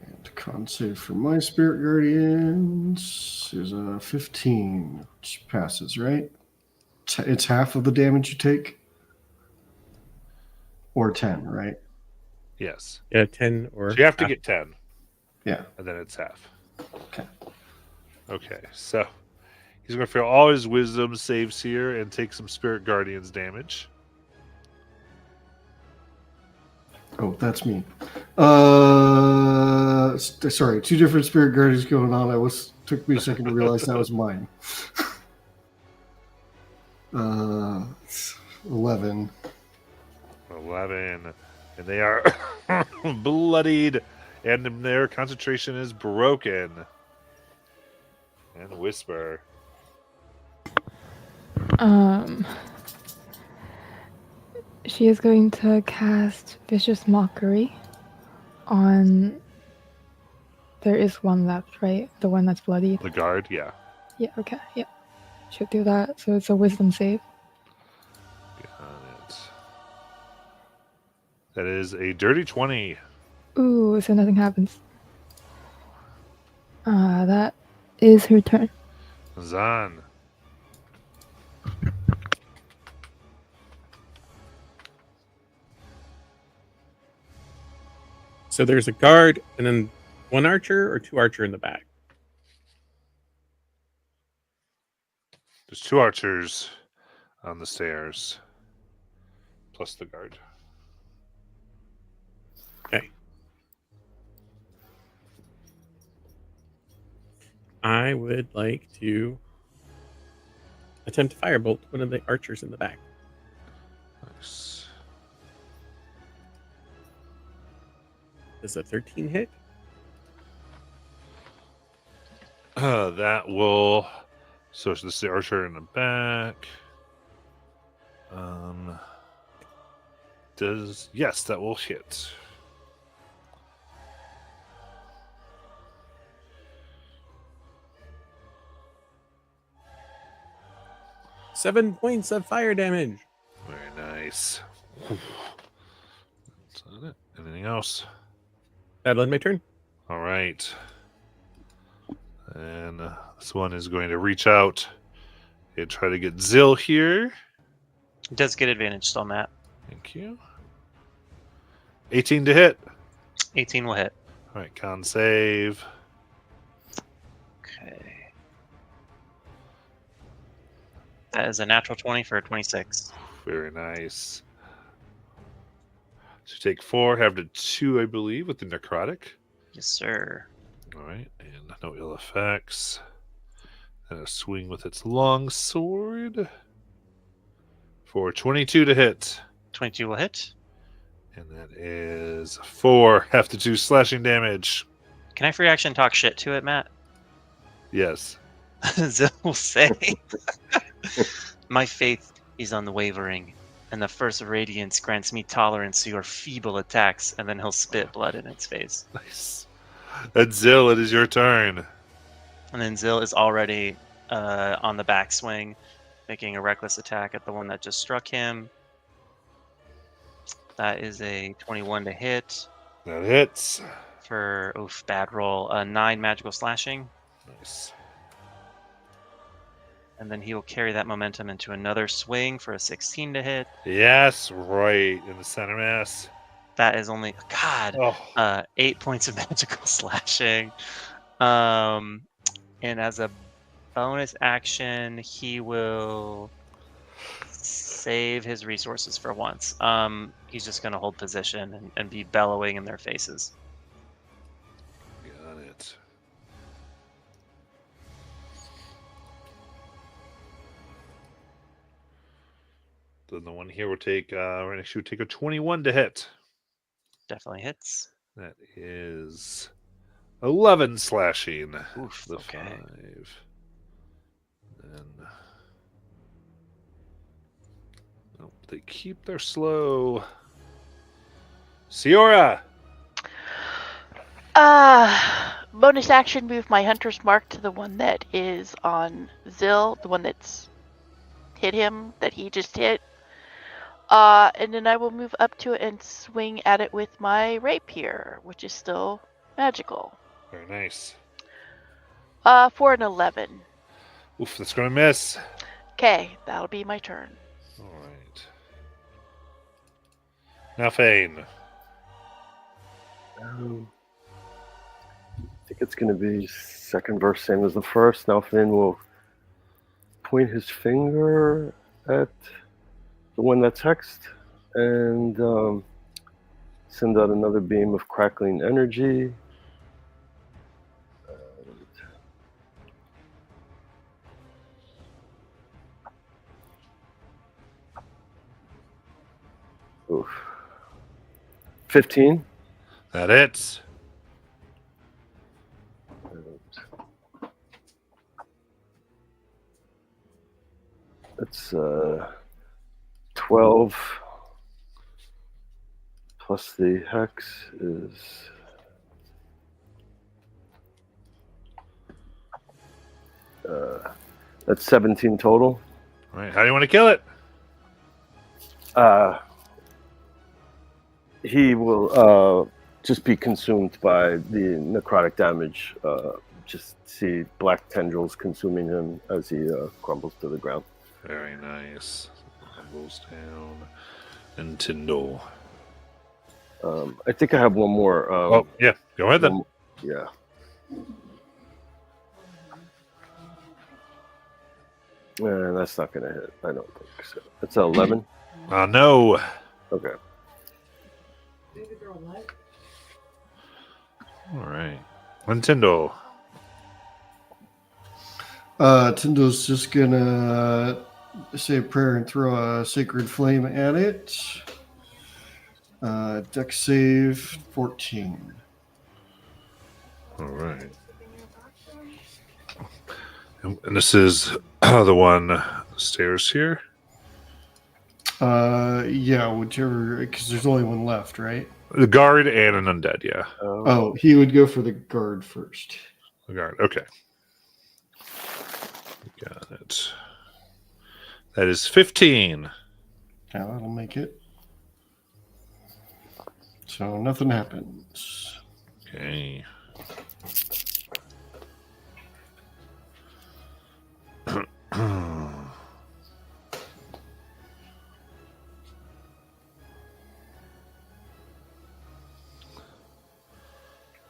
[SPEAKER 5] And con save for my Spirit Guardians is a 15, which passes, right? It's half of the damage you take? Or 10, right?
[SPEAKER 1] Yes.
[SPEAKER 2] Yeah, 10 or.
[SPEAKER 1] So you have to
[SPEAKER 2] half.
[SPEAKER 1] get 10.
[SPEAKER 5] Yeah.
[SPEAKER 1] And then it's half.
[SPEAKER 5] Okay.
[SPEAKER 1] Okay. So he's going to fail all his wisdom saves here and take some Spirit Guardians damage.
[SPEAKER 5] Oh, that's me. Sorry, two different Spirit Guardians going on. Took me a second to realize that was mine. 11.
[SPEAKER 1] 11. And they are bloodied. And their concentration is broken. And Whisper.
[SPEAKER 6] She is going to cast Vicious Mockery on. There is one left, right? The one that's bloody.
[SPEAKER 1] The guard, yeah.
[SPEAKER 6] Yeah, okay, yeah. Should do that. So it's a wisdom save.
[SPEAKER 1] Got it. That is a dirty 20.
[SPEAKER 6] Ooh, so nothing happens. That is her turn.
[SPEAKER 1] Zan.
[SPEAKER 2] So there's a guard and then one archer or two archer in the back.
[SPEAKER 1] There's 2 archers on the stairs. Plus the guard.
[SPEAKER 2] Okay. I would like to attempt to firebolt one of the archers in the back.
[SPEAKER 1] Nice.
[SPEAKER 2] Does a 13 hit?
[SPEAKER 1] That will. So this is the archer in the back. Yes, that will hit.
[SPEAKER 2] Seven points of fire damage.
[SPEAKER 1] Very nice. That's not it. Anything else?
[SPEAKER 2] That'll end my turn.
[SPEAKER 1] All right. And this one is going to reach out and try to get Zill here.
[SPEAKER 4] It does get advantage still, Matt.
[SPEAKER 1] Thank you. 18 to hit.
[SPEAKER 4] 18 will hit.
[SPEAKER 1] All right, con save.
[SPEAKER 4] Okay. That is a natural 20 for a 26.
[SPEAKER 1] Very nice. So you take 4, have the 2, I believe, with the necrotic.
[SPEAKER 4] Yes, sir.
[SPEAKER 1] All right, and no ill effects. And a swing with its long sword for 22 to hit.
[SPEAKER 4] 22 will hit.
[SPEAKER 1] And that is 4, half the 2 slashing damage.
[SPEAKER 4] Can I free action talk shit to it, Matt?
[SPEAKER 1] Yes.
[SPEAKER 4] Zill will say, "My faith is unwavering, and the first radiance grants me tolerance to your feeble attacks." And then he'll spit blood in its face.
[SPEAKER 1] Nice. And Zill, it is your turn.
[SPEAKER 4] And then Zill is already on the backswing, making a reckless attack at the one that just struck him. That is a 21 to hit
[SPEAKER 1] That hits.
[SPEAKER 4] for, bad roll. 9 magical slashing.
[SPEAKER 1] Nice.
[SPEAKER 4] And then he will carry that momentum into another swing for a 16 to hit.
[SPEAKER 1] Yes, right in the center mass.
[SPEAKER 4] That is only, God,
[SPEAKER 1] Oh,
[SPEAKER 4] 8 points of magical slashing. And as a bonus action, he will save his resources for once. He's just going to hold position and be bellowing in their faces.
[SPEAKER 1] got it. Then the one here will take, right next to take a 21 to hit.
[SPEAKER 4] Definitely hits.
[SPEAKER 1] That is 11 slashing.
[SPEAKER 4] Oof,
[SPEAKER 1] The
[SPEAKER 4] okay.
[SPEAKER 1] 5. Then. Nope, they keep their slow. Siora!
[SPEAKER 7] Bonus action, move my hunter's mark to the one that is on Zill, the one that's hit him, that he just hit. And then I will move up to it and swing at it with my rapier, which is still magical.
[SPEAKER 1] Very nice.
[SPEAKER 7] For an 11.
[SPEAKER 1] Oof, that's going to miss.
[SPEAKER 7] Okay, that'll be my turn.
[SPEAKER 1] All right. Now, Fane.
[SPEAKER 3] I think it's going to be second verse, same as the first. Now Finn will point his finger at the one that's hexed and send out another beam of crackling energy. Oof. 15.
[SPEAKER 1] That hits.
[SPEAKER 3] That's 12 plus the hex is that's 17 total.
[SPEAKER 1] All right, how do you want to kill it?
[SPEAKER 3] He will just be consumed by the necrotic damage. Just see black tendrils consuming him as he crumbles to the ground.
[SPEAKER 1] Very nice. Goes down. And Tyndall.
[SPEAKER 3] I think I have one more.
[SPEAKER 1] Oh, yeah. Go ahead then.
[SPEAKER 3] Yeah. That's not going to hit. I don't think so. It's 11.
[SPEAKER 1] No.
[SPEAKER 3] Okay.
[SPEAKER 1] All right. Nintendo.
[SPEAKER 5] Tyndall's just gonna say a prayer and throw a sacred flame at it. Dex save 14.
[SPEAKER 1] All right. And this is the one stairs here.
[SPEAKER 5] Yeah, whichever, because there's only one left, right?
[SPEAKER 1] The guard and an undead, yeah.
[SPEAKER 5] Oh, he would go for the guard first.
[SPEAKER 1] The guard, okay. Got it. That is 15.
[SPEAKER 5] Yeah, that'll make it. So nothing happens.
[SPEAKER 1] Okay.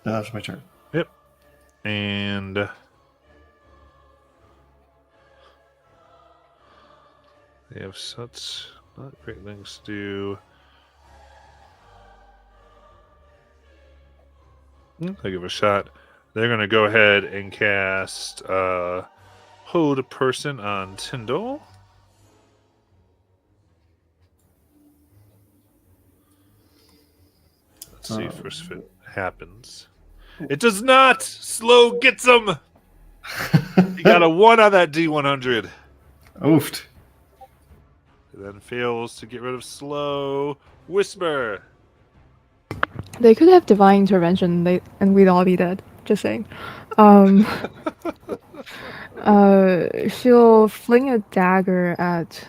[SPEAKER 5] That's my turn.
[SPEAKER 1] Yep. And they have such not great things to do. I'll give it a shot. They're going to go ahead and cast Hold Person on Tyndall. Let's see first if it happens. It does not! Slow gets him! He got a 1 on that D100.
[SPEAKER 5] Oofed.
[SPEAKER 1] Then fails to get rid of Slow. Whisper.
[SPEAKER 6] They could have divine intervention, and we'd all be dead. Just saying. She'll fling a dagger at.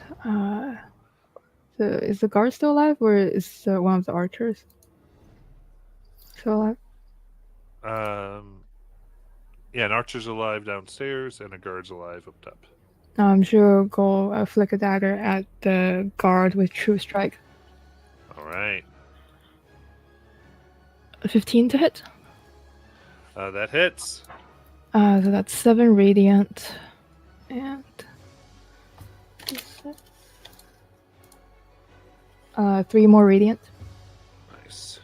[SPEAKER 6] Is the guard still alive, or is one of the archers still alive?
[SPEAKER 1] Yeah, an archer's alive downstairs, and a guard's alive up top.
[SPEAKER 6] She'll go flick a dagger at the guard with True Strike.
[SPEAKER 1] All right.
[SPEAKER 6] 15 to hit.
[SPEAKER 1] That hits.
[SPEAKER 6] So that's 7 radiant, and 3 more radiant.
[SPEAKER 1] Nice.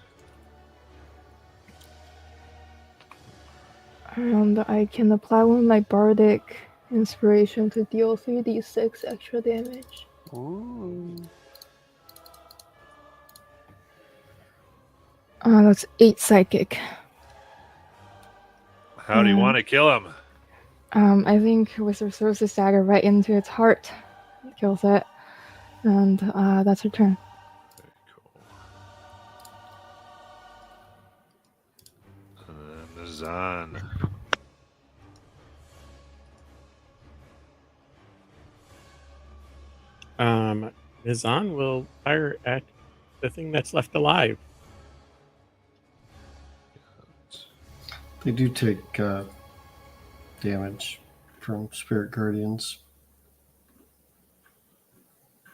[SPEAKER 6] And I can apply one of my bardic inspiration to deal 3d6 extra damage.
[SPEAKER 4] Ooh.
[SPEAKER 6] That's 8 psychic.
[SPEAKER 1] How do you want to kill him?
[SPEAKER 6] I think Wizard throws his dagger right into its heart, kills it, and that's her turn.
[SPEAKER 1] Very cool. And Zan.
[SPEAKER 2] Nizan will fire at the thing that's left alive.
[SPEAKER 5] They do take damage from Spirit Guardians.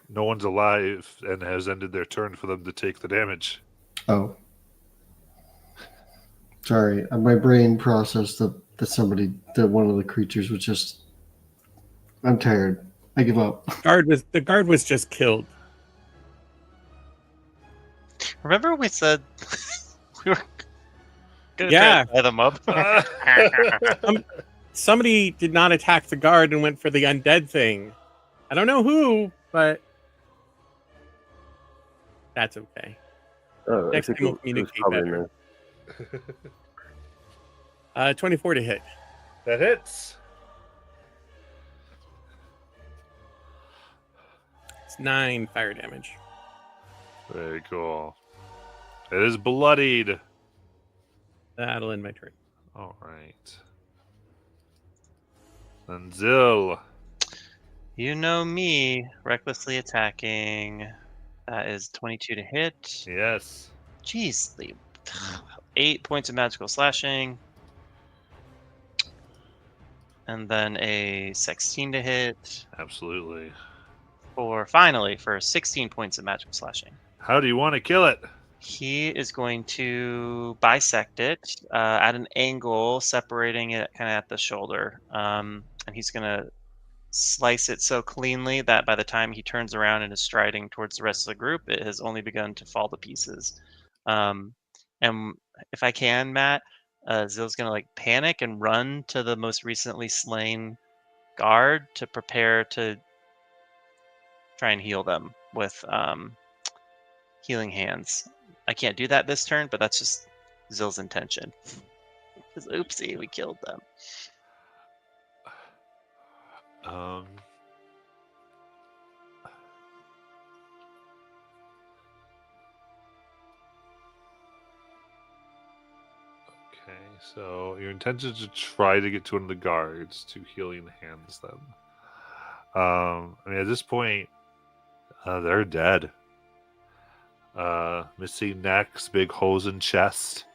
[SPEAKER 1] No one's alive and has ended their turn for them to take the damage.
[SPEAKER 5] Oh. Sorry, my brain processed that one of the creatures was just. I'm tired. I give up.
[SPEAKER 2] The guard was just killed.
[SPEAKER 4] Remember we said we were gonna
[SPEAKER 2] Yeah.
[SPEAKER 4] try to tie them up?
[SPEAKER 2] Somebody did not attack the guard and went for the undead thing. I don't know who, but that's okay.
[SPEAKER 3] I
[SPEAKER 2] Next
[SPEAKER 3] think
[SPEAKER 2] time we'll
[SPEAKER 3] it was
[SPEAKER 2] communicate
[SPEAKER 3] probably
[SPEAKER 2] better.
[SPEAKER 3] me.
[SPEAKER 2] 24 to hit.
[SPEAKER 1] That hits.
[SPEAKER 2] It's 9 fire damage.
[SPEAKER 1] Very cool. It is bloodied.
[SPEAKER 2] That'll end my turn.
[SPEAKER 1] All right. Then Zill.
[SPEAKER 4] You know me, recklessly attacking. That is 22 to hit.
[SPEAKER 1] Yes.
[SPEAKER 4] Jeez, 8 points of magical slashing. And then a 16 to hit
[SPEAKER 1] Absolutely.
[SPEAKER 4] for 16 points of magical slashing.
[SPEAKER 1] How do you want to kill it?
[SPEAKER 4] He is going to bisect it at an angle, separating it kind of at the shoulder. And he's going to slice it so cleanly that by the time he turns around and is striding towards the rest of the group, it has only begun to fall to pieces. And if I can, Matt, Zill's going to panic and run to the most recently slain guard to prepare to try and heal them with healing hands. I can't do that this turn, but that's just Zill's intention. 'Cause oopsie, we killed them.
[SPEAKER 1] Okay, so your intention is to try to get to one of the guards to healing hands them. I mean, at this point, they're dead. Missing necks, big holes in chest.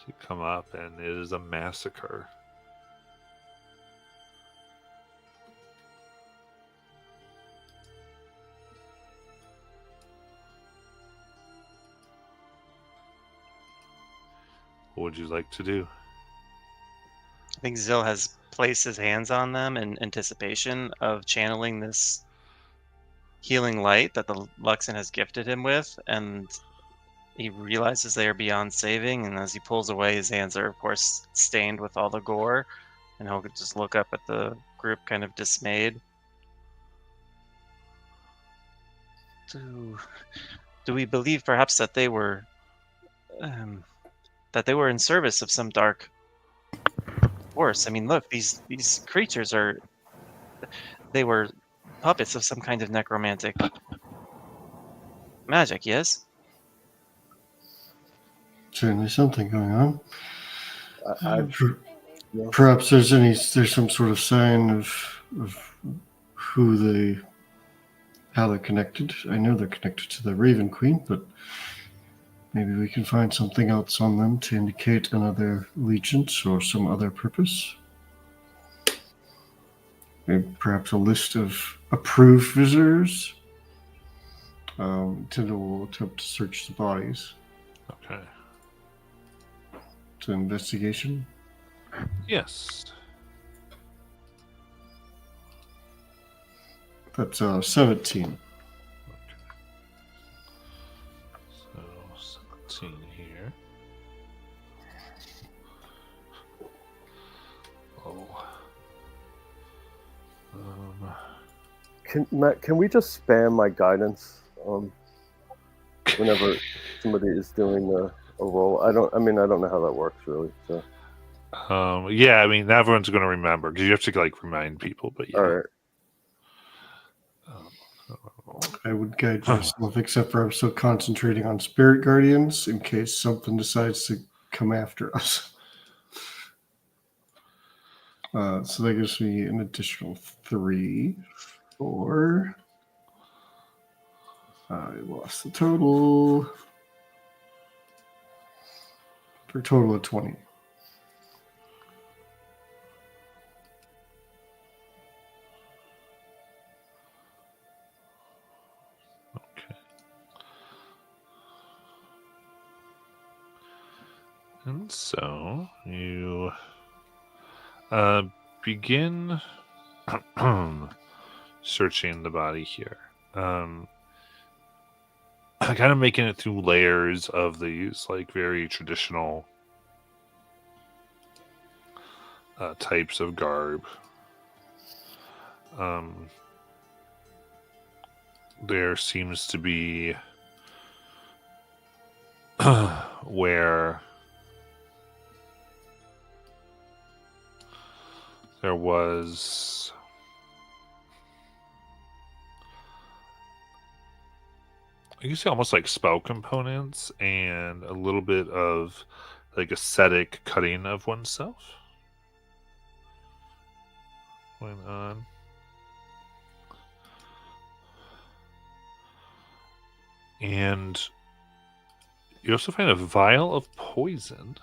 [SPEAKER 1] She come up, and it is a massacre. What would you like to do?
[SPEAKER 4] I think Zill has placed his hands on them in anticipation of channeling this healing light that the Luxon has gifted him with, and he realizes they are beyond saving, and as he pulls away, his hands are, of course, stained with all the gore, and he'll just look up at the group kind of dismayed. Do we believe perhaps that they were in service of some dark force? I mean, look, these creatures they were puppets of some kind of necromantic magic, yes?
[SPEAKER 5] Certainly something going on.
[SPEAKER 3] Yeah.
[SPEAKER 5] Perhaps there's some sort of sign of how they're connected. I know they're connected to the Raven Queen, but maybe we can find something else on them to indicate another allegiance or some other purpose. Maybe perhaps a list of approved visitors. Tinder will attempt to search the bodies.
[SPEAKER 1] Okay.
[SPEAKER 5] To investigation.
[SPEAKER 1] Yes.
[SPEAKER 5] That's 17.
[SPEAKER 1] So 17 here. Oh.
[SPEAKER 3] Matt, can we just spam my guidance whenever somebody is doing a roll? I don't know how that works really. So.
[SPEAKER 1] Yeah, I mean, everyone's going to remember because you have to like remind people. But yeah.
[SPEAKER 3] All right.
[SPEAKER 5] I would guide myself, except for I'm so concentrating on spirit guardians in case something decides to come after us. So that gives me an additional 3, 4. I lost the total. For a total of 20.
[SPEAKER 1] Okay. And so you begin searching the body here. Kind of making it through layers of these like very traditional types of garb. There seems to be where there was I guess almost like spell components and a little bit of like ascetic cutting of oneself going on. And you also find a vial of poison.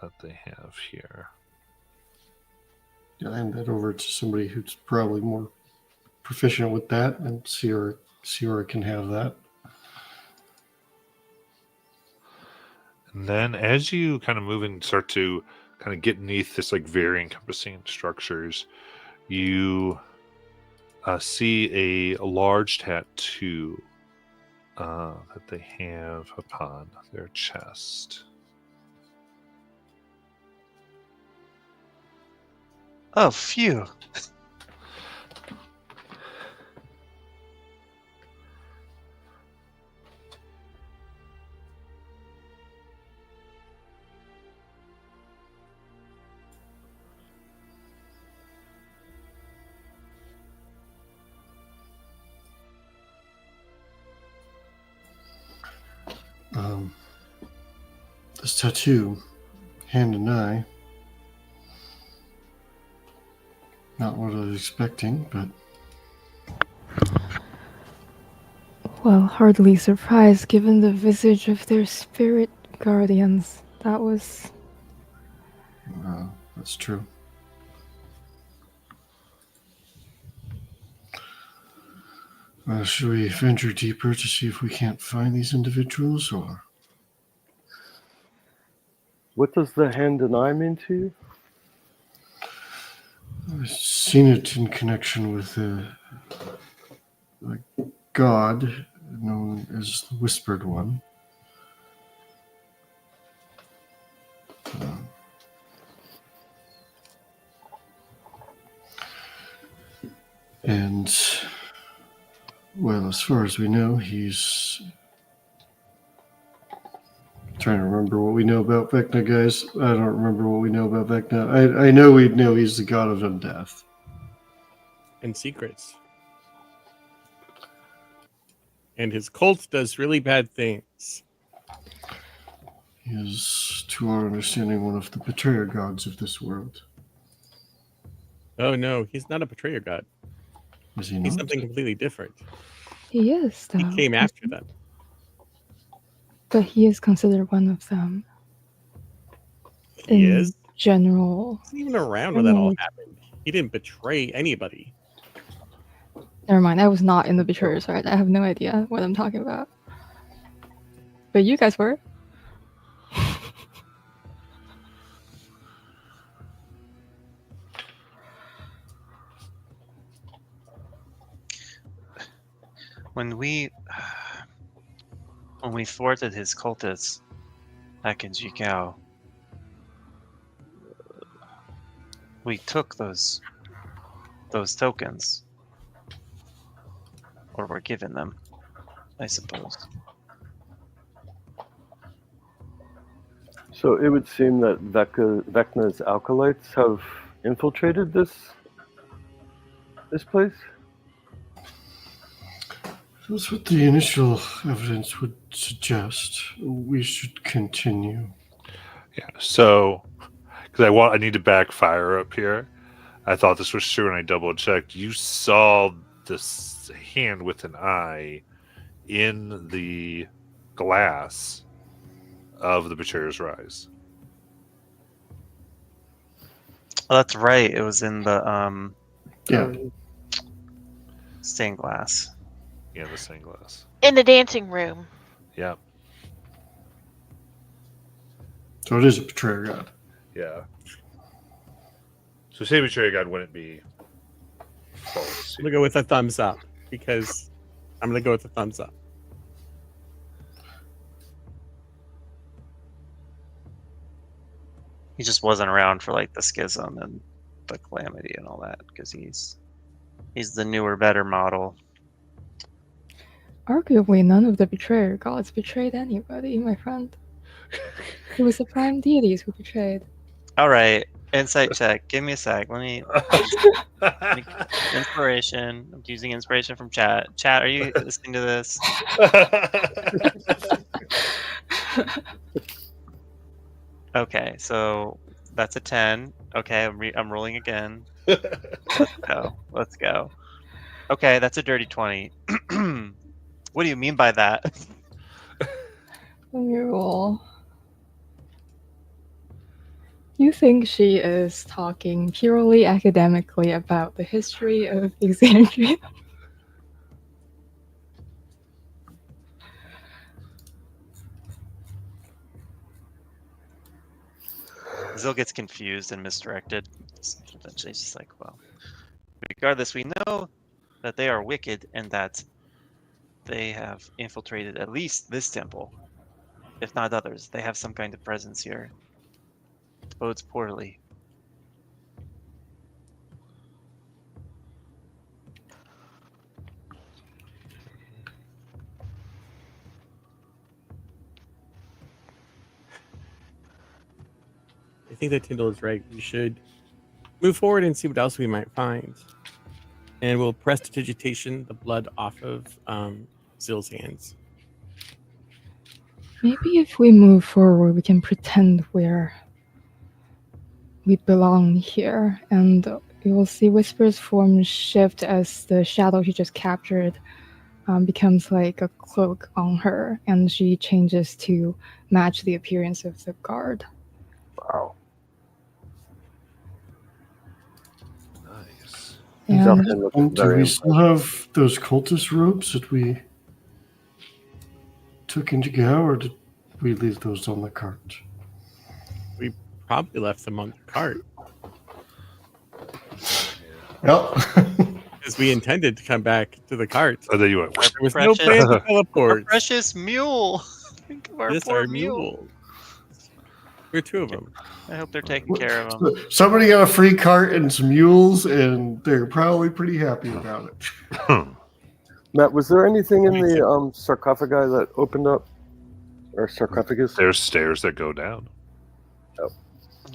[SPEAKER 1] That they have here.
[SPEAKER 5] I'll hand that over to somebody who's probably more proficient with that, and see where I can have that.
[SPEAKER 1] And then as you kind of move and start to kind of get beneath this like very encompassing structures, you see a large tattoo that they have upon their chest.
[SPEAKER 4] Oh, phew.
[SPEAKER 5] This tattoo, hand and eye. Not what I was expecting, but
[SPEAKER 6] Well, hardly surprised given the visage of their spirit guardians. That was.
[SPEAKER 5] that's true. Should we venture deeper to see if we can't find these individuals, or?
[SPEAKER 3] What does the hand and eye mean to you?
[SPEAKER 5] I've seen it in connection with a god known as the Whispered One. And, well, as far as we know, he's... trying to remember what we know about Vecna, guys. I don't remember what we know about Vecna. I know we know he's the god of undeath.
[SPEAKER 2] And secrets. And his cult does really bad things.
[SPEAKER 5] He is, to our understanding, one of the betrayer gods of this world.
[SPEAKER 2] Oh no, he's not a betrayer god.
[SPEAKER 5] Is he
[SPEAKER 2] He's
[SPEAKER 5] not?
[SPEAKER 2] something completely different.
[SPEAKER 6] He is, though.
[SPEAKER 2] He came after them.
[SPEAKER 6] But he is considered one of them.
[SPEAKER 2] He
[SPEAKER 6] in
[SPEAKER 2] is.
[SPEAKER 6] General.
[SPEAKER 2] He wasn't even around when that all happened. He didn't betray anybody.
[SPEAKER 6] Never mind, I was not in the Betrayers, right? I have no idea what I'm talking about. But you guys were.
[SPEAKER 4] When we thwarted his cultists back in Jikao, we took those tokens, or were given them, I suppose.
[SPEAKER 3] So it would seem that Vecna's acolytes have infiltrated this place?
[SPEAKER 5] That's what the initial evidence would suggest. We should continue.
[SPEAKER 1] Yeah. So, because I need to backfire up here. I thought this was true, and I double checked. You saw this hand with an eye in the glass of the Betrayer's Rise.
[SPEAKER 4] Oh, that's right. It was in the
[SPEAKER 5] Yeah.
[SPEAKER 4] stained glass.
[SPEAKER 1] Yeah, the stained glass.
[SPEAKER 7] In the dancing room.
[SPEAKER 1] Yeah.
[SPEAKER 5] So it is a betrayer god.
[SPEAKER 1] Yeah. So say Betrayer God wouldn't be false.
[SPEAKER 2] I'm gonna go with a thumbs up because I'm gonna go with a thumbs up.
[SPEAKER 4] He just wasn't around for like the schism and the calamity and all that because he's the newer, better model.
[SPEAKER 6] Arguably, none of the Betrayer gods betrayed anybody, my friend. It was the prime deities who betrayed.
[SPEAKER 4] All right, insight check. Give me a sec. Let me inspiration. I'm using inspiration from chat. Chat, are you listening to this? Okay, so that's a 10. Okay, I'm rolling again. Let's go. Okay, that's a dirty 20. What do you mean by that?
[SPEAKER 6] Let me roll. You think she is talking purely academically about the history of Exandria?
[SPEAKER 4] Zil gets confused and misdirected. Eventually, it's just like, well, regardless, we know that they are wicked and that they have infiltrated at least this temple, if not others. They have some kind of presence here. It bodes poorly.
[SPEAKER 2] I think that Tyndall is right. We should move forward and see what else we might find. And we'll prestidigitation the blood off of Zill's hands.
[SPEAKER 6] Maybe if we move forward, we can pretend we belong here, and you will see Whisper's form shift as the shadow she just captured becomes like a cloak on her, and she changes to match the appearance of the guard.
[SPEAKER 3] Wow.
[SPEAKER 1] Nice.
[SPEAKER 3] He's up
[SPEAKER 6] And
[SPEAKER 3] and looks
[SPEAKER 5] And do
[SPEAKER 3] very
[SPEAKER 5] we still have those cultist robes that we took into Gao, or did we leave those on the cart?
[SPEAKER 2] Probably left them on the cart
[SPEAKER 5] Yep.
[SPEAKER 2] because we intended to come back to the cart.
[SPEAKER 1] Oh, there you went.
[SPEAKER 2] There was no
[SPEAKER 4] Precious.
[SPEAKER 2] plan to
[SPEAKER 4] Our
[SPEAKER 2] teleport.
[SPEAKER 4] precious mule. Think of our
[SPEAKER 2] This
[SPEAKER 4] poor
[SPEAKER 2] our
[SPEAKER 4] mule.
[SPEAKER 2] mule. We're two of them.
[SPEAKER 4] I hope they're taking care of him.
[SPEAKER 5] Somebody got a free cart and some mules, and they're probably pretty happy about it.
[SPEAKER 3] Matt, was there anything in the sarcophagi that opened up? Or sarcophagus?
[SPEAKER 1] There's stairs that go down.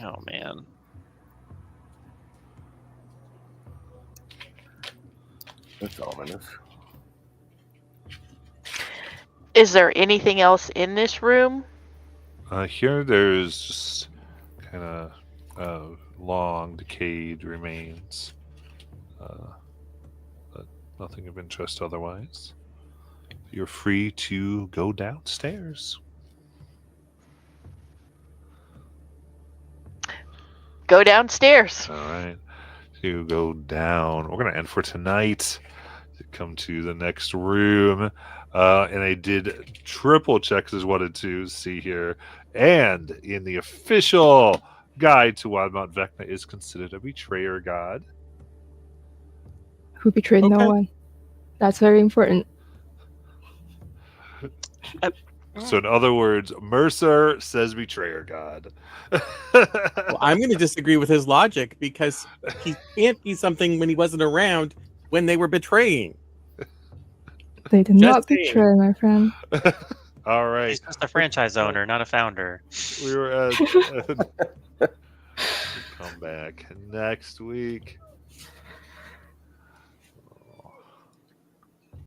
[SPEAKER 4] Oh man.
[SPEAKER 3] That's ominous.
[SPEAKER 7] Is there anything else in this room?
[SPEAKER 1] Here, there's just kind of long, decayed remains. But nothing of interest otherwise. You're free to go downstairs.
[SPEAKER 7] Go downstairs.
[SPEAKER 1] All right. To go down. We're going to end for tonight. To come to the next room. And I did triple checks as wanted to see here. And in the official guide to why Mount Vecna is considered a betrayer god.
[SPEAKER 6] who betrayed
[SPEAKER 2] Okay.
[SPEAKER 6] no one. That's very important.
[SPEAKER 1] So in other words, Mercer says betrayer god.
[SPEAKER 2] Well, I'm going to disagree with his logic because he can't be something when he wasn't around when they were betraying.
[SPEAKER 6] They did
[SPEAKER 2] Just
[SPEAKER 6] not
[SPEAKER 2] saying.
[SPEAKER 6] betray, my friend.
[SPEAKER 1] All right.
[SPEAKER 4] He's just a franchise owner, not a founder.
[SPEAKER 1] We were at come back next week.